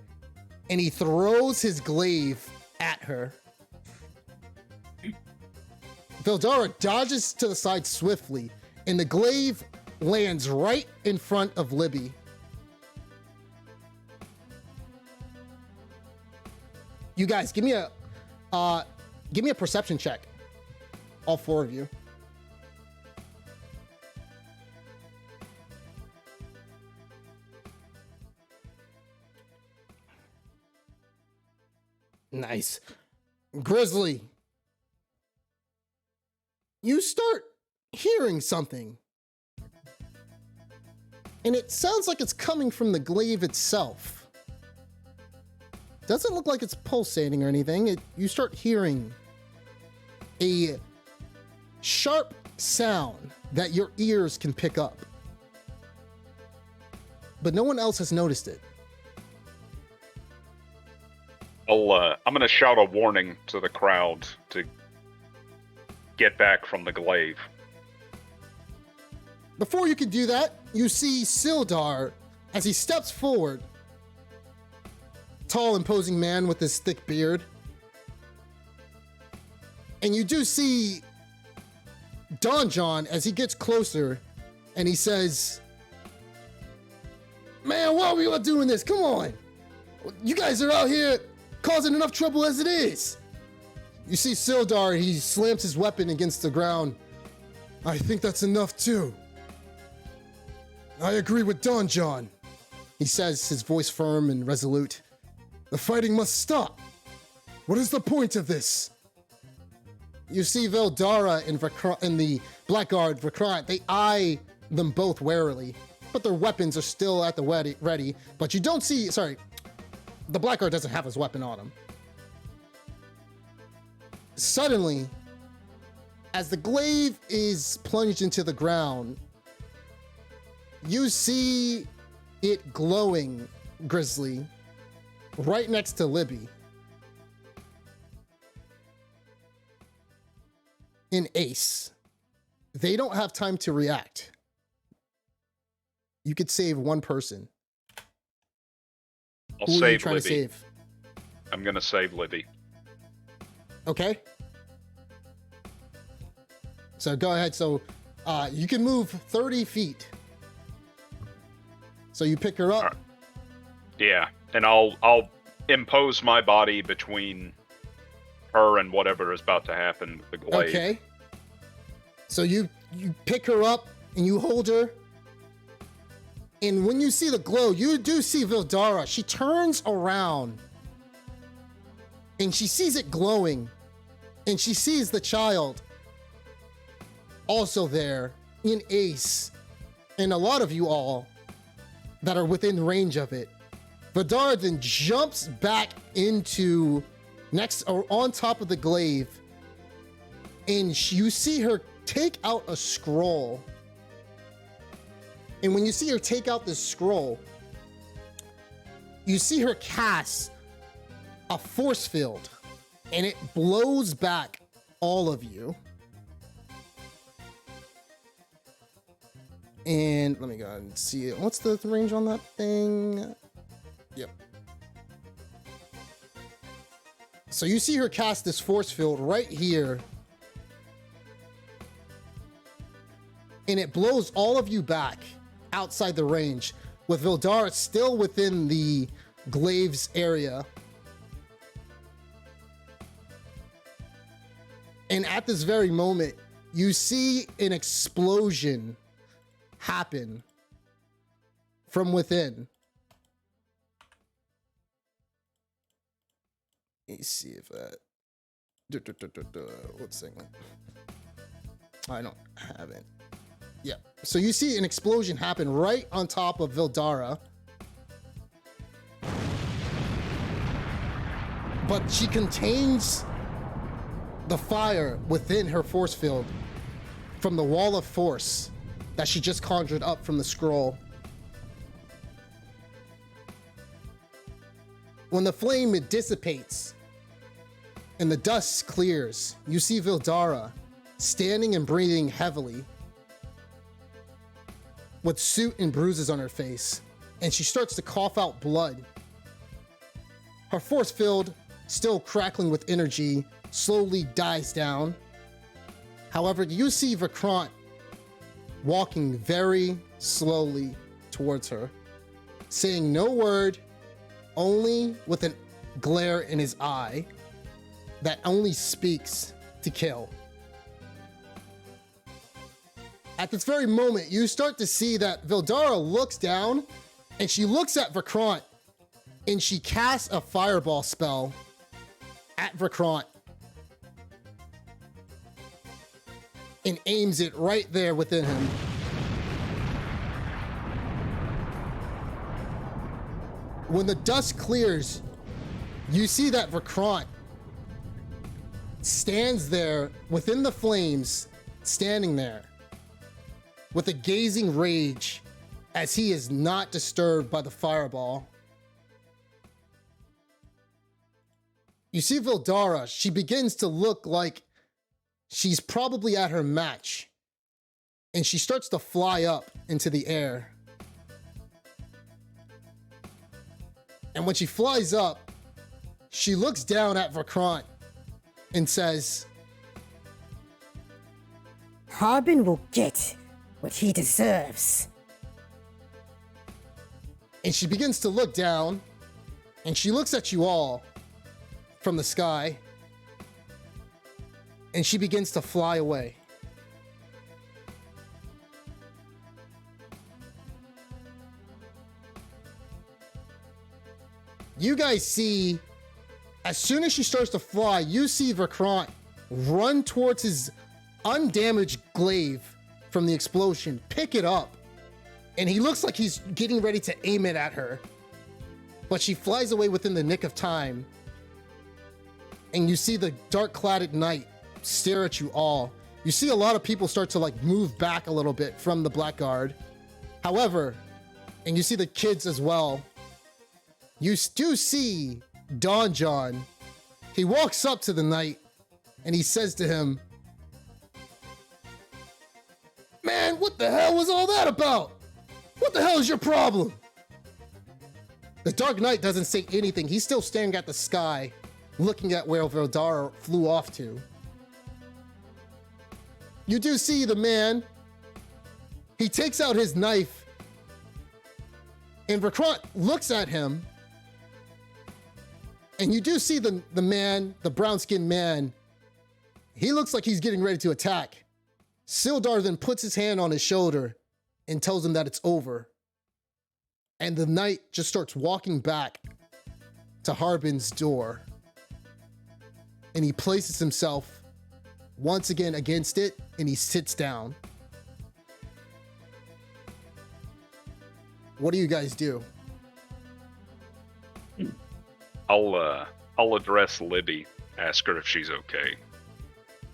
and he throws his glaive at her. Vildara dodges to the side swiftly, and the glaive lands right in front of Libby. You guys, give me a perception check. All four of you. Nice. Grizzly, you start hearing something. And it sounds like it's coming from the glaive itself. Doesn't look like it's pulsating or anything. You start hearing a sharp sound that your ears can pick up. But no one else has noticed it. I'm gonna shout a warning to the crowd to get back from the glaive. Before you can do that, you see Sildar as he steps forward. Tall, imposing man with his thick beard. And you do see Don John as he gets closer, and he says, "Man, why are we all doing this? Come on. You guys are out here causing enough trouble as it is." You see Sildar, he slams his weapon against the ground. I think that's enough too. I agree with Don John, he says, his voice firm and resolute. The fighting must stop. What is the point of this? You see Vildara and the Blackguard Vikrant, they eye them both warily, but their weapons are still at the ready. But you don't see, sorry, the Blackguard doesn't have his weapon on him. Suddenly, as the glaive is plunged into the ground, you see it glowing, Grizzly, right next to Libby. In Ace, they don't have time to react. You could save one person. I'll Who are you save trying Libby. to save? I'm gonna save Libby. Okay. So go ahead. So you can move 30 feet. So you pick her up. All right. Yeah, and I'll impose my body between her and whatever is about to happen with the glaive. Okay. So you pick her up and you hold her. And when you see the glow, you do see Vildara. She turns around and she sees it glowing. And she sees the child also there in Ace. And a lot of you all that are within range of it. Vildara then jumps back into next or on top of the glaive. And you see her take out a scroll. And when you see her take out this scroll, you see her cast a force field, and it blows back all of you. And let me go ahead and see it. What's the range on that thing? Yep. So you see her cast this force field right here. And it blows all of you back outside the range, with Vildara still within the glaive's area. And at this very moment, you see an explosion happen from within. Let me see if that... Let's see. I don't have it. Yeah. So you see an explosion happen right on top of Vildara. But she contains the fire within her force field from the wall of force that she just conjured up from the scroll. When the flame it dissipates and the dust clears, you see Vildara standing and breathing heavily with soot and bruises on her face, and she starts to cough out blood. Her force field, still crackling with energy, slowly dies down. However, you see Vikrant walking very slowly towards her, saying no word, only with a glare in his eye that only speaks to kill. At this very moment, you start to see that Vildara looks down and she looks at Vikrant and she casts a fireball spell at Vikrant and aims it right there within him. When the dust clears, you see that Vikrant stands there within the flames, standing there with a gazing rage as he is not disturbed by the fireball. You see Vildara, she begins to look like she's probably at her match, and she starts to fly up into the air. And when she flies up, she looks down at Vikrant and says, Harbin will get what he deserves. And she begins to look down, and she looks at you all from the sky. and she begins to fly away. You guys see, as soon as she starts to fly, you see Vikrant run towards his undamaged glaive from the explosion, pick it up, and he looks like he's getting ready to aim it at her. But she flies away within the nick of time. And you see the dark-cladded night stare at you all. You see a lot of people start to like move back a little bit from the Blackguard. However, and you see the kids as well, you do see Don John. He walks up to the knight and he says to him, "Man, what the hell was all that about? What the hell is your problem?" The Dark Knight doesn't say anything. He's still staring at the sky, looking at where Vildar flew off to. You do see the man. He takes out his knife, and Vikrant looks at him. And you do see the man, the brown-skinned man. He looks like he's getting ready to attack. Sildar then puts his hand on his shoulder and tells him that it's over. And the knight just starts walking back to Harbin's door. And he places himself once again against it, and he sits down. What do you guys do? I'll address Libby, ask her if she's okay.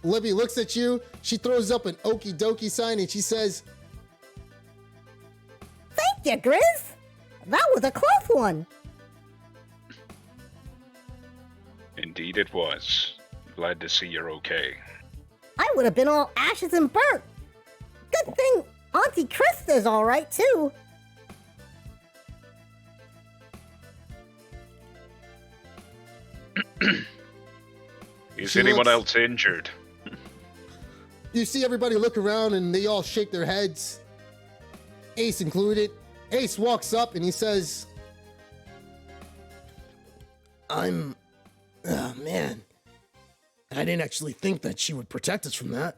Libby looks at you. She throws up an okie dokie sign and she says, Thank you, Grizz. That was a close one. Indeed it was. Glad to see you're okay. I would have been all ashes and burnt. Good thing Auntie Krista's all right, too. Is anyone else injured? You see everybody look around and they all shake their heads, Ace included. Ace walks up and he says, oh man, I didn't actually think that she would protect us from that.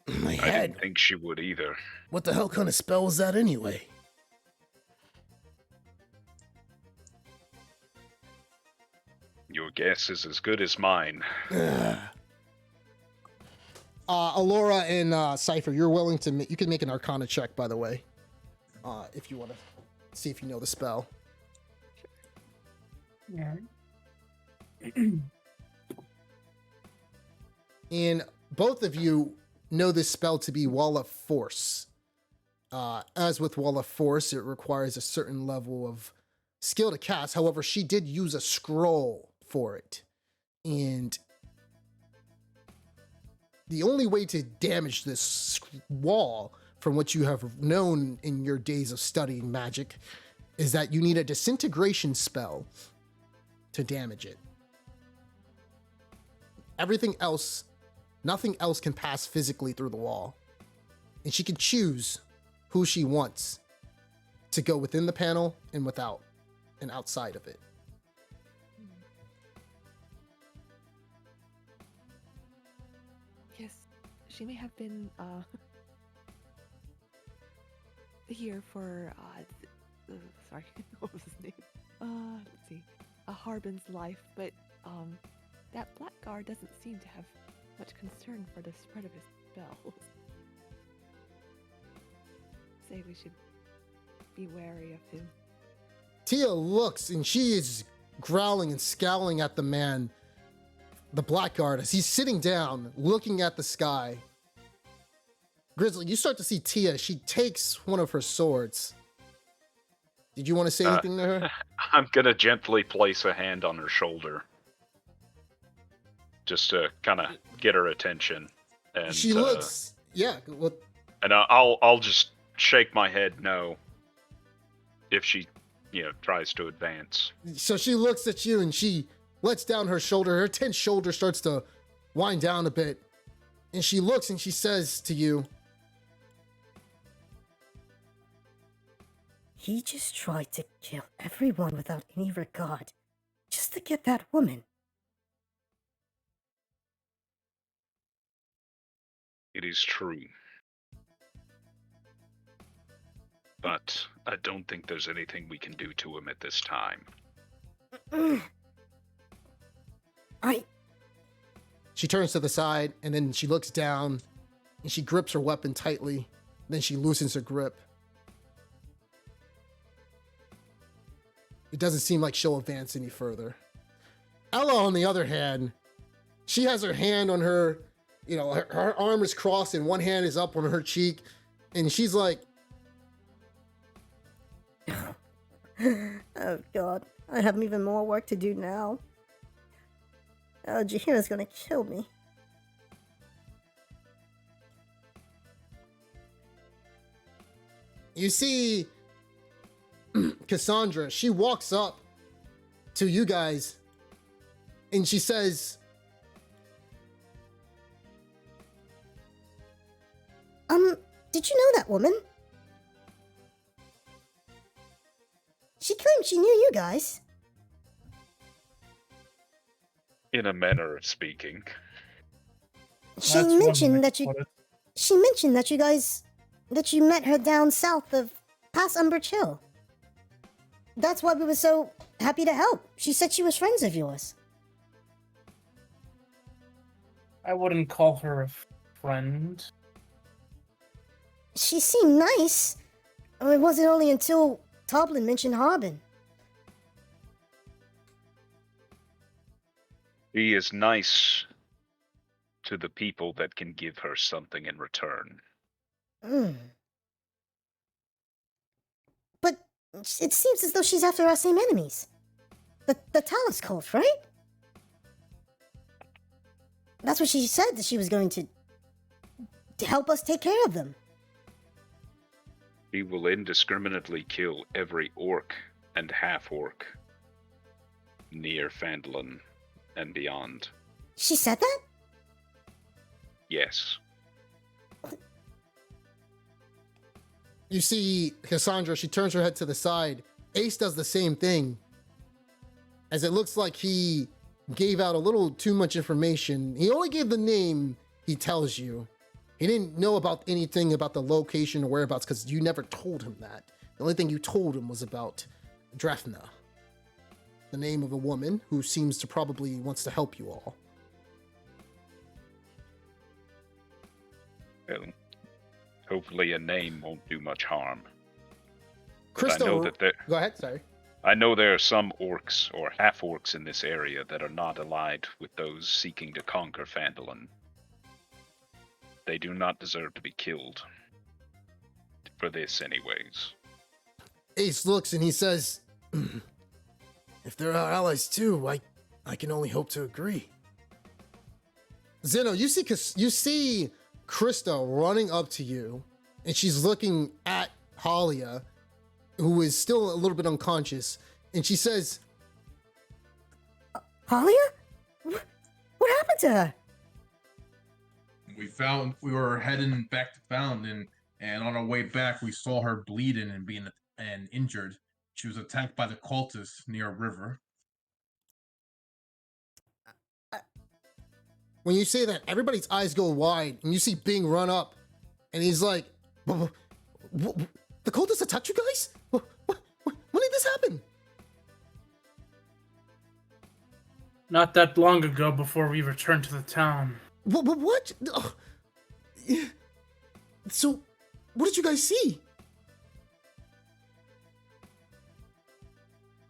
My head. I didn't think she would either. What the hell kind of spell is that anyway? Your guess is as good as mine. Alora and Cypher, you're willing to you can make an Arcana check, by the way, if you want to see if you know the spell. Yeah. And both of you know this spell to be Wall of Force. As with Wall of Force, it requires a certain level of skill to cast. However, she did use a scroll for it. And the only way to damage this wall, from what you have known in your days of studying magic, is that you need a disintegration spell to damage it. Everything else, nothing else can pass physically through the wall. And she can choose who she wants to go within the panel and without and outside of it. Yes, she may have been here for sorry, what was his name? Let's see, Harbin's life, but that Blackguard doesn't seem to have much concern for the spread of his spells. Say we should be wary of him. Tia looks and she is growling and scowling at the man, the Blackguard, as he's sitting down looking at the sky. Grizzly, you start to see Tia. She takes one of her swords. Did you want to say anything to her? I'm gonna gently place a hand on her shoulder, just to kind of get her attention. And she looks, yeah. Well, and I'll just shake my head no. If she, tries to advance. So she looks at you and she lets down her shoulder. Her tense shoulder starts to wind down a bit, and she looks and she says to you, He just tried to kill everyone without any regard, just to get that woman. It is true. But I don't think there's anything we can do to him at this time. She turns to the side and then she looks down and she grips her weapon tightly. Then she loosens her grip. It doesn't seem like she'll advance any further. Ella, on the other hand, she has her hand on her, her arm is crossed and one hand is up on her cheek. And she's like, Oh God, I have even more work to do now. Oh, Jahira's gonna kill me. you see Cassandra, she walks up to you guys and she says, Did you know that woman? She claimed she knew you guys. In a manner of speaking. She That's one mentioned way that to you. put it. She mentioned that you met her down south of past Umbridge Hill. That's why we were so happy to help. She said she was friends of yours. I wouldn't call her a friend. She seemed nice. It wasn't only until Toblin mentioned Harbin. He is nice to the people that can give her something in return. But it seems as though she's after our same enemies. The Talus cult, right? That's what she said, that she was going to help us take care of them. He will indiscriminately kill every orc and half-orc near Phandalin and beyond. She said that? Yes. you see Cassandra, she turns her head to the side. Ace does the same thing. As it looks like he gave out a little too much information. He only gave the name he tells you. He didn't know about anything about the location or whereabouts because you never told him that. The only thing you told him was about Drefna, the name of a woman who seems to probably wants to help you all. Well, hopefully a name won't do much harm. But Crystal, I know that there, go ahead, sorry. I know there are some orcs or half-orcs in this area that are not allied with those seeking to conquer Phandalin. They do not deserve to be killed. For this, anyways. Ace looks and he says, if they're our allies too, I can only hope to agree. Zeno, you see Krista running up to you, and she's looking at Halia, who is still a little bit unconscious, and she says, Halia? What happened to her? We were heading back to Foundin, and on our way back, we saw her bleeding and being injured. She was attacked by the cultists near a river. when you say that, everybody's eyes go wide, and you see Bing run up, and he's like, the cultists attacked you guys? When did this happen? Not that long ago, before we returned to the town. What? Oh. Yeah. So, what did you guys see?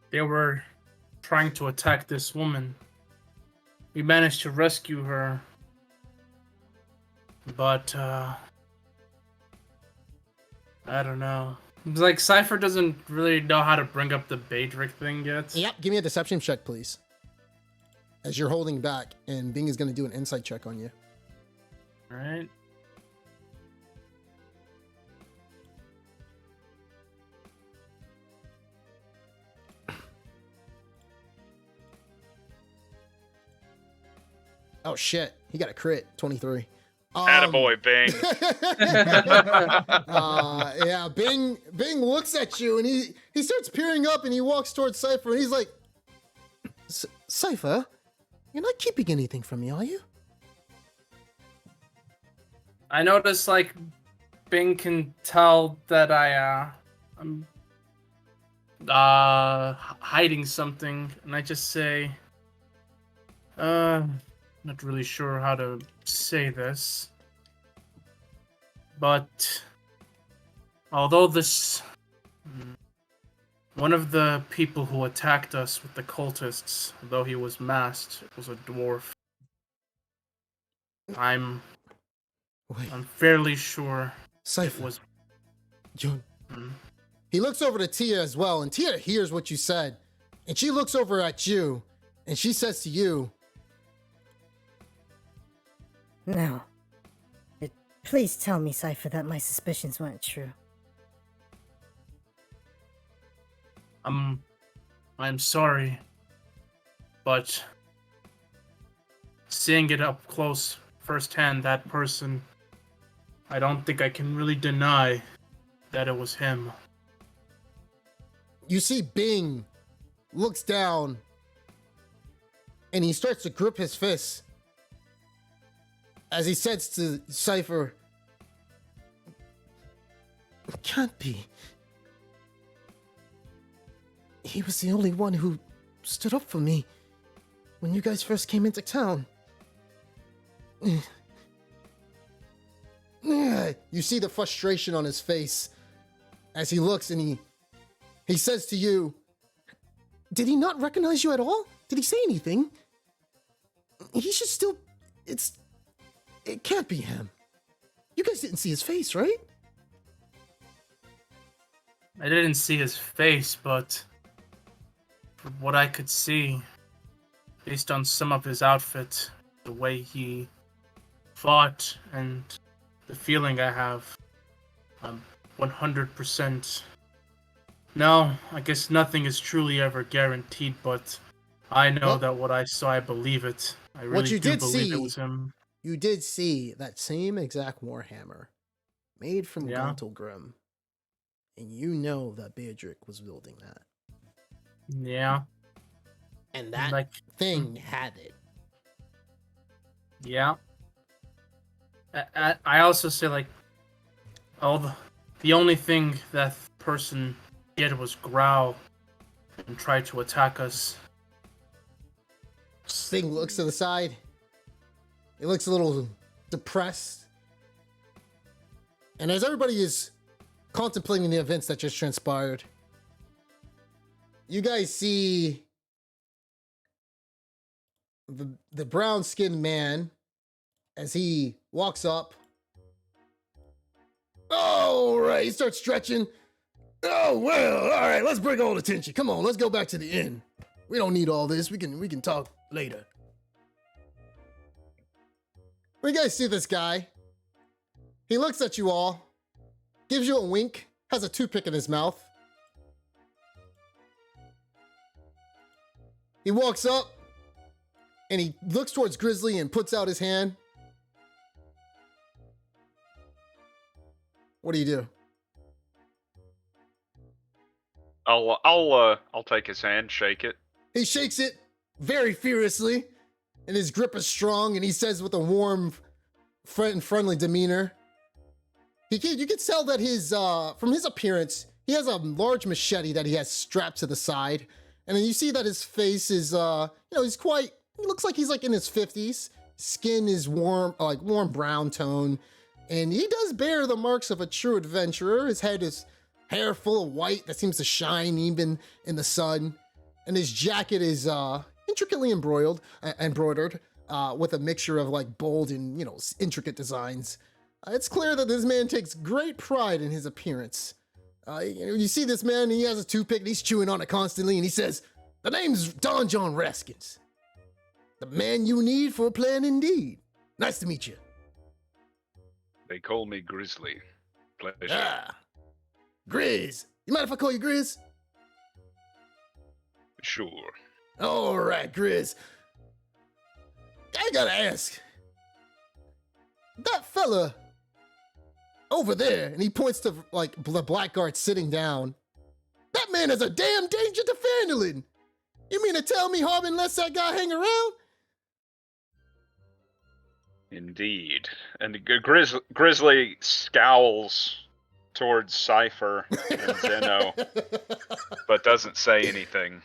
They were trying to attack this woman. We managed to rescue her. But, I don't know. It's like, Cypher doesn't really know how to bring up the Baedric thing yet. Yep, give me a deception check, please. As you're holding back, and Bing is going to do an insight check on you. Alright. Oh shit, he got a crit, 23. Attaboy, Bing. Yeah, Bing looks at you and he starts peering up and he walks towards Cypher and he's like, Cypher, you're not keeping anything from me, are you? I notice like Bing can tell that I'm hiding something, and I just say, not really sure how to say this, but although one of the people who attacked us with the cultists, though he was masked, was a dwarf. I'm fairly sure Cypher. it was. He looks over to Tia as well, and Tia hears what you said, and she looks over at you, and she says to you, Now, please tell me, Cypher, that my suspicions weren't true. I'm sorry, but seeing it up close, firsthand, that person, I don't think I can really deny that it was him. you see Bing looks down, and he starts to grip his fists as he says to Cypher, "It can't be. He was the only one who stood up for me when you guys first came into town." You see the frustration on his face as he looks, and he says to you, "Did he not recognize you at all? Did he say anything? He should still... It can't be him. You guys didn't see his face, right?" I didn't see his face, but from what I could see, based on some of his outfit, the way he fought, and the feeling I have, I'm 100%. No, I guess nothing is truly ever guaranteed, but I know Well, that what I saw, I believe it. I really what you do did believe see, it was him. you did see that same exact Warhammer made from Yeah. Gauntlgrim. And you know that Beatrick was building that. Yeah, And that like, thing had it. yeah. I also say, like, the only thing that person did was growl and try to attack us. Thing looks to the side. It looks a little depressed. And as everybody is contemplating the events that just transpired, you guys see the brown-skinned man as he walks up. Oh, right, he starts stretching. "Oh, well, all right, let's bring all attention. Come on, let's go back to the inn. We don't need all this. We can talk later." You guys see this guy. He looks at you all, gives you a wink, has a toothpick in his mouth. He walks up, and he looks towards Grizzly and puts out his hand. What do you do? I'll take his hand, shake it. He shakes it very furiously, and his grip is strong, and he says with a warm, friendly demeanor. You can tell that from his appearance, he has a large machete that he has strapped to the side. And then you see that his face is, he looks like he's like in his 50s. Skin is warm brown tone. And he does bear the marks of a true adventurer. His head is hair full of white that seems to shine even in the sun. And his jacket is intricately embroidered with a mixture of like bold and, intricate designs. It's clear that this man takes great pride in his appearance. You see this man, he has a toothpick and he's chewing on it constantly, and he says, "The name's Don John Raskins. The man you need for a plan indeed. Nice to meet you." They call me Grizzly. Pleasure. "Ah, Grizz. You mind if I call you Grizz?" Sure. "All right, Grizz. I gotta ask. That fella over there," and he points to like the blackguard sitting down. "That man is a damn danger to Fandolin. You mean to tell me Harbin lets that guy hang around?" Indeed. And Grizzly scowls towards Cypher and Zeno, but doesn't say anything.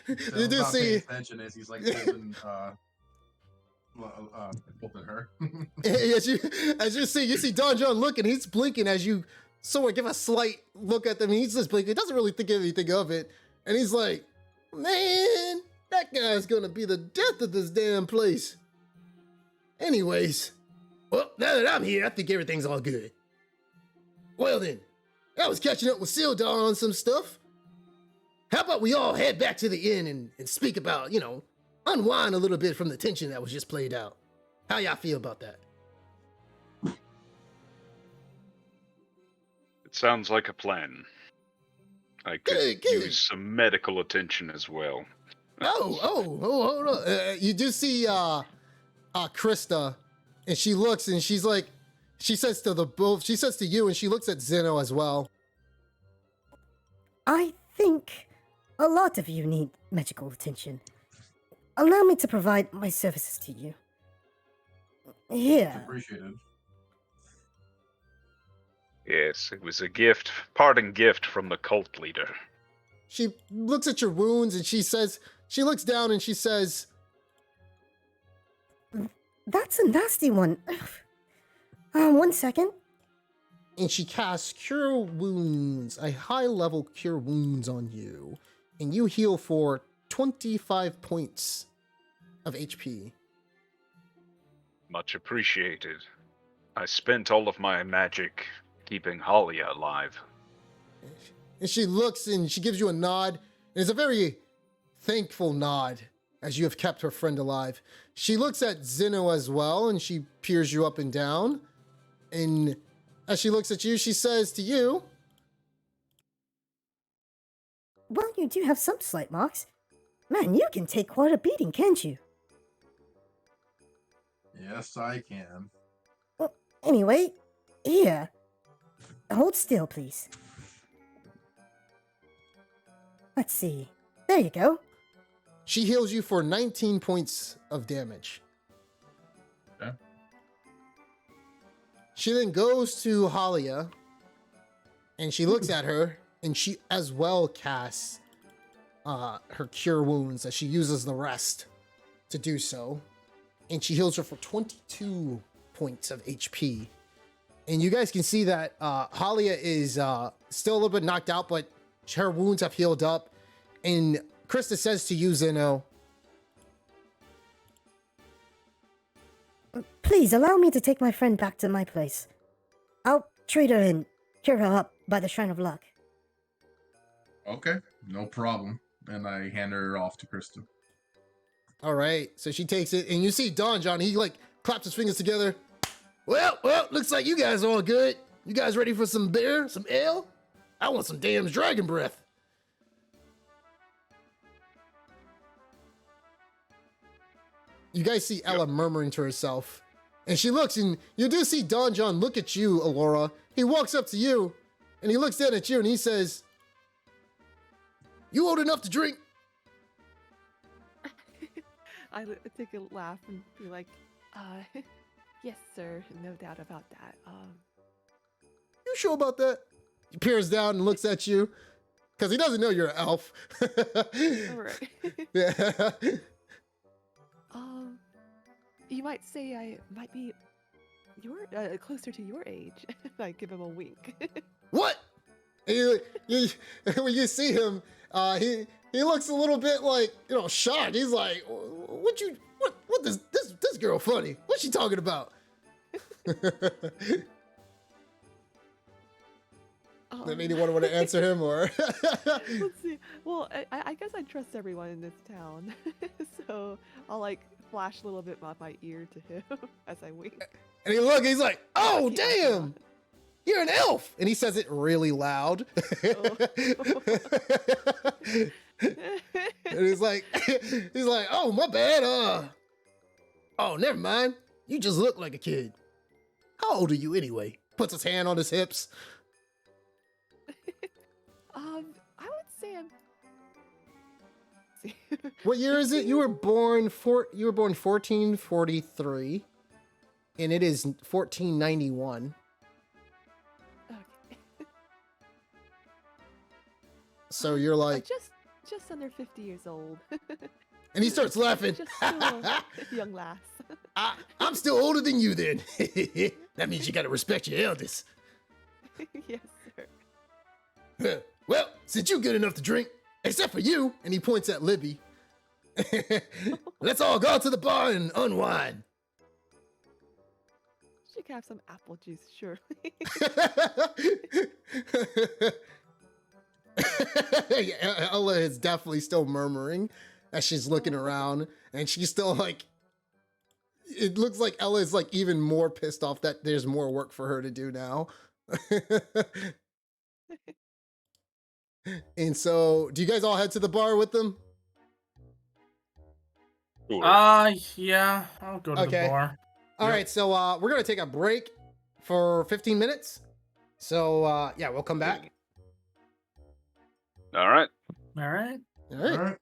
You do not paying see attention as he's like holding holding her. as you see Don John looking, he's blinking as you sort of give a slight look at them. He's just blinking. He doesn't really think anything of it, and he's like, "Man, that guy's gonna be the death of this damn place." Anyways, well, now that I'm here, I think everything's all good. Well then, I was catching up with Sildar on some stuff. How about we all head back to the inn and speak about, unwind a little bit from the tension that was just played out. How y'all feel about that? It sounds like a plan. I could Good. use some medical attention as well. Hold on. You do see Krista, and she looks and she's like, she says to you, and she looks at Zeno as well. I think a lot of you need medical attention. Allow me to provide my services to you. Here. Appreciated. Yes, it was a parting gift from the cult leader. She looks at your wounds and she looks down and she says, That's a nasty one. 1 second. and she casts Cure Wounds, a high level Cure Wounds on you, and you heal for 25 points of HP. Much appreciated. I spent all of my magic keeping Halia alive. And she looks and she gives you a nod, and it's a very thankful nod as you have kept her friend alive. She looks at Zeno as well, and she peers you up and down. And as she looks at you, she says to you, Well, you do have some slight marks. Man, you can take quite a beating, can't you? Yes, I can. Well, anyway, here. Hold still, please. Let's see. There you go. she heals you for 19 points of damage. Okay. She then goes to Halia, and she looks at her, and she as well casts her Cure Wounds, as she uses the rest to do so. And she heals her for 22 points of HP. And you guys can see that Halia is still a little bit knocked out, but her wounds have healed up. And Krista says to you, Zeno, Please allow me to take my friend back to my place. I'll treat her and cure her up by the Shrine of Luck. Okay, no problem. And I hand her off to Krista. all right. So she takes it, and you see Don John, he like claps his fingers together. Well, looks like you guys are all good. You guys ready for some beer, some ale? I want some damn dragon breath. You guys see Ella murmuring to herself. And she looks, and you do see Don John look at you, Alora. He walks up to you, and he looks down at you, and he says, You old enough to drink? I take a laugh and be like, yes, sir, no doubt about that. You sure about that? He peers down and looks at you, because he doesn't know you're an elf. All right. Yeah. You might say I might be closer to your age. I give him a wink. What? And when you see him, he looks a little bit like, shocked. He's like, what this girl funny? What's she talking about? Did anyone want to answer him, or? Let's see. Well, I guess I trust everyone in this town, so I'll like flash a little bit of my ear to him as I wink. And he's like, oh damn, you're an elf, and he says it really loud. And he's like, oh my bad. Oh, never mind. You just look like a kid. How old are you anyway? Puts his hand on his hips. I would say I'm. What year is it? You were born 1443. and it is 1491. Okay. So you're like, just under 50 years old. and he starts laughing. Just still a young lass. I'm still older than you then. That means you gotta respect your elders. Yes, sir. Well, since you're good enough to drink, except for you, and he points at Libby, let's all go to the bar and unwind. She could have some apple juice, surely. Yeah, Ella is definitely still murmuring as she's looking around, and she's still like, it looks like Ella is like even more pissed off that there's more work for her to do now. And so, do you guys all head to the bar with them? Yeah, I'll go to the bar. All right, so we're gonna take a break for 15 minutes. So yeah, we'll come back. All right. All right. All right.